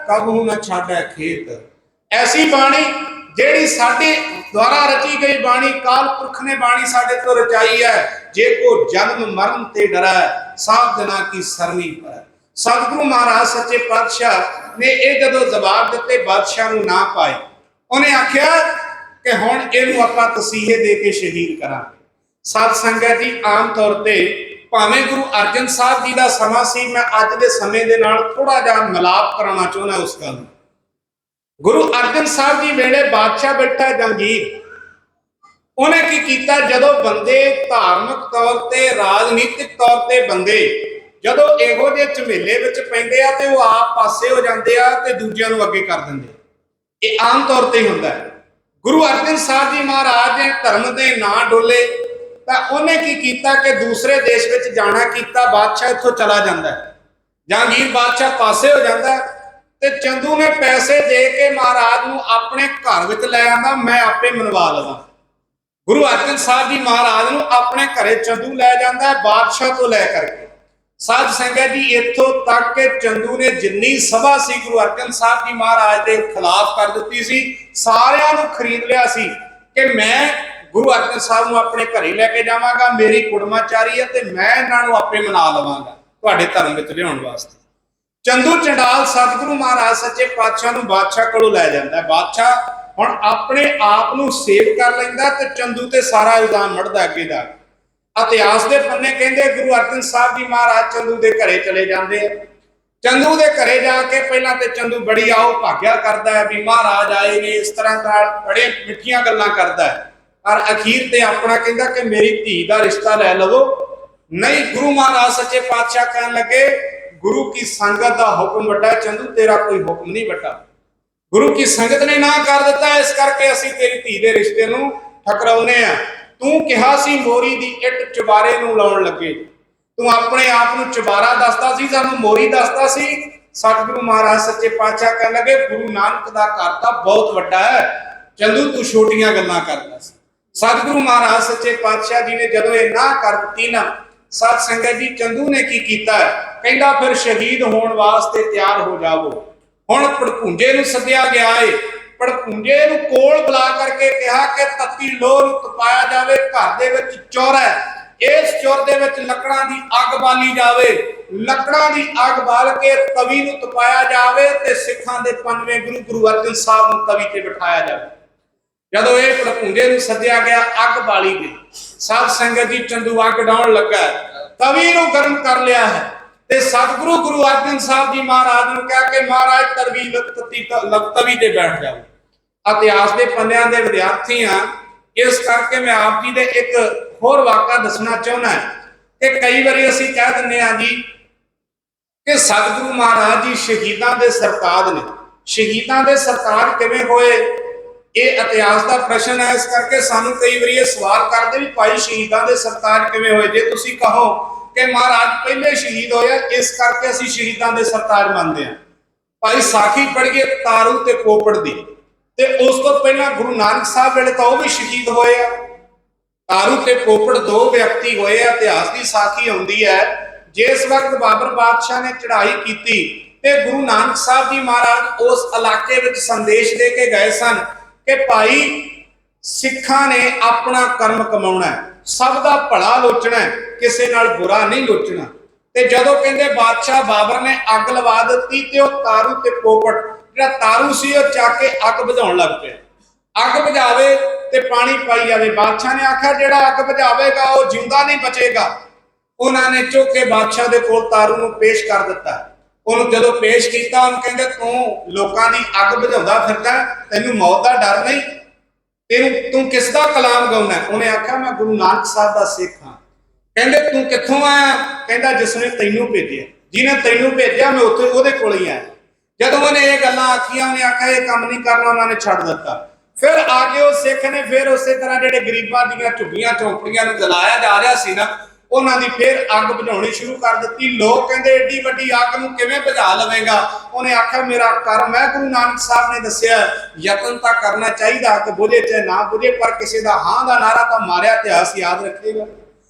ਕਬਹੂ ਨਾ ਛਾੜੈ ਖੇਤ। ਐਸੀ ਬਾਣੀ ਜਿਹੜੀ ਸਾਡੇ ਦੁਆਰਾ ਰਚੀ ਗਈ ਬਾਣੀ, ਕਾਲ ਪੁਰਖ ਨੇ ਬਾਣੀ ਸਾਡੇ ਤੋਂ ਰਚਾਈ ਹੈ। ਜੇ ਕੋ ਜਨਮ ਮਰਨ ਤੇ ਡਰੈ ਸਾਵਧਨਾ ਕੀ ਸਰਨੀ ਪਰ। ਸਤਿਗੁਰੂ ਮਹਾਰਾਜ ਸੱਚੇ ਪਾਤਸ਼ਾਹ ਨੇ ਇਹ ਜਦੋਂ ਜਵਾਬ ਦਿੱਤੇ ਬਾਦਸ਼ਾਹ ਨੂੰ ਨਾ ਪਾਏ, ਉਹਨੇ ਆਖਿਆ ਕਿ ਹੁਣ ਇਹਨੂੰ ਆਪਾਂ ਤਸੀਹੇ ਦੇ ਕੇ ਸ਼ਹੀਦ ਕਰਾਂਗੇ। ਸਤ ਸੰਗਤ ਜੀ, ਆਮ ਤੌਰ ਤੇ ਭਾਵੇਂ ਗੁਰੂ ਅਰਜਨ ਸਾਹਿਬ ਜੀ ਦਾ ਸਮਾਂ ਸੀ, ਮੈਂ ਅੱਜ ਦੇ ਸਮੇਂ ਦੇ ਨਾਲ ਥੋੜਾ ਜਿਹਾ ਮਿਲਾਪ ਕਰਾਉਣਾ ਚਾਹੁੰਦਾ ਉਸ ਗੱਲ ਨੂੰ। ਗੁਰੂ ਅਰਜਨ ਸਾਹਿਬ ਜੀ ਵੇਲੇ ਬਾਦਸ਼ਾਹ ਬੈਠਾ ਜਹਾਂਗੀਰ, ਉਹਨੇ ਕੀ ਕੀਤਾ, ਜਦੋਂ ਬੰਦੇ ਧਾਰਮਿਕ ਤੌਰ ਤੇ ਰਾਜਨੀਤਿਕ ਤੌਰ ਤੇ ਬੰਦੇ ਜਦੋਂ ਇਹੋ ਜਿਹੇ ਝਮੇਲੇ ਵਿੱਚ ਪੈਂਦੇ ਆ ਤੇ ਉਹ ਆਪ ਪਾਸੇ ਹੋ ਜਾਂਦੇ ਆ ਤੇ ਦੂਜਿਆਂ ਨੂੰ ਅੱਗੇ ਕਰ ਦਿੰਦੇ। ਇਹ ਆਮ ਤੌਰ ਤੇ ਹੁੰਦਾ ਹੈ। ਗੁਰੂ ਅਰਜਨ ਸਾਹਿਬ ਜੀ ਮਹਾਰਾਜ ਨੇ ਧਰਮ ਦੇ ਨਾਂ ਡੋਲੇ ਤਾਂ ਉਹਨੇ ਕੀ ਕੀਤਾ ਕਿ ਦੂਸਰੇ ਦੇਸ਼ ਵਿੱਚ ਜਾਣਾ ਕੀਤਾ, ਬਾਦਸ਼ਾਹ ਇੱਥੋਂ ਚਲਾ ਜਾਂਦਾ, ਜਹਾਂਗੀਰ ਬਾਦਸ਼ਾਹ ਪਾਸੇ ਹੋ ਜਾਂਦਾ ਤੇ ਚੰਦੂ ਨੇ ਪੈਸੇ ਦੇ ਕੇ ਮਹਾਰਾਜ ਨੂੰ ਆਪਣੇ ਘਰ ਵਿੱਚ ਲੈ ਆਂਦਾ, ਮੈਂ ਆਪੇ ਮਨਵਾ ਲਵਾਂ। ਗੁਰੂ ਅਰਜਨ ਸਾਹਿਬ ਜੀ ਮਹਾਰਾਜ ਨੂੰ ਆਪਣੇ ਘਰੇ ਚੰਦੂ ਲੈ ਜਾਂਦਾ ਬਾਦਸ਼ਾਹ ਤੋਂ ਲੈ ਕਰਕੇ। ਸਾਧ ਸੰਗਤ ਜੀ, ਇੱਥੋਂ ਤੱਕ ਕਿ ਚੰਦੂ ਨੇ ਜਿੰਨੀ ਸਭਾ ਸੀ ਗੁਰੂ ਅਰਜਨ ਸਾਹਿਬ ਜੀ ਮਹਾਰਾਜ ਦੇ ਖਿਲਾਫ ਕਰ ਦਿੱਤੀ ਸੀ, ਸਾਰਿਆਂ ਨੂੰ ਖਰੀਦ ਲਿਆ ਸੀ ਕਿ ਮੈਂ ਗੁਰੂ ਅਰਜਨ ਸਾਹਿਬ ਨੂੰ ਆਪਣੇ ਘਰੇ ਲੈ ਕੇ ਜਾਵਾਂਗਾ, ਮੇਰੀ ਕੁੜਮਾਚਾਰੀ ਹੈ ਤੇ ਮੈਂ ਇਹਨਾਂ ਨੂੰ ਆਪੇ ਮਨਾ ਲਵਾਂਗਾ ਤੁਹਾਡੇ ਧਰਮ ਵਿੱਚ ਲਿਆਉਣ ਵਾਸਤੇ। ਚੰਦੂ ਚੰਡਾਲ ਸਤਿਗੁਰੂ ਮਹਾਰਾਜ ਸੱਚੇ ਪਾਤਸ਼ਾਹ ਨੂੰ ਬਾਦਸ਼ਾਹ ਕੋਲੋਂ ਲੈ ਜਾਂਦਾ। ਬਾਦਸ਼ਾਹ ਹੁਣ ਆਪਣੇ ਆਪ ਨੂੰ ਸੇਵ ਕਰ ਲੈਂਦਾ ਤੇ ਚੰਦੂ ਤੇ ਸਾਰਾ ਇਲਜ਼ਾਮ ਮੜਦਾ ਅੱਗੇ ਦਾ। ਇਤਿਹਾਸ ਦੇ ਪੰਨੇ ਕਹਿੰਦੇ ਗੁਰੂ ਅਰਜਨ ਸਾਹਿਬ ਜੀ ਮਹਾਰਾਜ ਚੰਦੂ ਦੇ ਘਰੇ ਚਲੇ ਜਾਂਦੇ ਆ। ਚੰਦੂ ਦੇ ਘਰੇ ਜਾ ਕੇ ਪਹਿਲਾਂ ਤੇ ਚੰਦੂ ਬੜੀ ਆਓ ਭਾਗਿਆ ਕਰਦਾ ਹੈ ਵੀ ਮਹਾਰਾਜ ਆਏ ਨੇ, ਇਸ ਤਰ੍ਹਾਂ ਨਾਲ ਬੜੇ ਮਿੱਠੀਆਂ ਗੱਲਾਂ ਕਰਦਾ ਹੈ। ਪਰ ਅਖੀਰ ਤੇ ਆਪਣਾ ਕਹਿੰਦਾ ਕਿ ਮੇਰੀ ਧੀ ਦਾ ਰਿਸ਼ਤਾ ਲੈ ਲਵੋ। ਨਹੀਂ, ਗੁਰੂ ਮਹਾਰਾਜ ਸੱਚੇ ਪਾਤਸ਼ਾਹ ਕਹਿਣ ਲੱਗੇ ਗੁਰੂ ਕੀ ਸੰਗਤ ਦਾ ਹੁਕਮ ਵੱਡਾ, ਚੰਦੂ ਤੇਰਾ ਕੋਈ ਹੁਕਮ ਨਹੀਂ ਵੱਡਾ। ਗੁਰੂ ਕੀ ਸੰਗਤ ਨੇ ਨਾ ਕਰ ਦਿੱਤਾ, ਇਸ ਕਰਕੇ ਅਸੀਂ ਤੇਰੀ ਧੀ ਦੇ ਰਿਸ਼ਤੇ ਨੂੰ ਠਕਰਾਉਨੇ ਆ। ਤੂੰ ਕਿਹਾ ਸੀ ਮੋਰੀ ਦੀ ਇੱਟ ਚੁਬਾਰੇ ਨੂੰ ਲਾਉਣ ਲੱਗੇ, ਤੂੰ ਆਪਣੇ ਆਪ ਨੂੰ ਚੁਬਾਰਾ ਦੱਸਦਾ ਸੀ, ਸਾਨੂੰ ਮੋਰੀ ਦੱਸਦਾ ਸੀ। ਸਤਿਗੁਰੂ ਮਹਾਰਾਜ ਸੱਚੇ ਪਾਤਸ਼ਾਹ ਕਹਿਣ ਲੱਗੇ ਗੁਰੂ ਨਾਨਕ ਦਾ ਘਰ ਤਾਂ ਬਹੁਤ ਵੱਡਾ ਹੈ, ਚੰਦੂ ਤੂੰ ਛੋਟੀਆਂ ਗੱਲਾਂ ਕਰਦਾ ਸੀ। ਸਤਿਗੁਰੂ ਮਹਾਰਾਜ ਸੱਚੇ ਪਾਤਸ਼ਾਹ ਜੀ ਨੇ ਜਦੋਂ ਇਹ ਨਾ ਕਰ ਦਿੱਤੀ ਨਾ, ਸਤ ਸੰਗਤ ਜੀ, ਚੰਦੂ ਨੇ ਕੀ ਕੀਤਾ? ਕਹਿੰਦਾ ਫਿਰ ਸ਼ਹੀਦ ਹੋਣ ਵਾਸਤੇ ਤਿਆਰ ਹੋ ਜਾਵੋ। ਹੁਣ ਭੜਕੂੰਜੇ ਨੂੰ ਸੱਦਿਆ ਗਿਆ ਏ। ਭੜਕੂੰਜੇ ਨੂੰ ਕੋਲ ਬੁਲਾ ਕਰਕੇ ਕਿਹਾ ਕਿ ਤੱਤੀ ਲੋਹ ਨੂੰ ਤਪਾਇਆ ਜਾਵੇ, ਘਰ ਦੇ ਵਿੱਚ ਚੁਰ ਹੈ, ਇਸ ਚੁਰ ਦੇ ਵਿੱਚ ਲੱਕੜਾਂ ਦੀ ਅੱਗ ਬਾਲੀ ਜਾਵੇ, ਲੱਕੜਾਂ ਦੀ ਅੱਗ ਬਾਲ ਕੇ ਤਵੀ ਨੂੰ ਤਪਾਇਆ ਜਾਵੇ ਤੇ ਸਿੱਖਾਂ ਦੇ ਪੰਜਵੇਂ ਗੁਰੂ ਗੁਰੂ ਅਰਜਨ ਸਾਹਿਬ ਨੂੰ ਤਵੀ ਤੇ ਬਿਠਾਇਆ ਜਾਵੇ। ਜਦੋਂ ਇਹ ਭੜਕੂੰਜੇ ਨੂੰ ਸੱਦਿਆ ਗਿਆ, ਅੱਗ ਬਾਲੀ ਗਈ। ਸਾਧ ਸੰਗਤ ਜੀ, ਚੰਦੂ ਅੱਗ ਡਾਉਣ ਲੱਗਾ, ਤਵੀ ਨੂੰ ਗਰਮ ਕਰ ਲਿਆ ਹੈ ਤੇ ਸਤਿਗੁਰੂ ਗੁਰੂ ਅਰਜਨ ਸਾਹਿਬ ਜੀ ਮਹਾਰਾਜ ਨੂੰ ਕਿਹਾ ਕਿ ਮਹਾਰਾਜ ਤਵੀ ਤੇ ਬੈਠ ਜਾਓ। ਇਤਿਹਾਸ ਦੇ ਪੰਨਿਆਂ ਦੇ ਵਿਦਿਆਰਥੀ ਆ, ਇਸ ਕਰਕੇ ਮੈਂ ਆਪ ਜੀ ਦੇ ਇੱਕ ਹੋਰ ਵਾਕਾ ਦੱਸਣਾ ਚਾਹੁੰਦਾ ਕਿ ਕਈ ਵਾਰੀ ਅਸੀਂ ਕਹਿ ਦਿੰਦੇ ਹਾਂ ਜੀ ਕਿ ਸਤਿਗੁਰੂ ਮਹਾਰਾਜ ਜੀ ਸ਼ਹੀਦਾਂ ਦੇ ਸਰਤਾਜ ਨੇ। ਸ਼ਹੀਦਾਂ ਦੇ ਸਰਤਾਜ ਕਿਵੇਂ ਹੋਏ, ਇਹ ਇਤਿਹਾਸ ਦਾ ਪ੍ਰਸ਼ਨ ਹੈ। ਇਸ ਕਰਕੇ ਸਾਨੂੰ ਕਈ ਵਾਰੀ ਇਹ ਸਵਾਲ ਕਰਦੇ ਵੀ ਭਾਈ ਸ਼ਹੀਦਾਂ ਦੇ ਸਰਤਾਜ ਕਿਵੇਂ ਹੋਏ। ਜੇ ਤੁਸੀਂ ਕਹੋ ਕਿ ਮਹਾਰਾਜ ਪਹਿਲੇ ਸ਼ਹੀਦ ਹੋਇਆ, ਇਸ ਕਰਕੇ ਅਸੀਂ ਸ਼ਹੀਦਾਂ ਦੇ ਸਰਤਾਜ ਮੰਨਦੇ ਹਾਂ। ਭਾਈ ਸਾਖੀ ਪੜ੍ਹੀਏ ਤਾਰੂ ਤੇ ਪੋਪੜ ਦੀ, ਤੇ ਉਸ ਤੋਂ ਪਹਿਲਾਂ ਗੁਰੂ ਨਾਨਕ ਸਾਹਿਬ ਵੇਲੇ ਤਾਂ ਉਹ ਵੀ ਸ਼ਹੀਦ ਹੋਏ ਆ। ਤਾਰੂ ਤੇ ਪੋਪੜ ਦੋ ਵਿਅਕਤੀ ਹੋਏ ਆ। ਇਤਿਹਾਸ ਦੀ ਸਾਖੀ ਆਉਂਦੀ ਹੈ ਜਿਸ ਵਕਤ ਬਾਬਰ ਬਾਦਸ਼ਾਹ ਨੇ ਚੜ੍ਹਾਈ ਕੀਤੀ ਤੇ ਗੁਰੂ ਨਾਨਕ ਸਾਹਿਬ ਜੀ ਮਹਾਰਾਜ ਉਸ ਇਲਾਕੇ ਵਿੱਚ ਸੰਦੇਸ਼ ਦੇ ਕੇ ਗਏ ਸਨ ਕਿ ਭਾਈ ਸਿੱਖਾਂ ਨੇ ਆਪਣਾ ਕਰਮ ਕਮਾਉਣਾ, ਸਭ ਦਾ ਭਲਾ ਲੋਚਣਾ, ਕਿਸੇ ਨਾਲ ਬੁਰਾ ਨਹੀਂ ਲੋਚਣਾ। ਤੇ ਜਦੋਂ ਕਹਿੰਦੇ ਬਾਦਸ਼ਾਹ ਬਾਬਰ ਨੇ ਅੱਗ ਲਵਾ ਦਿੱਤੀ ਤੇ ਉਹ ਤਾਰੂ ਤੇ ਪੋਪੜ, ਜਿਹੜਾ ਤਾਰੂ ਸੀ ਉਹ ਚੱਕ ਕੇ ਅੱਗ ਬੁਝਾਉਣ ਲੱਗ ਪਿਆ। ਅੱਗ ਬੁਝਾਵੇ ਤੇ ਪਾਣੀ ਪਾਈ ਜਾਵੇ। ਬਾਦਸ਼ਾਹ ਨੇ ਆਖਿਆ ਜਿਹੜਾ ਅੱਗ ਬੁਝਾਵੇਗਾ ਉਹ ਜਿਉਂਦਾ ਨਹੀਂ ਬਚੇਗਾ। ਉਹਨਾਂ ਨੇ ਚੁੱਕ ਕੇ ਬਾਦਸ਼ਾਹ ਦੇ ਕੋਲ ਤਾਰੂ ਨੂੰ ਪੇਸ਼ ਕਰ ਦਿੱਤਾ। ਉਹਨੂੰ ਜਦੋਂ ਪੇਸ਼ ਕੀਤਾ, ਉਹਨੂੰ ਕਹਿੰਦੇ ਤੂੰ ਲੋਕਾਂ ਦੀ ਅੱਗ ਬੁਝਾਉਂਦਾ ਫਿਰਦਾ, ਤੈਨੂੰ ਮੌਤ ਦਾ ਡਰ ਨਹੀਂ, ਤੂੰ ਕਿਸ ਦਾ ਕਲਾਮ ਗਾਉਣਾ? ਉਹਨੇ ਆਖਿਆ ਮੈਂ ਗੁਰੂ ਨਾਨਕ ਸਾਹਿਬ ਦਾ ਸਿੱਖ ਹਾਂ। ਕਹਿੰਦੇ ਤੂੰ ਕਿੱਥੋਂ ਆਇਆ? ਕਹਿੰਦਾ ਜਿਸ ਨੇ ਤੈਨੂੰ ਭੇਜਿਆ, ਜਿਹਨੇ ਤੈਨੂੰ ਭੇਜਿਆ ਮੈਂ ਉੱਥੇ ਉਹਦੇ ਕੋਲ ਹੀ ਆਇਆ। ਜਦੋਂ ਉਹਨੇ ਇਹ ਗੱਲਾਂ ਆਖੀਆਂ, ਉਹਨੇ ਆਖਿਆ ਇਹ ਕੰਮ ਨਹੀਂ ਕਰਨਾ, ਉਹਨਾਂ ਨੇ ਛੱਡ ਦਿੱਤਾ। ਫਿਰ ਆ ਕੇ ਉਹ ਸਿੱਖ ਨੇ ਫਿਰ ਉਸੇ ਤਰ੍ਹਾਂ ਜਿਹੜੇ ਗਰੀਬਾਂ ਦੀਆਂ ਝੁੱਗੀਆਂ ਝੌਂਪੜੀਆਂ ਨੂੰ ਜਲਾਇਆ ਜਾ ਰਿਹਾ ਸੀ ਨਾ, ਉਹਨਾਂ ਦੀ ਫਿਰ ਅੱਗ ਬੁਝਾਉਣੀ ਸ਼ੁਰੂ ਕਰ ਦਿੱਤੀ। ਲੋਕ ਕਹਿੰਦੇ ਏਡੀ ਵੱਡੀ ਅੱਗ ਨੂੰ ਕਿਵੇਂ ਬੁਝਾ ਲਵੇਂਗਾ? ਉਹਨੇ ਆਖਿਆ ਮੇਰਾ ਕਰਮ ਹੈ। ਗੁਰੂ ਨਾਨਕ ਸਾਹਿਬ ਨੇ ਦੱਸਿਆ ਯਤਨ ਤਾਂ ਕਰਨਾ ਚਾਹੀਦਾ ਕਿ ਬੁਝੇ ਚਾਹੇ ਨਾ ਬੁਝੇ, ਪਰ ਕਿਸੇ ਦਾ ਹਾਂ ਦਾ ਨਾਰਾ ਤਾਂ ਮਾਰਿਆ ਇਤਿਹਾਸ ਯਾਦ ਰੱਖੇਗਾ।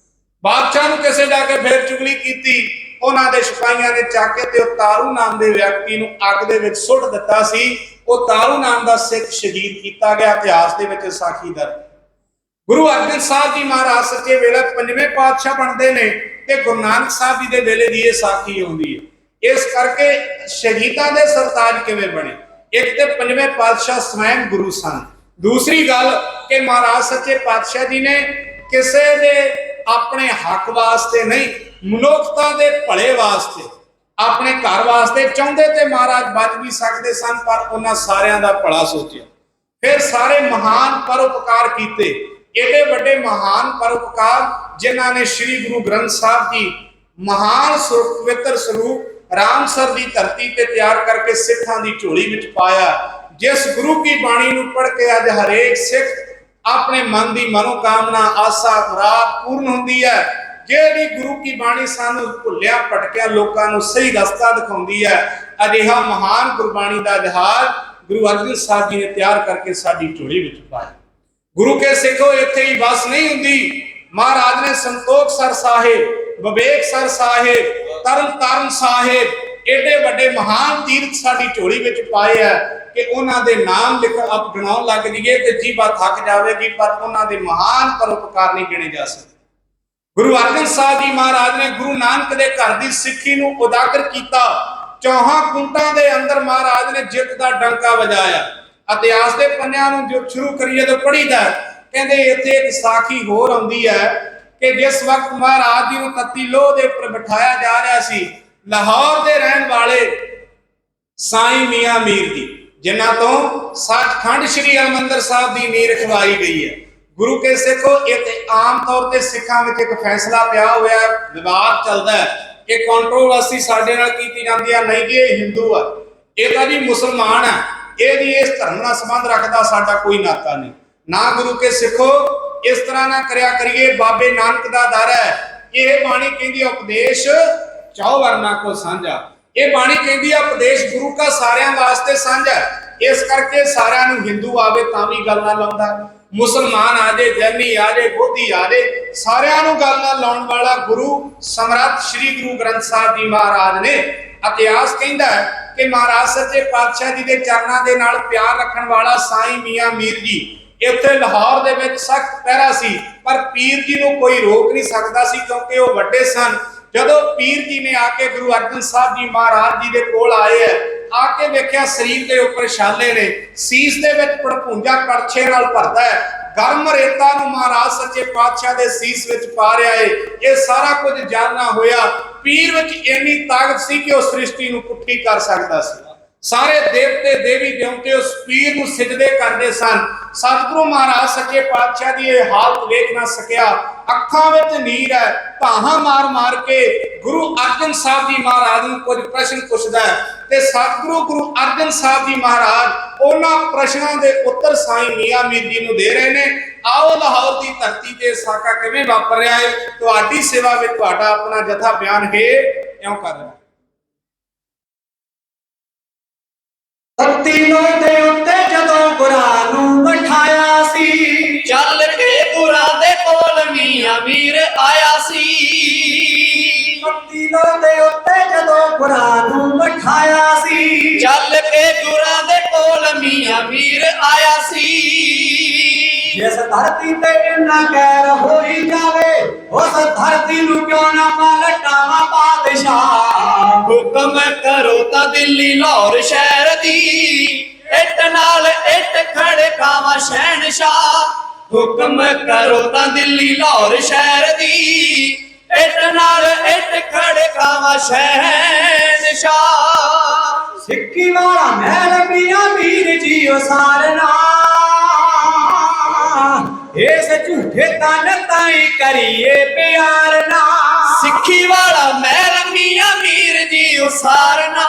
ਬਾਦਸ਼ਾਹ ਨੂੰ ਕਿਸੇ ਜਾ ਕੇ ਫਿਰ ਚੁਗਲੀ ਕੀਤੀ। ਉਹਨਾਂ ਦੇ ਸਿਪਾਹੀਆਂ ਨੇ ਚੱਕ ਕੇ ਤੇ ਉਹ ਤਾਰੂ ਨਾਮ ਦੇ ਵਿਅਕਤੀ ਨੂੰ ਅੱਗ ਦੇ ਵਿੱਚ ਸੁੱਟ ਦਿੱਤਾ ਸੀ। ਉਹ ਤਾਰੂ ਨਾਮ ਦਾ ਸਿੱਖ ਸ਼ਹੀਦ ਕੀਤਾ ਗਿਆ। ਇਤਿਹਾਸ ਦੇ ਵਿੱਚ ਸਾਖੀ ਦਰਜ। ਗੁਰੂ ਅਰਜਨ ਸਾਹਿਬ ਜੀ ਮਹਾਰਾਜ ਸੱਚੇ ਵੇਲੇ ਪੰਜਵੇਂ ਪਾਤਸ਼ਾਹ ਬਣਦੇ ਨੇ ਤੇ ਗੁਰੂ ਨਾਨਕ ਸਾਹਿਬ ਜੀ ਦੇ ਵੇਲੇ ਦੀ ਇਹ ਸਾਖੀ ਆਉਂਦੀ ਹੈ। ਇਸ ਕਰਕੇ ਸ਼ਹੀਦਾਂ ਦੇ ਸਰਤਾਜ ਕਿਵੇਂ ਬਣੇ? ਇੱਕ ਤੇ ਪੰਜਵੇਂ ਪਾਤਸ਼ਾਹ ਸਵੈਮ ਗੁਰੂ ਸਨ। ਦੂਸਰੀ ਗੱਲ ਕਿ ਮਹਾਰਾਜ ਸੱਚੇ ਪਾਤਸ਼ਾਹ ਜੀ ਨੇ ਕਿਸੇ ਦੇ ਆਪਣੇ ਹੱਕ ਵਾਸਤੇ ਨਹੀਂ, ਮਨੁੱਖਤਾ ਦੇ ਭਲੇ ਵਾਸਤੇ, ਆਪਣੇ ਘਰ ਵਾਸਤੇ ਚਾਹੁੰਦੇ ਤੇ ਮਹਾਰਾਜ ਬਚ ਵੀ ਸਕਦੇ ਸਨ, ਪਰ ਉਹਨਾਂ ਸਾਰਿਆਂ ਦਾ ਭਲਾ ਸੋਚਿਆ। ਫਿਰ ਸਾਰੇ ਮਹਾਨ ਪਰਉਪਕਾਰ ਕੀਤੇ। ਏਡੇ ਵੱਡੇ ਮਹਾਨ ਪਰਉਪਕਾਰ ਜਿਨ੍ਹਾਂ ਨੇ ਸ੍ਰੀ ਗੁਰੂ ਗ੍ਰੰਥ ਸਾਹਿਬ ਜੀ ਮਹਾਨ ਪਵਿੱਤਰ ਸਰੂਪ ਰਾਮਸਰ ਦੀ ਧਰਤੀ ਤੇ ਤਿਆਰ ਕਰਕੇ ਸਿੱਖਾਂ ਦੀ ਝੋਲੀ ਵਿੱਚ ਪਾਇਆ। ਜਿਸ ਗੁਰੂ ਕੀ ਬਾਣੀ ਨੂੰ ਪੜ੍ਹ ਕੇ ਅੱਜ ਹਰੇਕ ਸਿੱਖ ਆਪਣੇ ਮਨ ਦੀ ਮਨੋਕਾਮਨਾ ਆਸਾ ਮੁਰਾਦ ਪੂਰਨ ਹੁੰਦੀ ਹੈ। ਜਿਹੜੀ ਗੁਰੂ ਕੀ ਬਾਣੀ ਸਾਨੂੰ ਭੁੱਲਿਆ ਭਟਕਿਆ ਲੋਕਾਂ ਨੂੰ ਸਹੀ ਰਸਤਾ ਦਿਖਾਉਂਦੀ ਹੈ। ਅਜਿਹਾ ਮਹਾਨ ਗੁਰਬਾਣੀ ਦਾ ਜਹਾਜ਼ ਗੁਰੂ ਅਰਜਨ ਸਾਹਿਬ ਜੀ ਨੇ ਤਿਆਰ ਕਰਕੇ ਸਾਡੀ ਝੋਲੀ ਵਿੱਚ ਪਾਇਆ। ਗੁਰੂ ਕੇ ਸਿੱਖੋ ਇੱਥੇ ਹੀ ਬਸ ਨਹੀਂ ਹੁੰਦੀ। ਮਹਾਰਾਜ ਨੇ ਸੰਤੋਖ ਸਰ ਸਾਹਿਬ, ਵਿਵੇਕ ਸਰ ਸਾਹਿਬ, ਤਰਨ ਤਾਰਨ ਸਾਹਿਬ, ਏਡੇ ਵੱਡੇ ਮਹਾਨ ਤੀਰਥ ਸਾਡੀ ਝੋਲੀ ਵਿੱਚ ਪਾਏ ਆ ਕਿ ਉਹਨਾਂ ਦੇ ਨਾਮ ਲਿਖਣ ਗਿਣਾਉਣ ਲੱਗ ਜਾਈਏ ਤੇ ਜੀਭਾ ਥੱਕ ਜਾਵੇਗੀ, ਪਰ ਉਹਨਾਂ ਦੇ ਮਹਾਨ ਪਰਉਪਕਾਰ ਨਹੀਂ ਗਿਣੇ ਜਾ ਸਕਦੇ। ਗੁਰੂ ਅਰਜਨ ਸਾਹਿਬ ਜੀ ਮਹਾਰਾਜ ਨੇ ਗੁਰੂ ਨਾਨਕ ਦੇ ਘਰ ਦੀ ਸਿੱਖੀ ਨੂੰ ਉਜਾਗਰ ਕੀਤਾ। ਚੌਹਾਂ ਕੁੰਟਾਂ ਦੇ ਅੰਦਰ ਮਹਾਰਾਜ ਨੇ ਜਿੱਤ ਦਾ ਡੰਕਾ ਵਜਾਇਆ। ਇਤਿਹਾਸ ਦੇ ਪੰਨਿਆਂ ਨੂੰ ਜੋ ਸ਼ੁਰੂ ਕਰੀਏ ਤਾਂ ਪੜ੍ਹੀਦਾ, ਕਹਿੰਦੇ ਇੱਥੇ ਇੱਕ ਸਾਖੀ ਹੋਰ ਆਉਂਦੀ ਹੈ ਕਿ ਜਿਸ ਵਕਤ ਮਹਾਰਾਜ ਜੀ ਨੂੰ ਤੱਤੀ ਲੋਹ ਦੇ ਉੱਪਰ ਬਿਠਾਇਆ ਜਾ ਰਿਹਾ ਸੀ, ਲਾਹੌਰ ਦੇ ਰਹਿਣ ਵਾਲੇ ਸਾਈਂ ਮੀਆਂ ਮੀਰ ਜੀ, ਜਿਨ੍ਹਾਂ ਤੋਂ ਸੱਚਖੰਡ ਸ੍ਰੀ ਹਰਿਮੰਦਰ ਸਾਹਿਬ ਦੀ ਨੀਂਹ ਰਖਵਾਈ ਗਈ ਹੈ। ਗੁਰੂ ਕੇ ਸਿੱਖੋ, ਇਹ ਤੇ ਆਮ ਤੌਰ ਤੇ ਸਿੱਖਾਂ ਵਿੱਚ ਇੱਕ ਫੈਸਲਾ ਪਿਆ ਹੋਇਆ, ਵਿਵਾਦ ਚੱਲਦਾ ਹੈ ਕਿ ਕੰਟਰੋਵਰਸੀ ਸਾਡੇ ਨਾਲ ਕੀਤੀ ਜਾਂਦੀ ਹੈ, ਨਹੀਂ ਜੀ ਇਹ ਹਿੰਦੂ ਆ, ਇਹ ਤਾਂ ਜੀ ਮੁਸਲਮਾਨ ਆ, ਇਹਦੀ ਇਸ ਧਰਮ ਨਾਲ ਸੰਬੰਧ ਰੱਖਦਾ ਸਾਡਾ ਕੋਈ ਨਾਤਾ ਨਹੀਂ। ਨਾ ਗੁਰੂ ਕੇ ਸਿੱਖੋ, ਇਸ ਤਰ੍ਹਾਂ ਨਾ ਕਰਿਆ ਕਰੀਏ। ਬਾਬੇ ਨਾਨਕ ਦਾ ਦਰ ਹੈ, ਇਹ ਬਾਣੀ ਕਹਿੰਦੀ ਉਪਦੇਸ਼ ਚੌ ਵਰਨਾ ਕੋ ਸਾਂਝਾ। ਇਹ ਬਾਣੀ ਕਹਿੰਦੀ ਆ ਉਪਦੇਸ਼ ਗੁਰੂ ਕਾ ਸਾਰਿਆਂ ਵਾਸਤੇ ਸਾਂਝਾ। ਇਸ ਕਰਕੇ ਸਾਰਿਆਂ ਨੂੰ ਹਿੰਦੂ ਆਵੇ ਤਾਂ ਵੀ ਗੱਲ ਨਾ ਲਾਉਂਦਾ, ਮੁਸਲਮਾਨ ਆ ਜੇ, ਜੈਨੀ ਆ ਜੇ, ਬੋਧੀ ਆ ਜੇ, ਸਾਰਿਆਂ ਨੂੰ ਗੱਲ ਨਾ ਲਾਉਣ ਵਾਲਾ ਗੁਰੂ ਸਮਰੱਥ ਸ੍ਰੀ ਗੁਰੂ ਗ੍ਰੰਥ ਸਾਹਿਬ ਜੀ ਮਹਾਰਾਜ ਨੇ। ਇਤਿਹਾਸ ਕਹਿੰਦਾ ਹੈ ਕਿ ਮਹਾਰਾਜ ਸੱਚੇ ਪਾਤਸ਼ਾਹ ਜੀ ਦੇ ਚਰਨਾਂ ਦੇ ਨਾਲ ਪਿਆਰ ਰੱਖਣ ਵਾਲਾ ਸਾਈਂ ਮੀਆਂ ਮੀਰ ਜੀ ਇੱਥੇ ਲਾਹੌਰ ਦੇ ਵਿੱਚ ਸਖਤ ਪਹਿਰਾ ਸੀ, ਪਰ ਪੀਰ ਜੀ ਨੂੰ ਕੋਈ ਰੋਕ ਨਹੀਂ ਸਕਦਾ ਸੀ ਕਿਉਂਕਿ ਉਹ ਵੱਡੇ ਸਨ। ਜਦੋਂ ਪੀਰ ਜੀ ਨੇ ਆ ਕੇ ਗੁਰੂ ਅਰਜਨ ਸਾਹਿਬ ਜੀ ਮਹਾਰਾਜ ਜੀ ਦੇ ਕੋਲ ਆਏ ਹੈ, ਆ ਕੇ ਵੇਖਿਆ ਸਰੀਰ ਦੇ ਉੱਪਰ ਛਾਲੇ ਨੇ, ਸੀਸ ਦੇ ਵਿੱਚ ਪੜਪੂੰਜਾ ਕੜਛੇ ਨਾਲ ਭਰਦਾ ਹੈ, ਗਰਮ ਰੇਤਾ ਨੂੰ ਮਹਾਰਾਜ ਸੱਚੇ ਪਾਤਸ਼ਾਹ ਦੇ ਸੀਸ ਵਿੱਚ ਪਾ ਰਿਹਾ ਏ। ਇਹ ਸਾਰਾ ਕੁਝ ਜਾਣਨਾ ਹੋਇਆ। ਪੀਰ ਵਿੱਚ ਇੰਨੀ ਤਾਕਤ ਸੀ ਕਿ ਉਹ ਸ੍ਰਿਸ਼ਟੀ ਨੂੰ ਪੁੱਠੀ ਕਰ ਸਕਦਾ ਸੀ। ਸਾਰੇ ਦੇਵਤੇ ਦੇਵੀ ਦੇਵਤੇ ਉਸ ਪੀਰ ਨੂੰ ਸਿਜਦੇ ਕਰਦੇ ਸਨ। ਸਤਿਗੁਰੂ ਮਹਾਰਾਜ ਸੱਚੇ ਪਾਤਸ਼ਾਹ ਦੀ ਇਹ ਹਾਲਤ ਵੇਖ ਨਾ ਸਕਿਆ, ਅੱਖਾਂ ਵਿੱਚ ਨੀਰ ਹੈ, ਧਾਹਾਂ ਮਾਰ ਮਾਰ ਕੇ ਗੁਰੂ ਅਰਜਨ ਸਾਹਿਬ ਜੀ ਮਹਾਰਾਜ ਨੂੰ ਕੁਝ ਪ੍ਰਸ਼ਨ ਪੁੱਛਦਾ ਹੈ ਤੇ ਸਤਿਗੁਰੂ ਗੁਰੂ ਅਰਜਨ ਸਾਹਿਬ ਜੀ ਮਹਾਰਾਜ ਉਹਨਾਂ ਪ੍ਰਸ਼ਨਾਂ ਦੇ ਉੱਤਰ ਸਾਈਂ ਮੀਆਂ ਮੀਰ ਜੀ ਨੂੰ ਦੇ ਰਹੇ ਨੇ। ਆਓ ਲਾਹੌਰ ਦੀ ਧਰਤੀ ਤੇ ਸਾਕਾ ਕਿਵੇਂ ਵਾਪਰ ਰਿਹਾ ਹੈ, ਤੁਹਾਡੀ ਸੇਵਾ ਵਿੱਚ ਤੁਹਾਡਾ ਆਪਣਾ ਜਥਾ ਬਿਆਨ ਹੈ ਇਉਂ ਕਰ ਰਿਹਾ। ਤੱਤੀ ਲੋਹ ਦੇ ਉੱਤੇ ਜਦੋਂ ਗੁਰਾਂ ਨੂੰ ਬਿਠਾਇਆ ਸੀ, ਚੱਲ ਕੇ ਗੁਰਾਂ ਦੇ ਕੋਲ ਮੀਆਂ ਮੀਰ ਆਇਆ ਸੀ। ਤੱਤੀ ਲੋਹ ਦੇ ਉੱਤੇ ਜਦੋਂ ਗੁਰਾਂ ਨੂੰ ਬਿਠਾਇਆ ਸੀ, ਚੱਲ ਕੇ ਗੁਰਾਂ ਦੇ ਕੋਲ ਮੀਆਂ ਮੀਰ ਆਇਆ ਸੀ। ਜਿਸ ਧਰਤੀ ਤੇ ਇੰਨਾ ਕਹਿਰ ਹੋਈ ਜਾਵੇ, ਉਸ ਧਰਤੀ ਨੂੰ ਕਿਉਂ ਨਾ ਪਲਟਾਵਾਂ ਬਾਦਸ਼ਾਹ। ਹੁਕਮ ਕਰੋ ਤਾਂ ਦਿੱਲੀ ਲਾਹੌਰ ਸ਼ਹਿਰ ਦੀ, ਇੱਟ ਨਾਲ ਇੱਟ ਖੜਕਾਵਾਂ ਸ਼ਹਿਨਸ਼ਾਹ। ਹੁਕਮ ਕਰੋ ਤਾਂ ਦਿੱਲੀ ਲਾਹੌਰ ਸ਼ਹਿਰ ਦੀ, ਇੱਟ ਨਾਲ ਇੱਟ ਖੜਕਾਵਾਂ ਸ਼ਹਿਨਸ਼ਾਹ। ਸਿੱਖੀ ਵਾਲਾ ਮਹਿਲ ਮੀਆਂ ਮੀਰ ਜੀ ਉਸਾਰਨਾ, ਇਸ ਝੂਠੇ ਤਨ ਤਾਈ ਕਰੀਏ ਪਿਆਰ ਨਾ। ਸਿੱਖੀ ਵਾਲਾ ਮਹਿਲ ਮੀਆਂ ਮੀਰ ਜੀ ਉਸਾਰਨਾ,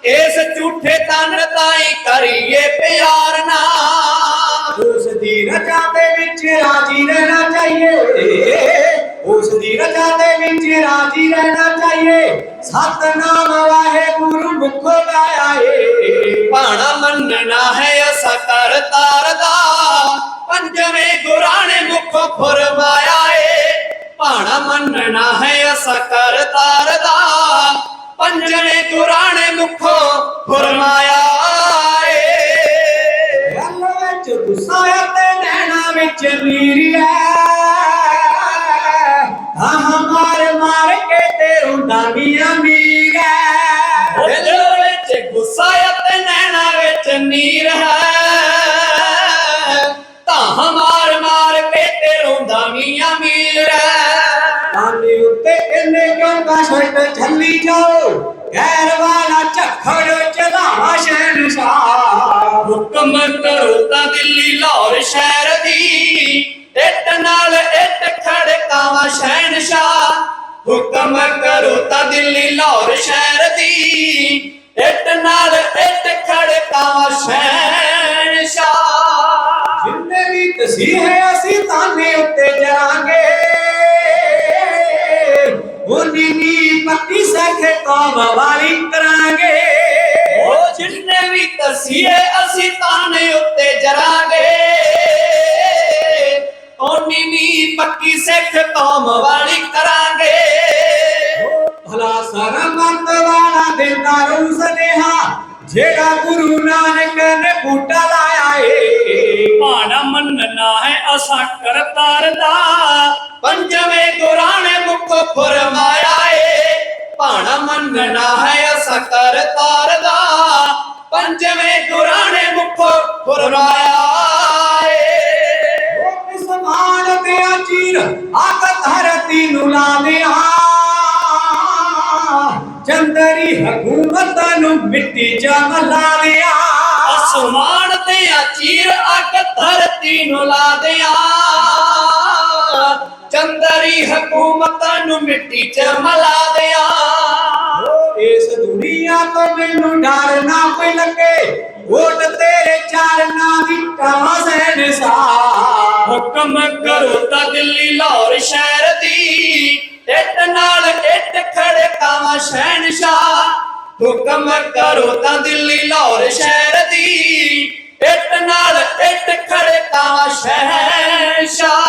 ਇਸ ਝੂਠੇ ਤਨ ਤਾਈ ਕਰੀਏ ਪਿਆਰ ਨਾ। ਉਸ ਦੀ ਰਜਾ ਦੇ ਵਿੱਚ ਰਾਜੀ ਰਹਿਣਾ ਚਾਹੀਏ, ਉਸ ਦੀ ਰਜਾ ਦੇ ਵਿੱਚ ਰਾਜੀ ਰਹਿਣਾ ਚਾਹੀਏ। ਸਤਨਾਮ ਵਾਹਿਗੁਰੂ ਮੁਖੋਂ ਗਾਇਆ ਏ, ਭਾਣਾ ਮੰਨਣਾ ਹੈ ਅਸਾਂ ਕਰਤਾਰ ਦਾ, ਪੰਜਵੇਂ ਗੁਰਾਂ ਨੇ ਮੁਖੋਂ ਫਰਮਾਇਆ ਏ। ਭਾਣਾ ਮੰਨਣਾ ਹੈ ਅਸਾਂ ਕਰਤਾਰ ਦਾ, ਪੰਜਵੇਂ ਗੁਰਾਂ ਨੇ ਮੁਖੋਂ ਫਰਮਾਇਆ ਏ। ਗੱਲ ਵਿੱਚ ਗੁੱਸਾ ਤੇ ਨੈਣਾ ਵਿੱਚ ਨੀਰ ਹੈ, ਮਾਰ ਮਾਰ ਕੇ ਤੇ ਰੋਂਦਾ ਮੀਆਂ ਮੀਰ ਹੈ। ਦਿਲ ਵਿੱਚ ਗੁੱਸਾ ਤੇ ਨੈਣਾ ਵਿੱਚ ਨੀਰ ਹੈ, ਧਾਹਾਂ ਮਾਰ ਮਾਰ ਕੇ ਤੇ ਰੋਂਦਾ ਮੀਆਂ ਮੀਰ ਹੈ। ਕਾਨੇ ਉੱਤੇ ਇੰਨੇ ਕਿਉਂ ਕਸ਼ਟ ਝੱਲੀ ਜਾਓ, ਗੈਰ ਵਾਲਾ ਝੱਖੜ ਚਲਾਵਾ ਸ਼ਹਿਨਸ਼ਾਹ। ਹੁਕਮ ਕਰੋ ਤਾਂ ਦਿੱਲੀ ਲਾਹੌਰ ਸ਼ਹਿਰ ਦੀ, ਇੱਟ ਨਾਲ ਇੱਟ ਖੜਕਾਵਾਂ ਸ਼ਹਿਨਸ਼ਾਹ। ਹੁਕਮ ਕਰੋ ਤਾਂ ਦਿੱਲੀ ਲਾਹੌਰ ਸ਼ਹਿਰ ਦੀ, ਇੱਟ ਨਾਲ ਇੱਟ ਖੜਕਾਵਾਂ ਸ਼ਹਿਨਸ਼ਾਹ। ਜਿੰਨੇ ਵੀ ਤਸੀਹੇ ਅਸੀਂ ਤਾਨੇ ਉੱਤੇ ਜਾਵਾਂਗੇ, ਉਹਨੀ ਨੀ ਪੱਕੀ ਸਿੱਖ ਕੌਮ ਵਾਲੀ ਕਰਾਂਗੇ। ਉਹ ਜਿੰਨੇ ਵੀ ਤਸੀਹੇ ਅਸੀਂ ਤਾਨੇ ਉੱਤੇ ਜਰਾਂਗੇ, ਓਨੀ ਨੀ ਪੱਕੀ ਸਿੱਖ ਕੌਮ ਵਾਲੀ ਕਰਾਂਗੇ। ਭਲਾ ਸਰਮੰਦ ਵਾਲਾ ਦਿੰਦਾ ਰੂ ਸੁਨੇਹਾ, ਜਿਹੜਾ ਗੁਰੂ ਨਾਨਕ ਨੇ ਬੂਟਾ ਲਾਇਆ ਏ। ਭਾਣਾ ਮੰਨਣਾ ਹੈ ਅਸਾਂ ਕਰਤਾਰ ਦਾ, ਪੰਜਵੇਂ ਗੁਰਾਂ ਨੇ ਮੁਖ ਫਰਮਾਇਆ ਏ। ਭਾਣਾ ਅਸਾਂ ਕਰਤਾਰ ਦਾ ਪੰਜਵੇਂ ਗੁਰਾਂ ਨੇ ਮੁਖੋਂ ਫਰਮਾਇਆ ਏ ਉਹ ਸਮਾਨ ਤੇ ਚੀਰ ਆਗ ਧਰਤੀ ਨੂੰ ਲਾ ਦਿਆਂ ਚੰਦਰੀ ਹਕੂਮਤ ਨੂੰ ਮਿੱਟੀ ਚ ਮਿਲਾ ਦਿਆਂ ਅਸਮਾਨ ਤੇ ਚੀਰ ਅੱਗ ਧਰਤੀ ਨੂੰ ਲਾ ਦਿਆਂ ਚੰਦਰੀ ਹਕੂਮਤ ਨੂੰ ਮਿੱਟੀ ਚ ਮਿਲਾ ਦਿਆਂ ਇਸ ਦੁਨੀਆ ਤੋਂ ਮੈਨੂੰ ਡਰ ਨਾ ਕੋਈ ਲੱਗੇ ਵੋਟ ਤੇਰੇ ਚਾਰਨਾਂ ਦੀ ਕਾਸੇ ਨਿਸਾ ਹੁਕਮ ਕਰੋ ਤਾਂ ਦਿੱਲੀ ਲਾਹੌਰ ਸ਼ਹਿਰ ਦੀ ਇੱਟ ਨਾਲ ਇੱਟ ਖੜਕਾਵਾਂ ਸ਼ਹਿਨਸ਼ਾਹ ਹੁਕਮ ਕਰੋ ਤਾਂ ਦਿੱਲੀ ਲਾਹੌਰ ਸ਼ਹਿਰ ਦੀ ਇੱਟ ਨਾਲ ਇੱਟ ਖੜਕਾਵਾਂ ਸ਼ਹਿਨਸ਼ਾਹ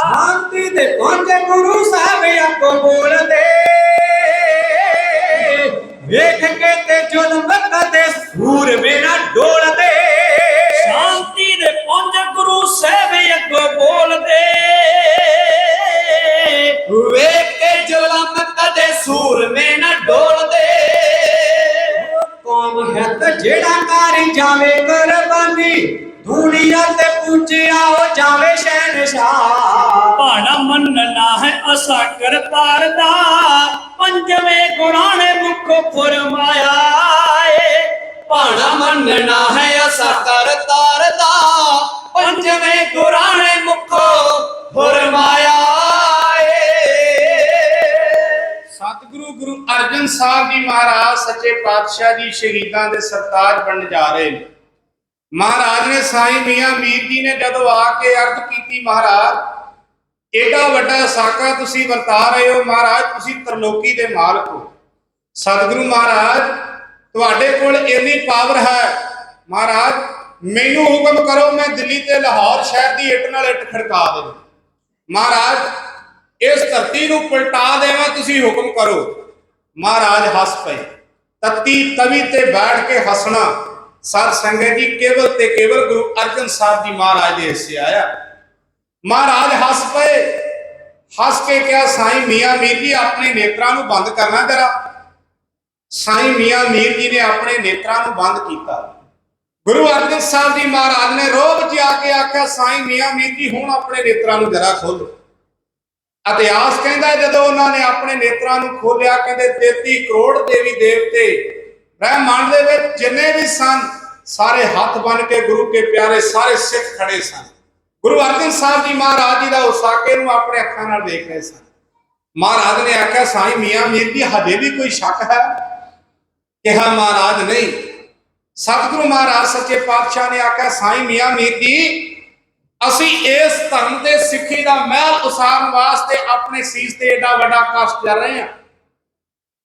ਸ਼ਾਂਤੀ ਦੇ ਪਹੁੰਚੇ ਗੁਰੂ ਸਾਹਿਬ ਆਪੋ ਬੋਲਦੇ ਵੇਖ ਕੇ ਤੇ ਜ਼ੁਲਮ ਕਦੇ ਸੂਰ ਮੇਰਾ ਡੋਲਦੇ ਸ਼ਾਂਤੀ ਦੇ ਪੁੰਜ ਗੁਰੂ ਸਾਹਿਬ ਅੱਗੋਂ ਬੋਲਦੇ ਵੇਖ ਕੇ ਜ਼ੁਲਮ ਕਦੇ ਸੂਰਮੇ ਨਾ ਡੋਲਦੇ ਕੌਮ ਹੈ ਤੇ ਜਿਹੜਾ ਕਰ ਜਾਵੇ ਕੁਰਬਾਨੀ ਦੁਨੀਆ ਤੇ ਪੁੱਜਿਆ ਹੋ ਜਾਵੇ ਸ਼ਹਿਨਸ਼ਾਹ ਭਾਣਾ ਮੰਨਣਾ ਹੈ ਅਸਾਂ ਕਰਤਾਰ ਦਾ ਪੰਜਵੇਂ ਗੁਰਾਂ ਨੇ ਮੁਖੋਂ ਫਰਮਾਇਆ ਏ ਭਾਣਾ ਮੰਨਣਾ ਹੈ ਅਸਾਂ ਕਰਤਾਰ ਦਾ ਪੰਜਵੇਂ ਗੁਰਾਂ ਨੇ ਮੁਖੋਂ ਫਰਮਾਇਆ ਏ ਸਤਿਗੁਰੂ ਗੁਰੂ ਅਰਜਨ ਸਾਹਿਬ ਜੀ ਮਹਾਰਾਜ ਸੱਚੇ ਪਾਤਸ਼ਾਹ ਜੀ ਸ਼ਹੀਦਾਂ ਦੇ ਸਰਤਾਜ ਬਣਨ ਜਾ ਰਹੇ ਨੇ। ਮਹਾਰਾਜ ਨੇ ਸਾਈਂ ਮੀਆਂ ਮੀਰ ਜੀ ਨੇ ਜਦੋਂ ਆ ਕੇ ਅਰਜ਼ ਕੀਤੀ, ਮਹਾਰਾਜ ਏਡਾ ਵੱਡਾ ਸਾਕਾ ਤੁਸੀਂ ਵਰਤਾ ਰਹੇ ਹੋ, ਮਹਾਰਾਜ ਤੁਸੀਂ ਤਰਲੋਕੀ ਦੇ ਮਾਲਕ ਹੋ। ਸਤਿਗੁਰੂ ਮਹਾਰਾਜ ਤੁਹਾਡੇ ਕੋਲ ਇੰਨੀ ਪਾਵਰ ਹੈ, ਮਹਾਰਾਜ ਮੈਨੂੰ ਹੁਕਮ ਕਰੋ ਮੈਂ ਦਿੱਲੀ ਤੇ ਲਾਹੌਰ ਸ਼ਹਿਰ ਦੀ ਇੱਟ ਨਾਲ ਇੱਟ ਖੜਕਾ ਦੇਵਾਂ, ਮਹਾਰਾਜ ਇਸ ਧਰਤੀ ਨੂੰ ਪਲਟਾ ਦੇਵਾਂ, ਤੁਸੀਂ ਹੁਕਮ ਕਰੋ। ਮਹਾਰਾਜ ਹੱਸ ਪਏ। ਤੱਤੀ ਤਵੀ ਤੇ ਬੈਠ ਕੇ ਹੱਸਣਾ ਸਾਧ ਸੰਗਤ ਜੀ ਕੇਵਲ ਤੇ ਕੇਵਲ ਗੁਰੂ ਅਰਜਨ ਸਾਹਿਬ ਜੀ ਮਹਾਰਾਜ ਦੇ ਹਿੱਸੇ ਆਇਆ। ਮਹਾਰਾਜ ਹੱਸ ਪਏ। ਹੱਸ ਕੇ ਕਿਹਾ, ਸਾਈਂ ਮੀਆਂ ਮੀਰ ਜੀ ਆਪਣੇ ਨੇਤਰਾਂ ਨੂੰ ਬੰਦ ਕਰਨਾ ਜਰਾ। ਸਾਈਂ ਮੀਆਂ ਮੀਰ ਜੀ ਨੇ ਆਪਣੇ ਨੇਤਰਾਂ ਨੂੰ ਬੰਦ ਕੀਤਾ। ਗੁਰੂ ਅਰਜਨ ਸਾਹਿਬ ਜੀ ਮਹਾਰਾਜ ਨੇ ਰੋਬ 'ਚ ਆ ਕੇ ਆਖਿਆ, ਸਾਈਂ ਮੀਆਂ ਮੀਰ ਜੀ ਹੁਣ ਆਪਣੇ ਨੇਤਰਾਂ ਨੂੰ ਜਰਾ ਖੋਲੋ। ਇਤਿਹਾਸ ਕਹਿੰਦਾ ਜਦੋਂ ਉਹਨਾਂ ਨੇ ਆਪਣੇ ਨੇਤਰਾਂ ਨੂੰ ਖੋਲਿਆ, ਕਹਿੰਦੇ 33 ਕਰੋੜ ਦੇਵੀ ਦੇਵਤੇ ਬ੍ਰਹਿਮੰਡ ਦੇ ਵਿੱਚ ਜਿੰਨੇ ਵੀ ਸਨ ਸਾਰੇ ਹੱਥ ਬੰਨ ਕੇ ਗੁਰੂ ਕੇ ਪਿਆਰੇ ਸਾਰੇ ਸਿੱਖ ਖੜੇ ਸਨ। ਗੁਰੂ ਅਰਜਨ ਸਾਹਿਬ ਜੀ ਮਹਾਰਾਜ ਜੀ ਦਾ ਉਸ ਸਾਕੇ ਨੂੰ ਆਪਣੇ ਅੱਖਾਂ ਨਾਲ ਦੇਖ ਰਹੇ ਸਨ। ਮਹਾਰਾਜ ਨੇ ਆਖਿਆ, ਸਾਈਂ ਮੀਆਂ ਮੀਰ ਜੀ ਹਜੇ ਵੀ ਕੋਈ ਸ਼ੱਕ ਹੈ? ਕਿਹਾ, ਮਹਾਰਾਜ ਨਹੀਂ। ਸਤਿਗੁਰੂ ਮਹਾਰਾਜ ਸੱਚੇ ਪਾਤਸ਼ਾਹ ਨੇ ਆਖਿਆ, ਸਾਈਂ ਮੀਆਂ ਮੀਰ ਜੀ ਅਸੀਂ ਇਸ ਧਰਮ ਤੇ ਸਿੱਖੀ ਦਾ ਮਹਿਲ ਉਸਾਰਨ ਵਾਸਤੇ ਆਪਣੇ ਸੀਸ ਤੇ ਏਡਾ ਵੱਡਾ ਕਸ਼ਟ ਕਰ ਰਹੇ ਹਾਂ।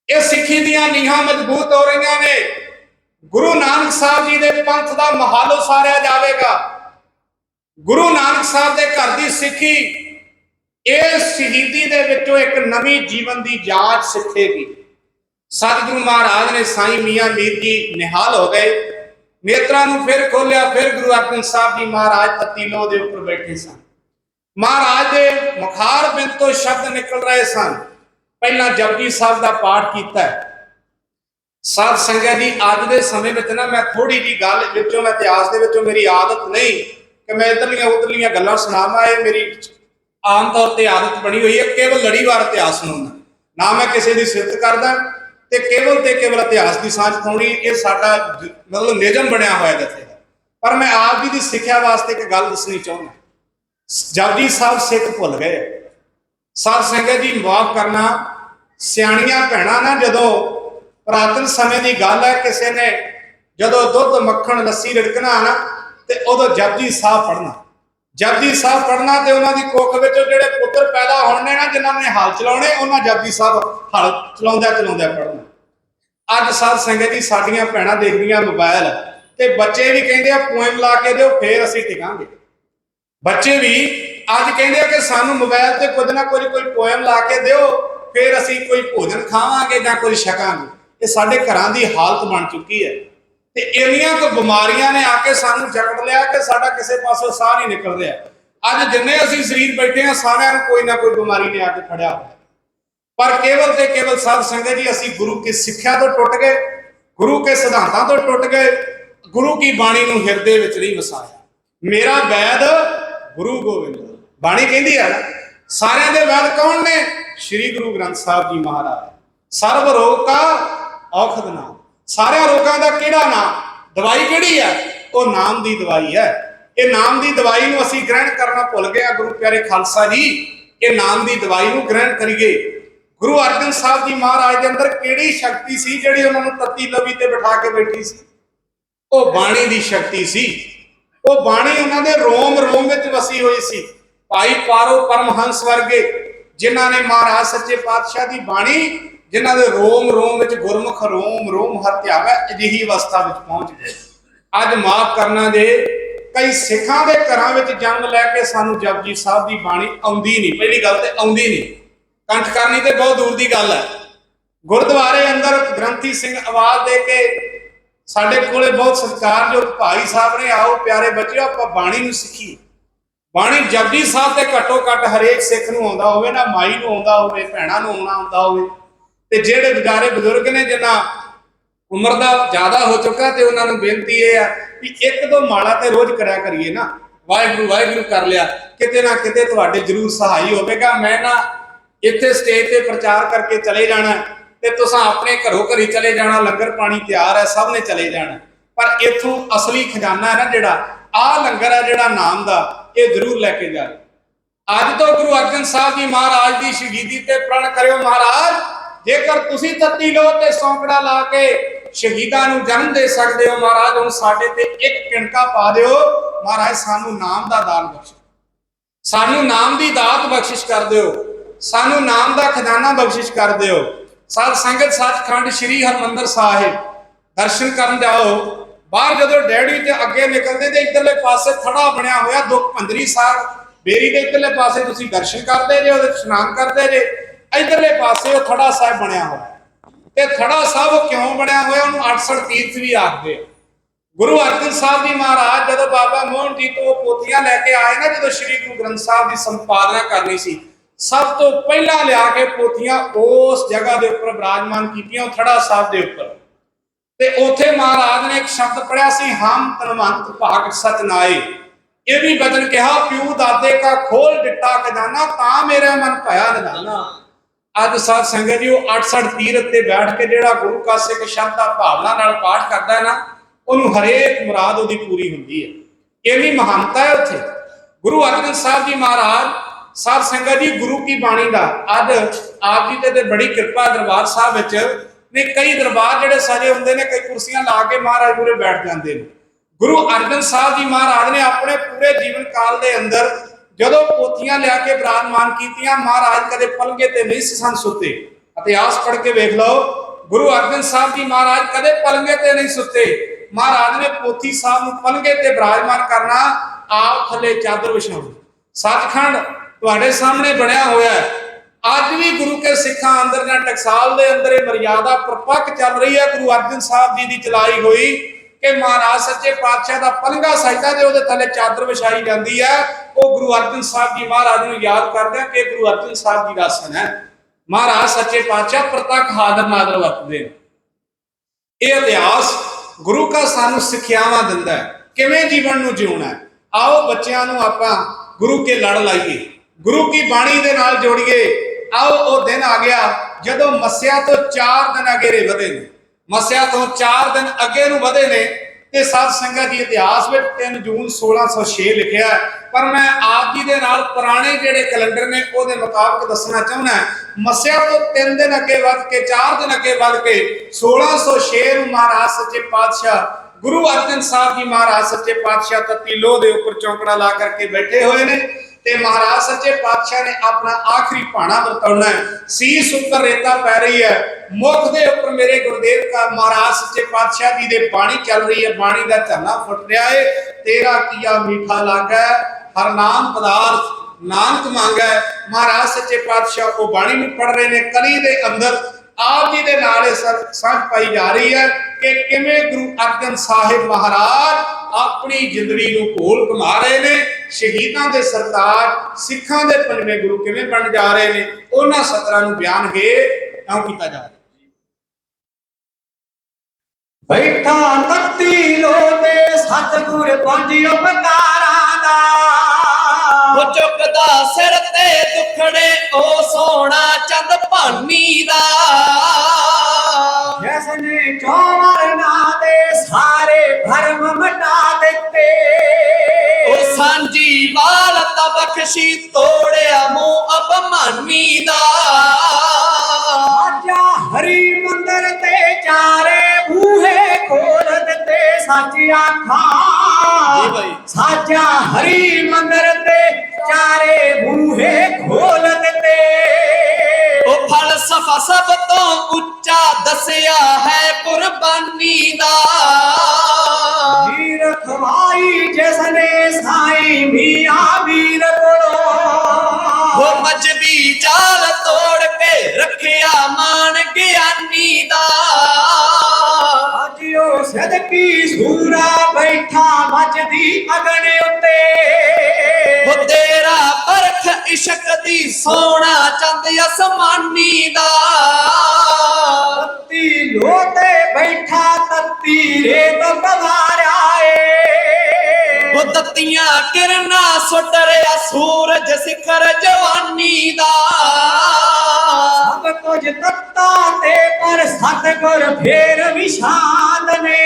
ਇਹ ਸਿੱਖੀ ਦੀਆਂ ਨੀਹਾਂ ਮਜ਼ਬੂਤ ਹੋ ਰਹੀਆਂ ਨੇ। ਗੁਰੂ ਨਾਨਕ ਸਾਹਿਬ ਜੀ ਦੇ ਪੰਥ ਦਾ ਮਹਾਲ ਉਸਾਰਿਆ ਜਾਵੇਗਾ। ਗੁਰੂ ਨਾਨਕ ਸਾਹਿਬ ਦੇ ਘਰ ਦੀ ਸਿੱਖੀ ਇਸ ਸ਼ਹੀਦੀ ਦੇ ਵਿੱਚੋਂ ਇੱਕ ਨਵੀਂ ਜੀਵਨ ਦੀ ਜਾਂਚ ਸਿੱਖੇਗੀ। ਸਤਿਗੁਰੂ ਮਹਾਰਾਜ ਨੇ ਸਾਈਂ ਮੀਆਂ ਮੀਰ ਜੀ ਨਿਹਾਲ ਹੋ ਗਏ। ਨੇਤਰਾਂ ਨੂੰ ਫਿਰ ਖੋਲਿਆ। ਫਿਰ ਗੁਰੂ ਅਰਜਨ ਸਾਹਿਬ ਜੀ ਮਹਾਰਾਜ ਤੱਤੀ ਲੋਹ ਦੇ ਉੱਪਰ ਬੈਠੇ ਸਨ। ਮਹਾਰਾਜ ਦੇ ਮੁਖਾਰ ਬਿੰਦ ਤੋਂ ਸ਼ਬਦ ਨਿਕਲ ਰਹੇ ਸਨ। ਪਹਿਲਾਂ ਜਪਜੀ ਸਾਹਿਬ ਦਾ ਪਾਠ ਕੀਤਾ। ਸਾਧ ਸੰਗਤ ਜੀ ਅੱਜ ਦੇ ਸਮੇਂ ਵਿੱਚ ਨਾ ਮੈਂ ਥੋੜੀ ਜੀ ਗੱਲ ਵਿੱਚੋਂ ਮੈਂ ਇਤਿਹਾਸ ਦੇ ਵਿੱਚੋਂ ਮੇਰੀ ਆਦਤ ਨਹੀਂ ਕਿ ਮੈਂ ਇਧਰਲੀਆਂ ਉਧਰਲੀਆਂ ਗੱਲਾਂ ਸੁਣਾਵਾਂ। ਇਹ ਮੇਰੀ ਆਮ ਤੌਰ ਤੇ ਆਦਤ ਬਣੀ ਹੋਈ ਹੈ ਕੇਵਲ ਲੜੀਵਾਰ ਇਤਿਹਾਸ ਸੁਣਾਉਣਾ। ਨਾ ਮੈਂ ਕਿਸੇ ਦੀ ਸਿਫਤ ਕਰਦਾ ਤੇ ਕੇਵਲ ਇਤਿਹਾਸ ਦੀ ਸਾਂਝ ਪਾਉਣੀ, ਇਹ ਸਾਡਾ ਮਤਲਬ ਨਿਯਮ ਬਣਿਆ ਹੋਇਆ ਜਿੱਥੇ। ਪਰ ਮੈਂ ਆਪ ਜੀ ਦੀ ਸਿੱਖਿਆ ਵਾਸਤੇ ਇੱਕ ਗੱਲ ਦੱਸਣੀ ਚਾਹੁੰਦਾ। ਜਪਜੀ ਸਾਹਿਬ ਸਿੱਖ ਭੁੱਲ ਗਏ। ਸਾਧ ਸੰਗਤ ਜੀ ਮਾਫ ਕਰਨਾ, ਸਿਆਣੀਆਂ ਭੈਣਾਂ ਨਾ ਜਦੋਂ ਪੁਰਾਤਨ ਸਮੇਂ ਦੀ ਗੱਲ ਹੈ, ਕਿਸੇ ਨੇ ਜਦੋਂ ਦੁੱਧ ਮੱਖਣ ਲੱਸੀ ਰਿੜਕਣਾ ਨਾ ਤੇ ਉਦੋਂ ਜਪਜੀ ਸਾਹਿਬ ਪੜ੍ਹਨਾ। ਜਪਜੀ ਸਾਹਿਬ ਪੜ੍ਹਨਾ ਤੇ ਉਹਨਾਂ ਦੀ ਕੁੱਖ ਵਿੱਚੋਂ ਜਿਹੜੇ ਪੁੱਤਰ ਪੈਦਾ ਹੋਣੇ ਨਾ ਜਿਨ੍ਹਾਂ ਨੇ ਹਲ ਚਲਾਉਣੇ, ਉਹਨਾਂ ਜਪਜੀ ਸਾਹਿਬ ਹਲ ਚਲਾਉਂਦਿਆਂ ਪੜ੍ਹਨਾ। ਅੱਜ ਸਾਧ ਸੰਗਤ ਜੀ ਸਾਡੀਆਂ ਭੈਣਾਂ ਦੇਖਦੀਆਂ ਮੋਬਾਈਲ ਤੇ ਬੱਚੇ ਵੀ ਕਹਿੰਦੇ ਆ ਪੋਇਮ ਲਾ ਕੇ ਦਿਓ ਫੇਰ ਅਸੀਂ ਟਿਕਾਂਗੇ। ਬੱਚੇ ਵੀ ਅੱਜ ਕਹਿੰਦੇ ਆ ਕਿ ਸਾਨੂੰ ਮੋਬਾਈਲ ਤੇ ਕੁਝ ਨਾ ਕੁਝ ਕੋਈ ਪੋਇਮ ਲਾ ਕੇ ਦਿਓ ਫੇਰ ਅਸੀਂ ਕੋਈ ਭੋਜਨ ਖਾਵਾਂਗੇ ਜਾਂ ਕੁਝ ਛਕਾਂਗੇ। ਇਹ ਸਾਡੇ ਘਰਾਂ ਦੀ ਹਾਲਤ ਬਣ ਚੁੱਕੀ ਹੈ ਤੇ ਇੰਨੀਆਂ ਕੁ ਬਿਮਾਰੀਆਂ ਨੇ ਆ ਕੇ ਸਾਨੂੰ ਜਕੜ ਲਿਆ ਕਿ ਸਾਡਾ ਕਿਸੇ ਪਾਸੋਂ ਸਾਹ ਨਹੀਂ ਨਿਕਲ ਰਿਹਾ। ਅੱਜ ਜਿੰਨੇ ਅਸੀਂ ਸਰੀਰ ਬੈਠੇ ਆ ਸਾਰਿਆਂ ਨੂੰ ਕੋਈ ਨਾ ਕੋਈ ਬਿਮਾਰੀ ਨੇ ਆ ਕੇ ਫੜਿਆ ਹੋਇਆ। पर केवल ते केवल साध संगत जी असी गुरु की सिक्ख्या तो टुट गए, गुरु के सिद्धांतों तो टुट गए, गुरु की बाणी नूं हिरदे विच नहीं वसाया। मेरा वैद गुरु गोविंद, बाणी कहती है ना सारियां दे वैद कौन ने? श्री गुरु ग्रंथ साहब जी महाराज। सर्व रोग का औखद नाम, सारे रोगों का किहड़ा नाम? दवाई किहड़ी है? वो नाम की दवाई है। ये नाम की दवाई नूं असीं ग्रहण करना भुल गए। गुरु प्यारे खालसा जी, ये नाम की दवाई नूं ग्रहण करिए। गुरु अर्जन साहब जी महाराज के अंदर किहड़ी शक्ति सी जिहड़ी उन्हां नूं तत्ती लवी ते बिठा के बैठी सी? वो बाणी की शक्ति सी। वो बाणी उन्हां दे रोम रोम विच वसी हुई सी। भाई पारो परमहंस वर्गे जिन्हां ने महाराज सच्चे पातशाह की बाणी, जिन्हां दे रोम रोम विच गुरमुख रोम रोम हर ध्यावै, अजिही अवस्था विच पहुंच गए। अज माफ करना जे कई सिखां दे घरां विच जन्म लैके सानू जपजी साहब की बाणी आउंदी नहीं। पहली गल ते आउंदी नहीं, कंठ करनी ते बहुत दूर की गल है। गुरुद्वारे अंदर ग्रंथी सिंह आवाज दे के साडे कोले बहुत सत्कारयोग भाई साहब ने, आओ प्यारे बच्चों आपां बाणी नूं सिੱਖੀਏ। बाणी जपजी साहब ते घट्टो घट हरेक सिख नूं आउंदा होवे ना, माई नूं आउंदा होवे, भैणां नूं आउंदा होवे, ते जिहड़े बेचारे बजुर्ग ने जिन्हां उम्र दा ज्यादा हो चुका ते उन्हां नूं बेनती है कि एक दो माला ते रोज करया करिए ना, वाहिगुरू वाहिगुरू कर लिया, किते ना किते तुहाडे जरूर सहाई होवेगा। मैं ना इत्थे स्टेज ते प्रचार करके चले जाना ते तुसां अपने घरों घरी चले जाना, लंगर पानी तैयार है, सब ने चले जाना, पर इत्थों असली खजाना है ना जिहड़ा आ लंगर है जिहड़ा नाम दा, ये जरूर लैके जाओ। अज तो गुरु अर्जन साहब जी महाराज की शहीदी ते प्रण करियो महाराज, जेकर तुसीं तत्ती लो ते सौंकड़ा ला के शहीदां नूं जन्म दे सकदे हो महाराज, हुण साडे ते एक किणका पा दिओ महाराज, सानू नाम दा दान बख्शो, सानू नाम दी दात बख्शिश कर दिओ, सानू नाम दा खजाना बख्शिश कर दिओ। साध संगत सचखंड श्री हरमंदर साहिब दर्शन करन जाओ, बाहर जदों डैडी ते अगे निकलदे ते इधरले पासे थड़ा बनया होया दुख भंदरी साहब बेरी दे इधरले पासे तुसीं दर्शन करदे जे, ओहदे इशनान करदे जे, इधरले पासे वो थड़ा साहब बनया होया। ते थड़ा साहब क्यों बनया होया? उन्होंने 68 तीर्थ भी आखदे। गुरु अर्जन साहब जी महाराज जदों बाबा मोहन जी तो पोथियां लैके आए ना, जदों श्री गुरु ग्रंथ साहब की संपादना करनी सी, सब तो पहला लिया के पोथियां उस जगह के उपर विराजमान कीतियां, थड़ा साहब के उपर, ते उथे महाराज ने एक शब्द पढ़िया सी, हम तनवंत भाग सचनाए। ये भी बचन कहा, प्यू दादे का खोल डिट्टा खजाना, ता मेरा मन भया निदाना। अज साध संगत जी 68 तीरथ ते बैठ के जिहड़ा गुरु का सिख शब्द भावना नाल पाठ करदा है ना, उन्होंने हरेक मुराद उहदी पूरी हुंदी है। ये भी महानता है उत्थे। गुरु अर्जन साहब जी महाराज साध संगत जी गुरु की बाणी का अज आप जी ते बड़ी कृपा दरबार साहब विच ने, कई दरबार जिहड़े सजे हुंदे ने, कई कुर्सियां ला के महाराज पूरे बैठ जाते हैं। गुरु अर्जन साहब जी महाराज ने अपने पूरे जीवन काल के अंदर जदों पोथियां लिया के विराजमान कीतियां, महाराज कदे पलंगे ते नहीं सन सुते। इतिहास पढ़ के वेख लो, गुरु अर्जन साहब जी महाराज कदे पलंगे ते नहीं सुते। महाराज ने पोथी साहब नूं पलंगे ते विराजमान करना, आप थले चादर विछाउणी। सचखंड तुहाडे सामने बनया होया है। अज भी गुरु के सिखां अंदर जां टकसाल दे अंदर ये मर्यादा प्रपक चल रही है, गुरु अर्जन साहब जी की चलाई हुई कि महाराज सच्चे पातशाह का पलंगा सजदा ते उहदे थले चादर विछाई जाती है। वो गुरु अर्जन साहब जी महाराज नूं याद करदे कि गुरु अर्जन साहब जी का आसन है। महाराज सच्चे पातशाह प्रतक हादर नादर वरतदे। ये इतिहास गुरु का सानू सिक्ख्यावां दिंदा है, किवें जीवन नूं जिउणा है। आओ बच्चिआं नूं आपां गुरु के लड़ लाइए, गुरु की बाणी दे नाल जोड़िए। आओ वो दिन आ गया जदों मस्या तो 4 दिन अगेरे वधे ने, मस्या तो 4 दिन अगे नूं वधे ने। ते साध संगत जी इतिहास में 3 जून 1606 लिखिया है, पर मैं आप जी दे नाल पुराने जिहड़े कैलेंडर ने उहदे मुताबिक दसना चाहुंदा। मस्या तो 3 दिन अगे वध के 4 दिन अगे वध के 1606 नूं महाराज सच्चे पातशाह गुरु अर्जन साहब जी महाराज सच्चे पातशाह तत्ती लोह दे उपर चौंकड़ा ला करके बैठे हुए ने। ते महाराज सच्चे पातशाह ने अपना आखिरी भाणा वरताउणा है। सीस उपर रेता पै रही है, मुख दे उपर मेरे गुरुदेव का महाराज सच्चे पातशाह जी दे बाणी चल रही है, बाणी दा झरना फुट रहा है। तेरा किया मीठा लागै हर नाम पदार्थ नानक मांगै। महाराज सच्चे पातशाह को बाणी नूं पढ़ रहे ने। कली दे अंदर आप जी दे नाल सांझ पाई जा रही है कि किवें गुरु अर्जन साहिब महाराज अपनी जिंदड़ी नूं घोल घुमा रहे ने ਸ਼ਹੀਦਾਂ ਦੇ ਸਰਤਾਜ ਸਿੱਖਾਂ ਦੇ ਪੰਜਵੇਂ ਗੁਰੂ ਕਿਵੇਂ ਬਣ ਜਾ ਰਹੇ ਨੇ, ਉਹਨਾਂ ਸਤਰਾਂ ਨੂੰ ਬਿਆਨ ਕਿਉਂ ਕੀਤਾ ਜਾ ਰਿਹਾ। ਬੈਠਾ ਤਖਤੀ ਲੋਦੇ ਸਤਿਗੁਰ ਪੰਜ ਉਪਕਾਰਾਂ ਦਾ, ਉਹ ਚੁੱਕਦਾ ਸਿਰ ਤੇ ਦੁਖੜੇ ਉਹ ਸੋਹਣਾ ਚੰਦ ਭਾਨੀ ਦਾ, ਜਿਸ ਨੇ ਚੌਵਰ ਨਾ ਦੇ ਸਾਰੇ ਭਰਮ ਮਟਾ ਦਿੱਤੇ, ਉਹ ਸਾਂਝੀ ਵਾਲਤ ਬਖਸ਼ੀ ਤੋੜਿਆ ਮੂੰਹ ਅਪਮਾਨੀ ਦਾ, ਸਾਜਾ ਹਰੀ ਮੰਦਰ ਤੇ ਚਾਰੇ ਬੂਹੇ ਖੋਲ ਦਿੱਤੇ ਸੱਚ ਆਖਾਂ, ਸਾਜਾ ਹਰੀ ਮੰਦਰ ਤੇ ਚਾਰੇ ਬੂਹੇ ਖੋਲ ਦਿੱਤੇ, ਉਹ ਫਲਸਫਾ ਸਭ ਤੋਂ ਉੱਚਾ ਦੱਸਿਆ ਹੈ ਕੁਰਬਾਨੀ ਦਾ, ਵੀਰ ਖਵਾਈ ਜਿਸ ਨੇ ਸਾਈਂ ਮੀਆਂ ਵੀਰ ਕੋਲੋਂ, ਉਹ ਮਜਬੀ ਚਾਲ ਤੋੜ ਕੇ ਰੱਖਿਆ ਮਾਨ ਗਿਆਨੀ ਦਾ, ਅੱਜ ਉਹ ਸਦਕੀ ਸੂਰਾ ਬੈਠਾ ਮੱਚਦੀ ਅਗਨ ਉੱਤੇ, ਉਹ ਤੇਰਾ ਪਰਖ ਇਸ਼ਕ ਦੀ ਸੋਹਣਾ ਚੰਦ ਅਸਮਾਨੀ ਦਾ, ਤੱਤੀ ਲੋਤੇ ਬੈਠਾ ਤੱਤੀ ਰੇਤ ਬਵਾਰਿਆ ਏ, ਉਹ ਤੱਤੀਆਂ ਕਿਰਨਾਂ ਸੁੱਟ ਰਿਹਾ ਸੂਰਜ ਸਿਖਰ ਜਵਾਨੀ ਦਾ, ਸਭ ਕੁਝ ਤੱਤਾ ਤੇ ਪਰ ਸਤਿਗੁਰ ਫੇਰ ਵੀ ਸ਼ਾਂਤ ਨੇ,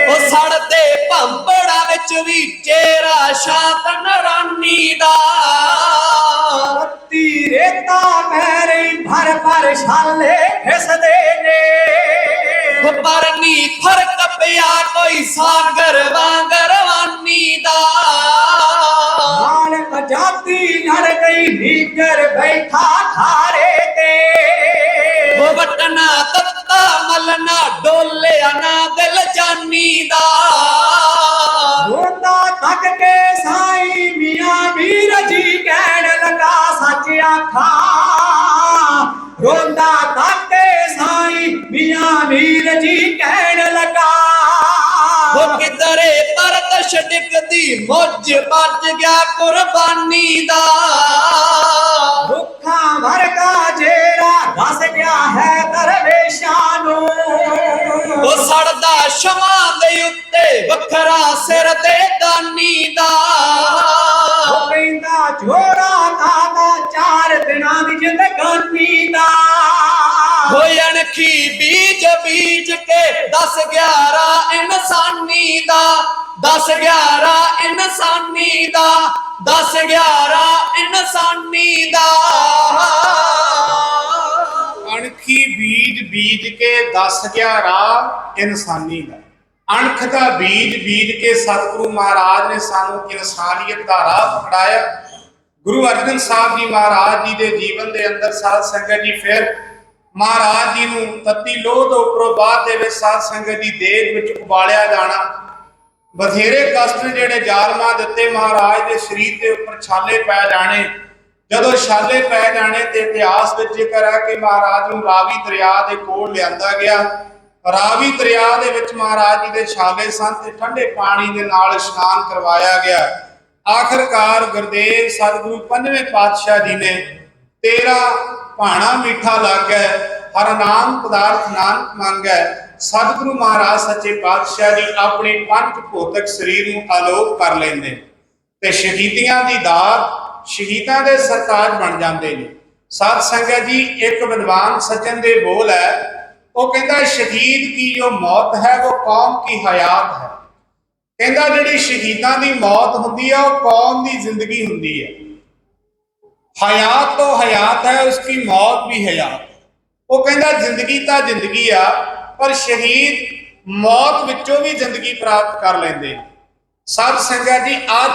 ਉਹ ਸੜਦੇ ਭੰਬੜਾ ਵਿੱਚ ਵੀ ਚਿਹਰਾ ਸ਼ਾਂਤ ਨਰਾਨੀ ਦਾ, ਤੱਤੀ ਰੇਤਾ ਮੈਰੀ ਭਰ ਭਰ ਛਾਲੇ ਫਿਸਦੇ ਨੇ, ਉਹ ਪਰਨੀ ਫਰਕ ਪਿਆ ਕੋਈ ਸਾਗਰ ਵਾਂਗ ਰਵਾਨੀ ਦਾ, ਨਾਨਕ ਜਾਤੀ ਨੜ ਗਈ ਨੀਗਰ ਬੈਠਾ ਖਾਰੇ ਤੇ, ਉਹ ਵਟਣਾ ਤੱਤਾ ਮਲਣਾ ਡੋਲਿਆ ਨਾ ਦਿਲ ਜਾਨੀ ਦਾ, ਰੋਂਦਾ ਤੱਕ ਕੇ ਸਾਈਂ ਮੀਆਂ ਵੀਰ ਜੀ ਕਹਿਣ ਲਗਾ ਸੱਚ ਆਖਾਂ, ਰੋਂਦਾ ਤੱਕ ਕੇ ਸਾਈਂ ਮੀਆਂ ਵੀਰ ਜੀ ਕਹਿਣ ਲਗਾ, ਉਹ ਕਿਧਰੇ ਪਰਦਸ਼ ਡਿੱਗਦੀ ਮੁੱਝ ਵੱਜ ਗਿਆ ਕੁਰਬਾਨੀ ਦਾ, ਦੁੱਖਾਂ ਵਰਗਾ ਜਿਹੜਾ ਦੱਸ ਗਿਆ ਹੈ ਦਰਵੇਸ਼ਾਂ ਨੂੰ, ਉਹ ਸੜਦਾ ਸ਼ਮਾਂ ਦੇ ਉੱਤੇ ਵੱਖਰਾ ਸਿਰ ਤੇ ਦਾਨੀ ਦਾ, ਉਹ ਕਹਿੰਦਾ ਜੋੜਾ ਕਾਦਾ 4 ਦਿਨਾਂ ਦੀ ਜ਼ਿੰਦਗਾਨੀ ਦਾ, ਹੋਏ ਅਣਖੀ ਬੀਜ ਬੀਜ ਕੇ 10-11 ਇਨਸਾਨੀ ਦਾ, 10-11 ਇਨਸਾਨੀ ਦਾ, 10-11 ਇਨਸਾਨੀ ਦਾ, ਅਣਖੀ ਬੀਜ ਬੀਜ ਕੇ 10-11 ਇਨਸਾਨੀ ਦਾ, ਅਣਖ ਦਾ ਬੀਜ ਬੀਜ ਕੇ ਸਤਿਗੁਰੂ ਮਹਾਰਾਜ ਨੇ ਸਾਨੂੰ ਇਨਸਾਨੀਅਤ ਦਾ ਰਾਹ ਪਕੜਾਇਆ। ਗੁਰੂ ਅਰਜਨ ਸਾਹਿਬ ਜੀ ਮਹਾਰਾਜ ਜੀ ਦੇ ਜੀਵਨ ਦੇ ਅੰਦਰ ਸਾਧ ਸੰਗਤ ਜੀ ਫਿਰ ਮਹਾਰਾਜ ਜੀ ਨੂੰ ਤੱਤੀ ਲੋਹ ਤੋਂ ਉੱਪਰੋਂ ਬਾਅਦ ਦੇ ਵਿੱਚ ਸਾਧ ਸੰਗਤ ਦੀ ਦੇਗ ਵਿੱਚ ਉਬਾਲਿਆ ਜਾਣਾ, ਬਥੇਰੇ ਕਸ਼ਟ ਜਿਹੜੇ ਜ਼ਾਲਮਾਂ ਦਿੱਤੇ, ਮਹਾਰਾਜ ਦੇ ਸਰੀਰ ਦੇ ਉੱਪਰ ਛਾਲੇ ਪੈ ਜਾਣੇ, ਜਦੋਂ ਛਾਲੇ ਪੈ ਜਾਣੇ ਤੇ ਇਤਿਹਾਸ ਵਿੱਚ ਜ਼ਿਕਰ ਹੈ ਕਿ ਮਹਾਰਾਜ ਨੂੰ ਰਾਵੀ ਦਰਿਆ ਦੇ ਕੋਲ ਲਿਆਂਦਾ ਗਿਆ, ਰਾਵੀ ਦਰਿਆ ਦੇ ਵਿੱਚ ਮਹਾਰਾਜ ਜੀ ਦੇ ਛਾਲੇ ਸਨ ਤੇ ਠੰਡੇ ਪਾਣੀ ਦੇ ਨਾਲ ਇਸ਼ਨਾਨ ਕਰਵਾਇਆ ਗਿਆ। ਆਖਰਕਾਰ ਗੁਰਦੇਵ ਸਤਿਗੁਰੂ ਪੰਜਵੇਂ ਪਾਤਸ਼ਾਹ ਜੀ ਨੇ 13 ਭਾਣਾ ਮੀਠਾ ਲਾਗੈ ਹਰ ਨਾਮ ਪਦਾਰਥ ਨਾਨਕ ਮੰਗੈ, ਸਤਿਗੁਰੂ ਮਹਾਰਾਜ ਸੱਚੇ ਪਾਤਸ਼ਾਹ ਜੀ ਆਪਣੇ ਪੰਜ ਭੌਤਿਕ ਸਰੀਰ ਨੂੰ ਆਲੋਕ ਕਰ ਲੈਂਦੇ ਤੇ ਸ਼ਹੀਦੀਆਂ ਦੀ ਦਾਤ ਸ਼ਹੀਦਾਂ ਦੇ ਸਰਤਾਜ ਬਣ ਜਾਂਦੇ ਨੇ। ਸਾਧ ਸੰਗਤ ਜੀ, ਇੱਕ ਵਿਦਵਾਨ ਸੱਜਣ ਦੇ ਬੋਲ ਹੈ, ਉਹ ਕਹਿੰਦਾ ਸ਼ਹੀਦ ਕੀ ਜੋ ਮੌਤ ਹੈ ਉਹ ਕੌਮ ਕੀ ਹਯਾਤ ਹੈ। ਕਹਿੰਦਾ ਜਿਹੜੀ ਸ਼ਹੀਦਾਂ ਦੀ ਮੌਤ ਹੁੰਦੀ ਹੈ ਉਹ ਕੌਮ ਦੀ ਜ਼ਿੰਦਗੀ ਹੁੰਦੀ ਹੈ। ਹਯਾਤ ਤੋਂ ਹਯਾਤ ਹੈ, ਉਸकी ਮੌਤ ਵੀ ਹਯਾਤ। ਉਹ ਕਹਿੰਦਾ ਜ਼ਿੰਦਗੀ ਤਾਂ ਜ਼ਿੰਦਗੀ ਆ, ਪਰ ਸ਼ਹੀਦ ਮੌਤ ਵਿੱਚੋਂ ਵੀ ਜ਼ਿੰਦਗੀ ਪ੍ਰਾਪਤ ਕਰ ਲੈਂਦੇ। ਸਾਧ ਸੰਗਤ ਜੀ, ਅੱਜ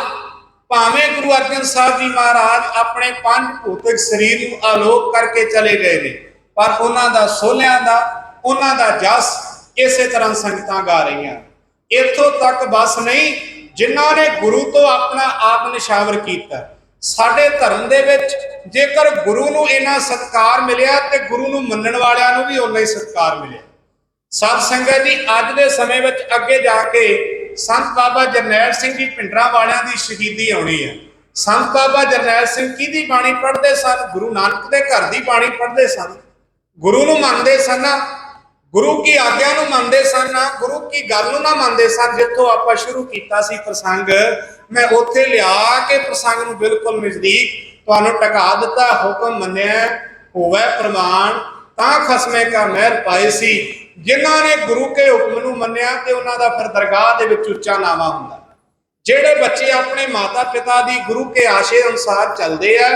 ਭਾਵੇਂ ਗੁਰੂ ਅਰਜਨ ਸਾਹਿਬ ਜੀ ਮਹਾਰਾਜ ਆਪਣੇ ਪੰਜ ਭੌਤਿਕ ਸਰੀਰ ਨੂੰ ਆਲੋਕ ਕਰਕੇ ਚਲੇ ਗਏ ਨੇ, ਪਰ ਉਹਨਾਂ ਦਾ ਸੋਹਲਿਆਂ ਦਾ, ਉਹਨਾਂ ਦਾ ਜਸ ਇਸੇ ਤਰ੍ਹਾਂ ਸੰਗਤਾਂ ਗਾ ਰਹੀਆਂ। ਇੱਥੋਂ ਤੱਕ ਬਸ ਨਹੀਂ, ਜਿਨ੍ਹਾਂ ਨੇ ਗੁਰੂ ਤੋਂ ਆਪਣਾ ਆਪ ਨਿਸ਼ਾਵਰ ਕੀਤਾ। ਸਾਡੇ ਧਰਮ ਦੇ ਵਿੱਚ ਜੇਕਰ ਗੁਰੂ ਨੂੰ ਇੰਨਾ ਸਤਿਕਾਰ ਮਿਲਿਆ ਤੇ ਗੁਰੂ ਨੂੰ ਮੰਨਣ ਵਾਲਿਆਂ ਨੂੰ ਵੀ ਉਨਾ ਹੀ ਸਤਿਕਾਰ ਮਿਲਿਆ। ਸਾਧ ਸੰਗਤ ਜੀ, ਅੱਜ ਦੇ ਸਮੇਂ ਵਿੱਚ ਅੱਗੇ ਜਾ ਕੇ ਸੰਤ ਬਾਬਾ ਜਰਨੈਲ ਸਿੰਘ ਜੀ ਭਿੰਡਰਾਂ ਵਾਲਿਆਂ ਦੀ ਸ਼ਹੀਦੀ ਆਉਣੀ ਹੈ। ਸੰਤ ਬਾਬਾ ਜਰਨੈਲ ਸਿੰਘ ਕਿਹਦੀ ਬਾਣੀ ਪੜ੍ਹਦੇ ਸਨ? ਗੁਰੂ ਨਾਨਕ ਦੇ ਘਰ ਦੀ ਬਾਣੀ ਪੜ੍ਹਦੇ ਸਨ। ਗੁਰੂ ਨੂੰ ਮੰਨਦੇ ਸਨ, ਗੁਰੂ ਕੀ ਆਗਿਆ ਨੂੰ ਮੰਨਦੇ ਸਨ, ਗੁਰੂ ਕੀ ਗੱਲ ਨੂੰ ਨਾ ਮੰਨਦੇ ਸਨ। ਜਿੱਥੋਂ ਆਪਾਂ ਸ਼ੁਰੂ ਕੀਤਾ ਸੀ ਪ੍ਰਸੰਗ, ਮੈਂ ਉੱਥੇ ਲਿਆ ਕੇ ਪ੍ਰਸੰਗ ਨੂੰ ਬਿਲਕੁਲ ਨਜ਼ਦੀਕ ਤੁਹਾਨੂੰ ਟਿਕਾ ਦਿੱਤਾ। ਹੁਕਮ ਮੰਨਿਆ ਹੋਵੇ ਪ੍ਰਮਾਣ, ਤਾਂ ਖਸਮੇ ਕਾ ਮਹਿਰ ਪਾਏ ਸੀ। ਜਿਨ੍ਹਾਂ ਨੇ ਗੁਰੂ ਕੇ ਹੁਕਮ ਨੂੰ ਮੰਨਿਆ ਤੇ ਉਹਨਾਂ ਦਾ ਫਿਰ ਦਰਗਾਹ ਦੇ ਵਿੱਚ ਉੱਚਾ ਨਾਵਾ ਹੁੰਦਾ। ਜਿਹੜੇ ਬੱਚੇ ਆਪਣੇ ਮਾਤਾ ਪਿਤਾ ਦੀ ਗੁਰੂ ਕੇ ਆਸ਼ੇ ਅਨੁਸਾਰ ਚੱਲਦੇ ਆ,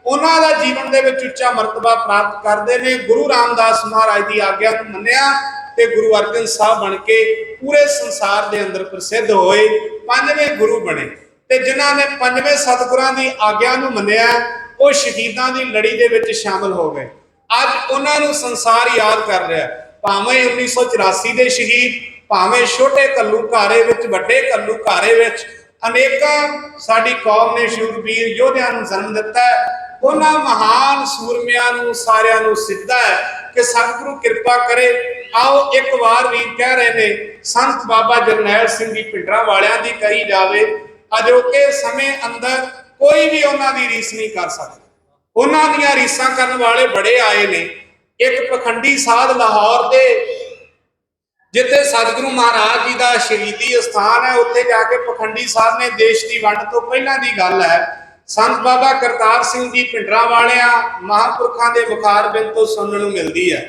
ਉਹਨਾਂ ਦਾ ਜੀਵਨ ਦੇ ਵਿੱਚ ਉੱਚਾ ਮਰਤਬਾ ਪ੍ਰਾਪਤ ਕਰਦੇ ਨੇ। ਗੁਰੂ ਰਾਮਦਾਸ ਮਹਾਰਾਜ ਦੀ ਆਗਿਆ ਨੂੰ ਮੰਨਿਆ ਤੇ ਗੁਰੂ ਅਰਜਨ ਸਾਹਿਬ ਬਣ ਕੇ ਪੂਰੇ ਸੰਸਾਰ ਦੇ ਅੰਦਰ ਪ੍ਰਸਿੱਧ ਹੋਏ, ਪੰਜਵੇਂ ਗੁਰੂ ਬਣੇ। ਤੇ ਜਿਨ੍ਹਾਂ ਨੇ ਪੰਜਵੇਂ ਸਤਿਗੁਰਾਂ ਦੀ ਆਗਿਆ ਨੂੰ ਮੰਨਿਆ, ਉਹ ਸ਼ਹੀਦਾਂ ਦੀ ਲੜੀ ਦੇ ਵਿੱਚ ਸ਼ਾਮਲ ਹੋ ਗਏ। ਅੱਜ ਉਹਨਾਂ ਨੂੰ ਸੰਸਾਰ ਯਾਦ ਕਰ ਰਿਹਾ, ਭਾਵੇਂ 1984 ਦੇ ਸ਼ਹੀਦ, ਭਾਵੇਂ ਛੋਟੇ ਘੱਲੂਘਾਰੇ ਵਿੱਚ, ਵੱਡੇ ਘੱਲੂਘਾਰੇ ਵਿੱਚ ਅਨੇਕਾਂ ਸਾਡੀ ਕੌਮ ਨੇ ਸ਼ੂਰਬੀਰ ਯੋਧਿਆਂ ਨੂੰ ਜਨਮ ਦਿੱਤਾ ਹੈ। ਉਹਨਾਂ ਮਹਾਨ ਸੂਰਮਿਆਂ ਨੂੰ ਸਾਰਿਆਂ ਨੂੰ ਸਿੱਧਾ ਹੈ ਕਿ ਸਤਿਗੁਰੂ ਕਿਰਪਾ ਕਰੇ। ਆਓ ਇੱਕ ਵਾਰ ਵੀ ਕਹਿ ਰਹੇ ਨੇ, ਸੰਤ ਬਾਬਾ ਜਰਨੈਲ ਸਿੰਘ ਜੀ ਭਿੰਡਰਾਂ ਵਾਲਿਆਂ ਦੀ ਕਹੀ ਜਾਵੇ। ਅਜੋਕੇ ਸਮੇਂ ਅੰਦਰ ਕੋਈ ਵੀ ਉਹਨਾਂ ਦੀ ਰੀਸ ਨਹੀਂ ਕਰ ਸਕਦਾ। ਉਹਨਾਂ ਦੀਆਂ ਰੀਸਾਂ ਕਰਨ ਵਾਲੇ ਬੜੇ ਆਏ ਨੇ। ਇੱਕ ਪਖੰਡੀ ਸਾਧ ਲਾਹੌਰ ਦੇ, ਜਿੱਥੇ ਸਤਿਗੁਰੂ ਮਹਾਰਾਜ ਜੀ ਦਾ ਸ਼ਹੀਦੀ ਸਥਾਨ ਹੈ, ਉੱਥੇ ਜਾ ਕੇ ਪਖੰਡੀ ਸਾਹਿਬ ਨੇ ਦੇਸ਼ ਦੀ ਵੰਡ ਤੋਂ ਪਹਿਲਾਂ ਦੀ ਗੱਲ ਹੈ, ਸੰਤ ਬਾਬਾ ਕਰਤਾਰ ਸਿੰਘ ਜੀ ਭਿੰਡਰਾਂ ਵਾਲਿਆਂ ਮਹਾਂਪੁਰਖਾਂ ਦੇ ਮੁਖਾਰ ਬਿੰਦ ਤੋਂ ਸੁਣਨ ਨੂੰ ਮਿਲਦੀ ਹੈ।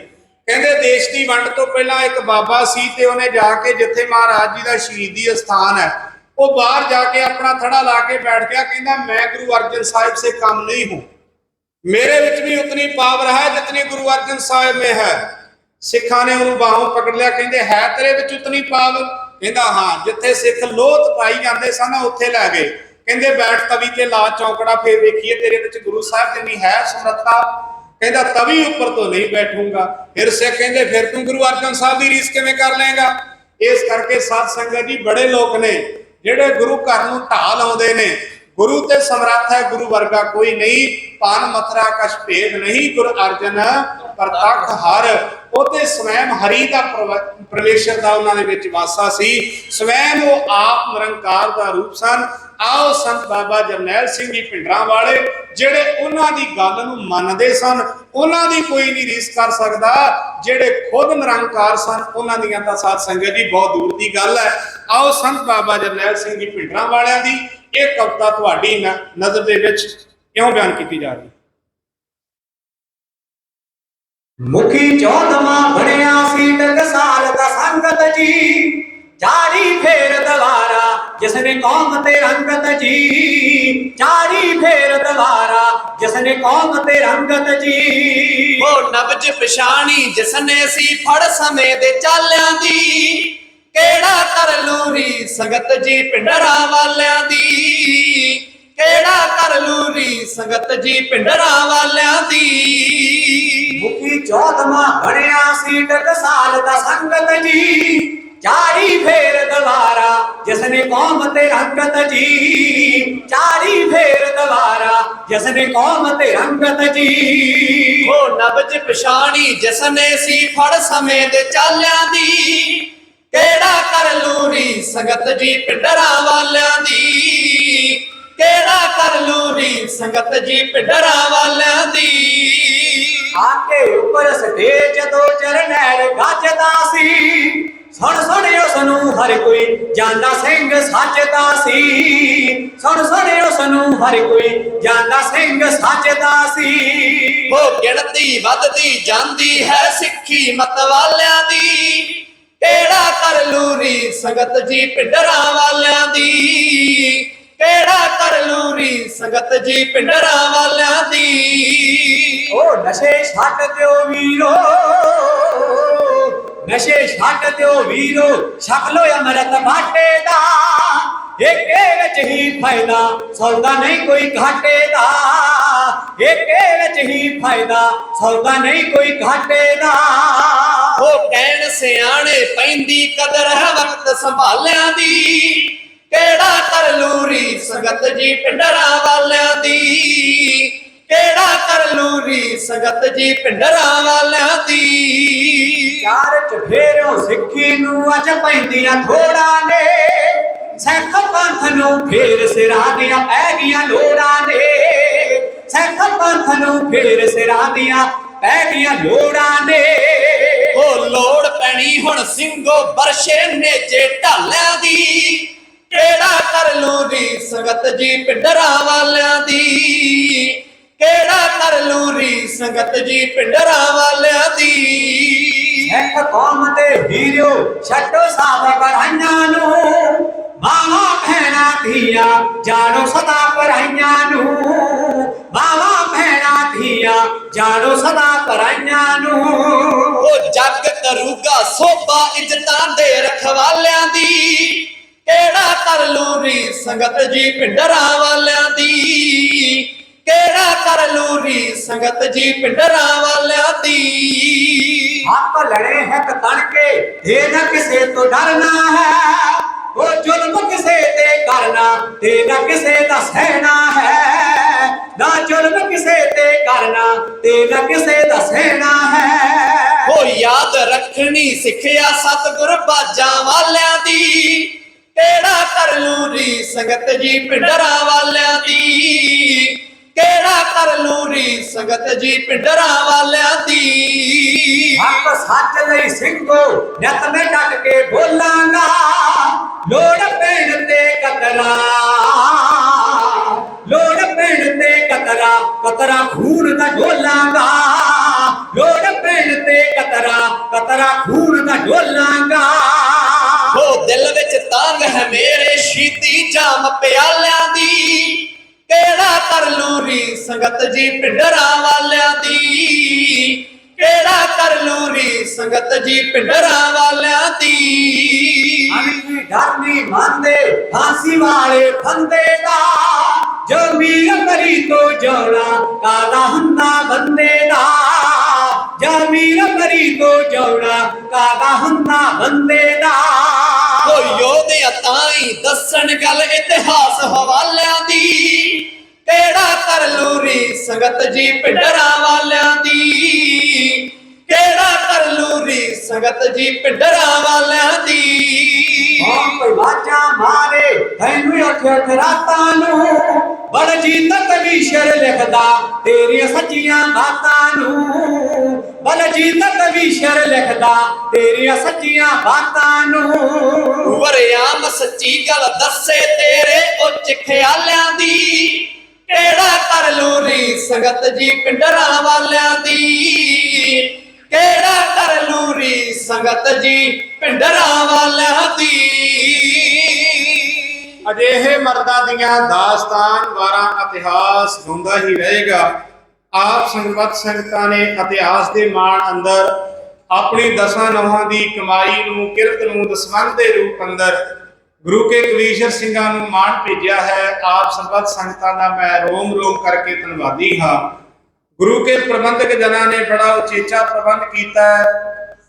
ਕਹਿੰਦੇ ਦੇਸ਼ ਦੀ ਵੰਡ ਤੋਂ ਪਹਿਲਾਂ ਇੱਕ ਬਾਬਾ ਸੀ ਤੇ ਉਹਨੇ ਜਾ ਕੇ ਜਿੱਥੇ ਮਹਾਰਾਜ ਜੀ ਦਾ ਸ਼ਹੀਦੀ ਸਥਾਨ ਹੈ, ਉਹ ਬਾਹਰ ਜਾ ਕੇ ਆਪਣਾ ਥੜਾ ਲਾ ਕੇ ਬੈਠ ਗਿਆ। ਕਹਿੰਦਾ ਮੈਂ ਗੁਰੂ ਅਰਜਨ ਸਾਹਿਬ से कम नहीं हूं, मेरे विच भी उतनी पावर है जितनी गुरु अर्जन साहिब में है। सिखा ने ਉਹਨੂੰ ਬਾਹੋਂ ਪਕੜ ਲਿਆ, ਕਹਿੰਦੇ ਹੈ ਤੇਰੇ ਵਿੱਚ ਉਤਨੀ ਪਾਵਰ? ਕਹਿੰਦਾ ਹਾਂ। ਜਿੱਥੇ ਸਿੱਖ ਲੋਥ ਪਾਈ ਜਾਂਦੇ ਸਨ ਉੱਥੇ ਲੈ ਗਏ। ਕਹਿੰਦੇ ਬੈਠ ਤਵੀ ਤੇ ਲਾ ਚੌਂਕੜਾ, ਫੇਰ ਵੇਖੀਏ ਤੇਰੇ ਵਿੱਚ ਗੁਰੂ ਸਾਹਿਬ ਜਿੰਨੀ ਹੈ ਸਮਰੱਥਾ। ਕਹਿੰਦਾ ਤਵੀ ਉੱਪਰ ਤੋਂ ਨਹੀਂ ਬੈਠੂੰਗਾ। ਫਿਰ ਸਿੱਖ ਕਹਿੰਦੇ ਫਿਰ ਤੂੰ ਗੁਰੂ ਅਰਜਨ ਸਾਹਿਬ ਦੀ ਰੀਸ ਕਿਵੇਂ ਕਰ ਲਏਗਾ? ਇਸ ਕਰਕੇ ਸਾਧ ਸੰਗਤ ਜੀ, ਬੜੇ ਲੋਕ ਨੇ ਜਿਹੜੇ ਗੁਰੂ ਘਰ ਨੂੰ ਢਾਹ ਲਾਉਂਦੇ ਨੇ। गुरु ते समर्थ है, गुरु वर्गा कोई नहीं। पान मथुरा कछ भेद नहीं, गुरु अर्जन प्रतख हर। उते स्वयं हरि का परमेश्वर का उन्होंने विच वासा सी, स्वयं वो आप निरंकार का रूप सन। आओ संत बाबा जरनैल सिंह जी भिंडरां वाले ਜਿਹੜੇ ਉਹਨਾਂ ਦੀ ਗੱਲ ਨੂੰ ਮੰਨਦੇ ਸਨ, ਉਹਨਾਂ ਦੀ ਕੋਈ ਨਹੀਂ ਰੀਸ ਕਰ ਸਕਦਾ। ਜਿਹੜੇ ਖੁਦ ਨਿਰੰਕਾਰ ਸਨ, ਉਹਨਾਂ ਦੀਆਂ ਤਾਂ ਸਾਧ ਸੰਗਤ ਜੀ ਬਹੁਤ ਦੂਰ ਦੀ ਗੱਲ ਹੈ। ਆਓ ਸੰਤ ਬਾਬਾ ਜਰਨੈਲ ਸਿੰਘ ਜੀ ਭਿੰਡਰਾਂ ਵਾਲਿਆਂ ਦੀ ਇਹ ਕਵਿਤਾ ਤੁਹਾਡੀ ਨਜ਼ਰ ਦੇ ਵਿੱਚ ਕਿਉਂ ਬਿਆਨ ਕੀਤੀ ਜਾ ਰਹੀ? मुखी 14वां ਬਣਿਆ ਸੀ ਟਕਸਾਲ ਦਾ ਸੰਗਤ ਜੀ, ਚਾਰੀ ਫੇਰ ਦਵਾਰਾ ਜਿਸਨੇ ਕੌਮ ਤੇ ਰੰਗਤ ਜੀ, ਚਾਰੀ ਫੇਰ ਦਵਾਰਾ ਜਿਸਨੇ ਕੌਮ ਤੇ ਰੰਗਤ ਜੀ। ਉਹ ਨਬਜ ਪਛਾਣੀ ਜਿਸਨੇ ਸੀ ਫੜ ਸਮੇਂ ਦੇ ਚਾਲਿਆਂ ਦੀ, ਕਿਹੜਾ ਕਰ ਲੂਰੀ ਸੰਗਤ ਜੀ ਭਿੰਡਰਾਂ ਵਾਲਿਆਂ ਦੀ, ਕਿਹੜਾ ਕਰ ਲੂਰੀ ਸੰਗਤ ਜੀ ਭਿੰਡਰਾਂ ਵਾਲਿਆਂ ਦੀ। ਮੁਖੀ 14ਵਾਂ ਬਣਿਆ ਸੀ ਟਕਸਾਲ ਦਾ ਸੰਗਤ ਜੀ, ਚਾਰੀ ਫੇਰ ਦਵਾਰਾ ਜਿਸਨੇ ਕੌਮ ਤੇ ਰੰਗਤ ਜੀ, ਚਾਰੀ ਫੇਰ ਦਵਾਰਾ ਜਿਸਨੇ ਕੌਮ ਤੇ ਰੰਗਤ ਜੀ। ਉਹ ਨਬਜ ਪਛਾਣੀ ਜਿਸਨੇ ਸੀ ਫੜ ਸਮੇਂ ਦੇ ਚਾਲਿਆਂ ਦੀ, ਕਿਹੜਾ ਕਰ ਲੂਰੀ ਸੰਗਤ ਜੀ ਭਿੰਡਰਾਂ ਵਾਲਿਆਂ ਦੀ, ਕਿਹੜਾ ਕਰ ਲੂਰੀ ਸੰਗਤ ਜੀ ਭਿੰਡਰਾਂ ਵਾਲਿਆਂ ਦੀ। ਆਕੇ ਉੱਪਰ ਸਟੇਜ ਤੋਂ ਜਰਨੈਲ ਗੱਜਦਾ ਸੀ, ਸੁਣ ਸੁਣ ਉਸ ਨੂੰ ਹਰ ਕੋਈ ਜਾਂਦਾ ਸਿੰਘ ਸੱਚਦਾ ਸੀ, ਸੁਣ ਸੁਣ ਉਸ ਨੂੰ ਹਰ ਕੋਈ ਜਾਂਦਾ ਸਿੰਘ ਸੱਚਦਾ ਸੀ। ਉਹ ਗਿਣਤੀ ਵੱਧਦੀ ਜਾਂਦੀ ਹੈ ਸਿੱਖੀ ਮਤ ਵਾਲਿਆਂ ਦੀ, ਕਿਹੜਾ ਕਰ ਲੂਰੀ ਸੰਗਤ ਜੀ ਭਿੰਡਰਾਂ ਵਾਲਿਆਂ ਦੀ, ਕਿਹੜਾ ਕਰ ਲੂਰੀ ਸੰਗਤ ਜੀ ਭਿੰਡਰਾਂ ਵਾਲਿਆਂ ਦੀ। ਉਹ ਨਸ਼ੇ ਛੱਡ ਦਿਓ ਵੀਰੋ, ਨਸ਼ੇ ਛੱਡ ਦਿਓ ਵੀਰੋ, ਛਕ ਲੋ ਅੰਮ੍ਰਿਤ ਬਾਟੇ ਦਾ, ਏਕੇ ਵਿੱਚ ਹੀ ਫਾਇਦਾ ਸੌਦਾ ਨਹੀਂ ਕੋਈ ਘਾਟੇ ਦਾ, ਏਕੇ ਵਿੱਚ ਹੀ ਫਾਇਦਾ ਸੌਦਾ ਨਹੀਂ ਕੋਈ ਘਾਟੇ ਦਾ। ਉਹ ਕਹਿਣ ਸਿਆਣੇ ਪੈਂਦੀ ਕਦਰ ਹੈ ਵਕਤ ਸੰਭਾਲਿਆਂ ਦੀ, ਕਿਹੜਾ ਕਰ ਲੂਰੀ ਸੰਗਤ ਜੀ ਭਿੰਡਰਾਂ ਵਾਲਿਆਂ ਦੀ, ਕਿਹੜਾ ਕਰ ਲੂਰੀ ਸੰਗਤ ਜੀ ਭਿੰਡਰਾਂ ਵਾਲਿਆਂ ਦੀ। ਚਾਰ ਚਫੇਰਿਓਂ ਸਿੱਖੀ ਨੂੰ ਅੱਜ ਪੈਂਦੀਆਂ ਥੋੜਾਂ ਨੇ ਸਿੱਖ ਪੰਥ ਨੂੰ ਫੇਰ ਸਿਰਾਂ ਦੀਆਂ ਪੈ ਗਈਆਂ ਲੋੜਾਂ ਨੇ ਸਿੱਖ ਪੰਥ ਨੂੰ ਫੇਰ ਸਿਰਾਂ ਦੀਆਂ ਪੈ ਗਈਆਂ ਲੋੜਾਂ ਨੇ ਉਹ ਲੋੜ ਪੈਣੀ ਹੁਣ ਸਿੰਘੋ ਬਰਸ਼ੇ ਨੇਜੇ ਢਾਲਿਆਂ ਦੀ ਕਿਹੜਾ ਕਰ ਲੂ ਰੀ ਸੰਗਤ ਜੀ ਪਿੰਡਰਾਂ ਵਾਲਿਆਂ ਦੀ ਕਿਹੜਾ ਕਰ ਲੂ ਰੀ ਸੰਗਤ ਜੀ ਪਿੰਡਰਾਂ ਵਾਲਿਆਂ ਦੀ ਸਿੱਖ ਕੌਮ ਦੇ ਹੀਰੋ ਛੱਡੋ ਸਾਬ ਪਰਾਈਆਂ ਨੂੰ ਬਾਵਾ ਭੈਣਾਂ ਧੀਆਂ ਜਾਣੋ ਸਦਾ ਪਰਾਈਆਂ ਨੂੰ ਬਾਵਾ ਭੈਣਾਂ ਧੀਆਂ ਜਾਣੋ ਸਦਾ ਪਰਾਈਆਂ ਨੂੰ ਉਹ ਜੱਗ ਕਰੂਗਾ ਸੋਭਾ ਇੱਜ਼ਤਾਂ ਦੇ ਰਖਵਾਲਿਆਂ ਦੀ ਕਿਹੜਾ ਕਰ ਲੂ ਰੀ ਸੰਗਤ ਜੀ ਪਿੰਡਰਾਂ ਵਾਲਿਆਂ ਦੀ ਕਿਹੜਾ ਕਰ ਲੂ ਰੀ ਸੰਗਤ ਜੀ ਪਿੰਡਰਾਂ ਵਾਲਿਆਂ ਦੀ ਆਪ ਲੜੇ ਹੱਕ ਤਣ ਕੇ ਇਹ ਨਾ ਕਿਸੇ ਤੋਂ ਡਰਨਾ ਹੈ ਉਹ ਜ਼ੁਲਮ ਕਿਸੇ ਤੇ ਕਰਨਾ ਤੇ ਨਾ ਕਿਸੇ ਦਾ ਸਹਿਣਾ ਹੈ ਨਾ ਜ਼ੁਲਮ ਕਿਸੇ ਤੇ ਕਰਨਾ ਤੇ ਨਾ ਕਿਸੇ ਦਾ ਸਹਿਣਾ ਹੈ ਉਹ ਯਾਦ ਰੱਖਣੀ ਸਿੱਖਿਆ ਸਤਿਗੁਰ ਬਾਜਾਂ ਵਾਲਿਆਂ ਦੀ ਕਿਹੜਾ ਕਰ ਲੂ ਰੀ ਸੰਗਤ ਜੀ ਪਿੰਡਰਾਂ ਵਾਲਿਆਂ ਦੀ ਕਿਹੜਾ ਕਰ ਲੂ ਰੀ ਸੰਗਤ ਜੀ ਪਿੰਡਰਾਂ ਵਾਲਿਆਂ ਦੀ ਹੱਕ ਸੱਚ ਲਈ ਸਿੰਘੋ ਨਿਤ ਮੈਂ ਡਟ ਕੇ ਬੋਲਾਂਗਾ ਲੋੜ ਪੈਣ ਤੇ ਕਤਰਾ ਲੋੜ ਪੈਣ ਤੇ ਕਤਰਾ ਕਤਰਾ ਖੂਨ ਦਾ ਡੋਲਾਂਗਾ ਲੋੜ ਪੈਣ ਤੇ ਕਤਰਾ ਕਤਰਾ ਖੂਨ ਦਾ ਡੋਲਾਂਗਾ ਉਹ ਦਿਲ ਵਿੱਚ ਤਾਂਗ ਹੈ ਮੇਰੇ ਸ਼ੀਤੀ ਜਾਮ ਪਿਆਲਿਆਂ ਦੀ ਕਿਹੜਾ ਕਰ ਲੂ ਰੀ ਸੰਗਤ ਜੀ ਪਿੰਡਰਾਂ ਵਾਲਿਆਂ ਦੀ ਕਿਹੜਾ ਕਰ ਲੂ ਰੀ ਸੰਗਤ ਜੀ ਪਿੰਡਰਾਂ ਵਾਲਿਆਂ ਦੀ ਅਸੀਂ ਡਰ ਨਹੀਂ ਮੰਨਦੇ ਫਾਂਸੀ ਵਾਲੇ ਫੰਦੇ ਦਾ ਜੋ ਮੀਰ ਮਰੀ ਤੋਂ ਜਾਣਾ ਕਾਲਾ ਹੁੰਦਾ ਬੰਦੇ ਦਾ ਜੋ ਮੀਰ ਮਰੀ ਤੋਂ ਜਾਣਾ ਕਾਲਾ ਹੁੰਦਾ ਬੰਦੇ ਦਾ ਉਹ ਯੋਧਿਆਂ ਤਾਈਂ ਦੱਸਣ ਗੱਲ ਇਤਿਹਾਸ ਹਵਾਲਿਆਂ ਦੀ ਕਿਹੜਾ ਕਰ ਲੂ ਰੀ ਸੰਗਤ ਜੀ ਪਿੰਡਰਾਂ ਵਾਲਿਆਂ ਦੀ ਕਿਹੜਾ ਕਰ ਲੂ ਰੀ ਸੰਗਤ ਜੀ ਪਿੰਡਰਾਂ ਵਾਲਿਆਂ ਦੀ ਕੋਈ ਵਾਜਾ ਮਾਰੇ ਤੈਨੂੰ ਅੱਖ ਰਾਤਾਂ ਨੂੰ ਬੜ ਜੀਤ ਕਵੀਸ਼ਰ ਲਿਖਦਾ ਤੇਰੀਆਂ ਸੱਚੀਆਂ ਬਾਤਾਂ ਨੂੰ ਬੜ ਜੀਤ ਕਵੀਸ਼ਰ ਲਿਖਦਾ ਤੇਰੀਆਂ ਸੱਚੀਆਂ ਬਾਤਾਂ ਨੂੰ ਵਰਿਆਮ ਸੱਚੀ ਗੱਲ ਦੱਸੇ ਤੇਰੇ ਉੱਚ ਖਿਆਲਿਆਂ ਦੀ ਕਿਹੜਾ ਕਰ ਲੂ ਰੀ ਸੰਗਤ ਜੀ ਪਿੰਡਰਾਂ ਵਾਲਿਆਂ ਦੀ ਕਿਹੜਾ ਕਰ ਲੂ ਰੀ ਸੰਗਤ ਜੀ ਪਿੰਡਰਾਂ ਵਾਲਿਆਂ ਦੀ ਅਜਿਹੇ ਮਰਦਾਂ ਦੀਆਂ ਦਾਸਤਾਨ ਵਾਰਾਂ ਇਤਿਹਾਸ ਗਾਉਂਦਾ ਹੀ ਰਹੇਗਾ। ਆਪ ਸੰਗਤ ਸੰਗਤਾਂ ਨੇ ਇਤਿਹਾਸ ਦੇ ਮਾਣ ਅੰਦਰ ਆਪਣੀ ਦਸਾਂ ਨੌਹਾਂ ਦੀ ਕਮਾਈ ਨੂੰ ਕਿਰਤ ਨੂੰ ਦਸਵੰਧ ਦੇ ਰੂਪ ਅੰਦਰ ਗੁਰੂ ਕੇ ਕਵੀਸ਼ਰ ਸਿੰਘਾਂ ਨੂੰ ਮਾਣ ਭੇਜਿਆ ਹੈ। ਆਪ ਸੰਗਤ ਸੰਗਤਾਂ ਦਾ ਮੈਂ ਰੋਮ ਰੋਮ ਕਰਕੇ ਧੰਨਵਾਦੀ ਹਾਂ। ਗੁਰੂ ਕੇ ਪ੍ਰਬੰਧਕ ਜਨਾਂ ਨੇ ਬੜਾ ਉਚੇਚਾ ਪ੍ਰਬੰਧ ਕੀਤਾ ਹੈ।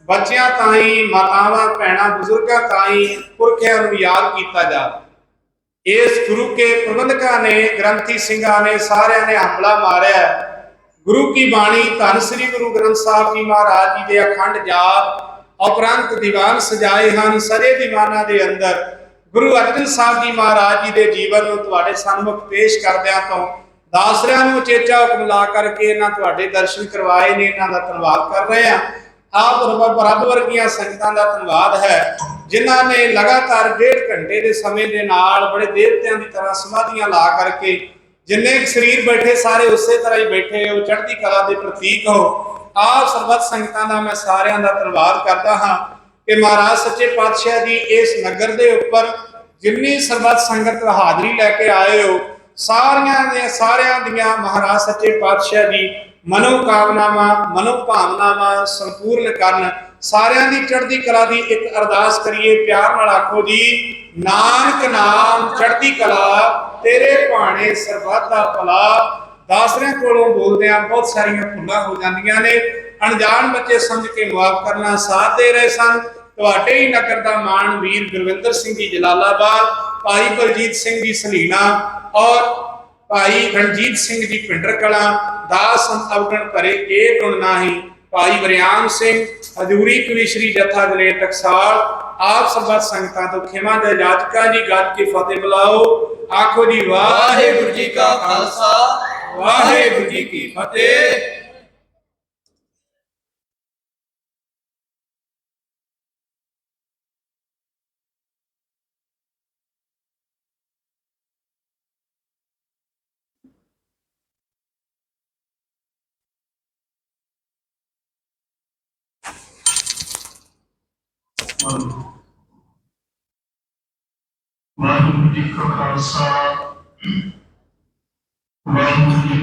ਬੱਚਿਆਂ ਤਾਈਂ ਮਾਤਾਵਾਂ ਭੈਣਾਂ ਬਜ਼ੁਰਗਾਂ ਤਾਈਂ ਪੁਰਖਿਆਂ ਨੂੰ ਯਾਦ ਕੀਤਾ ਜਾਵੇ। ਇਸ ਗੁਰੂ ਕੇ ਪ੍ਰਬੰਧਕਾਂ ਨੇ ਗ੍ਰੰਥੀ ਸਿੰਘਾਂ ਨੇ ਸਾਰਿਆਂ ਨੇ ਹਮਲਾ ਮਾਰਿਆ। ਗੁਰੂ ਕੀ ਬਾਣੀ ਧੰਨ ਸ੍ਰੀ ਗੁਰੂ ਗ੍ਰੰਥ ਸਾਹਿਬ ਜੀ ਮਹਾਰਾਜ ਜੀ ਦੇ ਅਖੰਡ ਜਾਪ ਉਪਰੰਤ ਦੀਵਾਨ ਸਜਾਏ ਹਨ। ਸਾਰੇ ਦੀਵਾਨਾਂ ਦੇ ਅੰਦਰ ਗੁਰੂ ਅਰਜਨ ਸਾਹਿਬ ਜੀ ਮਹਾਰਾਜ ਜੀ ਦੇ ਜੀਵਨ ਨੂੰ ਤੁਹਾਡੇ ਸਾਹਮਣੇ ਪੇਸ਼ ਕਰਦਿਆਂ ਤੋਂ ਦਾਸਰਿਆਂ ਨੂੰ ਉਚੇਚਾ ਹੁਕਮ ਲਾ ਕਰਕੇ ਇਹਨਾਂ ਤੁਹਾਡੇ ਦਰਸ਼ਨ ਕਰਵਾਏ ਨੇ। ਇਹਨਾਂ ਦਾ ਧੰਨਵਾਦ ਕਰ ਰਹੇ ਹਾਂ। ਆਪ ਰੱਬ ਵਰਗੀਆਂ ਸੰਗਤਾਂ ਦਾ ਧੰਨਵਾਦ ਹੈ ਜਿਨ੍ਹਾਂ ਨੇ ਲਗਾਤਾਰ 1.5 ਘੰਟੇ ਦੇ ਸਮੇਂ ਦੇ ਨਾਲ ਬੜੇ ਦੇਵਤਿਆਂ ਦੀ ਤਰ੍ਹਾਂ ਸਮਾਧੀਆਂ ਲਾ ਕਰਕੇ ਜਿੰਨੇ ਸਰੀਰ ਬੈਠੇ ਸਾਰੇ ਉਸੇ ਤਰ੍ਹਾਂ ਹੀ ਬੈਠੇ ਹੋ, ਚੜ੍ਹਦੀ ਕਲਾ ਦੇ ਪ੍ਰਤੀਕ ਹੋ। ਆਪ ਸਰਬੱਤ ਸੰਗਤਾਂ ਦਾ ਮੈਂ ਸਾਰਿਆਂ ਦਾ ਧੰਨਵਾਦ ਕਰਦਾ ਹਾਂ ਕਿ ਮਹਾਰਾਜ ਸੱਚੇ ਪਾਤਸ਼ਾਹ ਦੀ ਇਸ ਨਗਰ ਦੇ ਉੱਪਰ ਜਿੰਨੀ ਸਰਬੱਤ ਸੰਗਤ ਹਾਜ਼ਰੀ ਲੈ ਕੇ ਆਏ ਹੋ ਸਾਰਿਆਂ ਦੀਆਂ ਮਹਾਰਾਜ ਸੱਚੇ ਪਾਤਸ਼ਾਹ ਦੀ ਮਨੋ ਕਾਮਨਾਵਾਂ ਮਨੋ ਭਾਵਨਾਵਾਂ ਸੰਪੂਰਨ ਕਰਨ। ਸਾਰਿਆਂ ਦੀ ਚੜ੍ਹਦੀ ਕਲਾ ਦੀ ਇੱਕ ਅਰਦਾਸ ਕਰੀਏ, ਪਿਆਰ ਨਾਲ ਆਖੋ ਜੀ, ਨਾਨਕ ਨਾਮ ਚੜ੍ਹਦੀ ਕਲਾ ਤੇਰੇ ਭਾਣੇ ਸਰਬੱਤ ਦਾ ਭਲਾ। ਦਾਸਰਿਆਂ ਕੋਲੋਂ ਬੋਲਦਿਆਂ ਬਹੁਤ ਸਾਰੀਆਂ ਭੁੱਲਾਂ ਹੋ ਜਾਂਦੀਆਂ ਨੇ। ਅਣਜਾਣ ਬੱਚੇ ਸਮਝ ਕੇ ਮੁਆਫ ਕਰਨਾ। ਸਾਥ ਦੇ ਰਹੇ ਸਨ ਤੁਹਾਡੇ ਹੀ ਨਗਰ ਦਾ ਮਾਣ ਵੀਰ ਗੁਰਵਿੰਦਰ ਸਿੰਘ ਜੀ ਜਲਾਲਾਬਾਦ, ਭਾਈ ਬਲਜੀਤ ਸਿੰਘ ਜੀ ਸਲੀਣਾ ਔਰ ਭਾਈ ਰਣਜੀਤ ਸਿੰਘ ਜੀ ਪਿੰਡਰ ਕਲਾਂ। ਦਾਸ ਅਵਗਣ ਭਰੇ ਏ ਗੁਣ ਨਾਹੀ, ਭਾਈ ਵਰਿਆਮ ਸਿੰਘ ਹਜ਼ੂਰੀ ਕਵੀਸ਼ਰੀ ਜਥਾ ਦਲੇਰ ਟਕਸਾਲ ਆਪ ਸਭਾ ਸੰਗਤਾਂ ਤੋਂ ਖਿਮਾ ਦੇ ਜਾਚਕਾਂ ਜੀ ਗੱਜ ਕੇ ਫਤਿਹ ਬੁਲਾਓ। ਆਖੋ ਜੀ ਵਾਹਿਗੁਰੂ ਜੀ ਕਾ ਖਾਲਸਾ ਵਾਹਿਗੁਰੂ ਜੀ ਕੀ ਫਤਿਹ। ਵਾਹਿਗੁਰੂ ਜੀ ਕਾ ਖਾਲਸਾ ਵਾਹਿਗੁਰੂ ਜੀ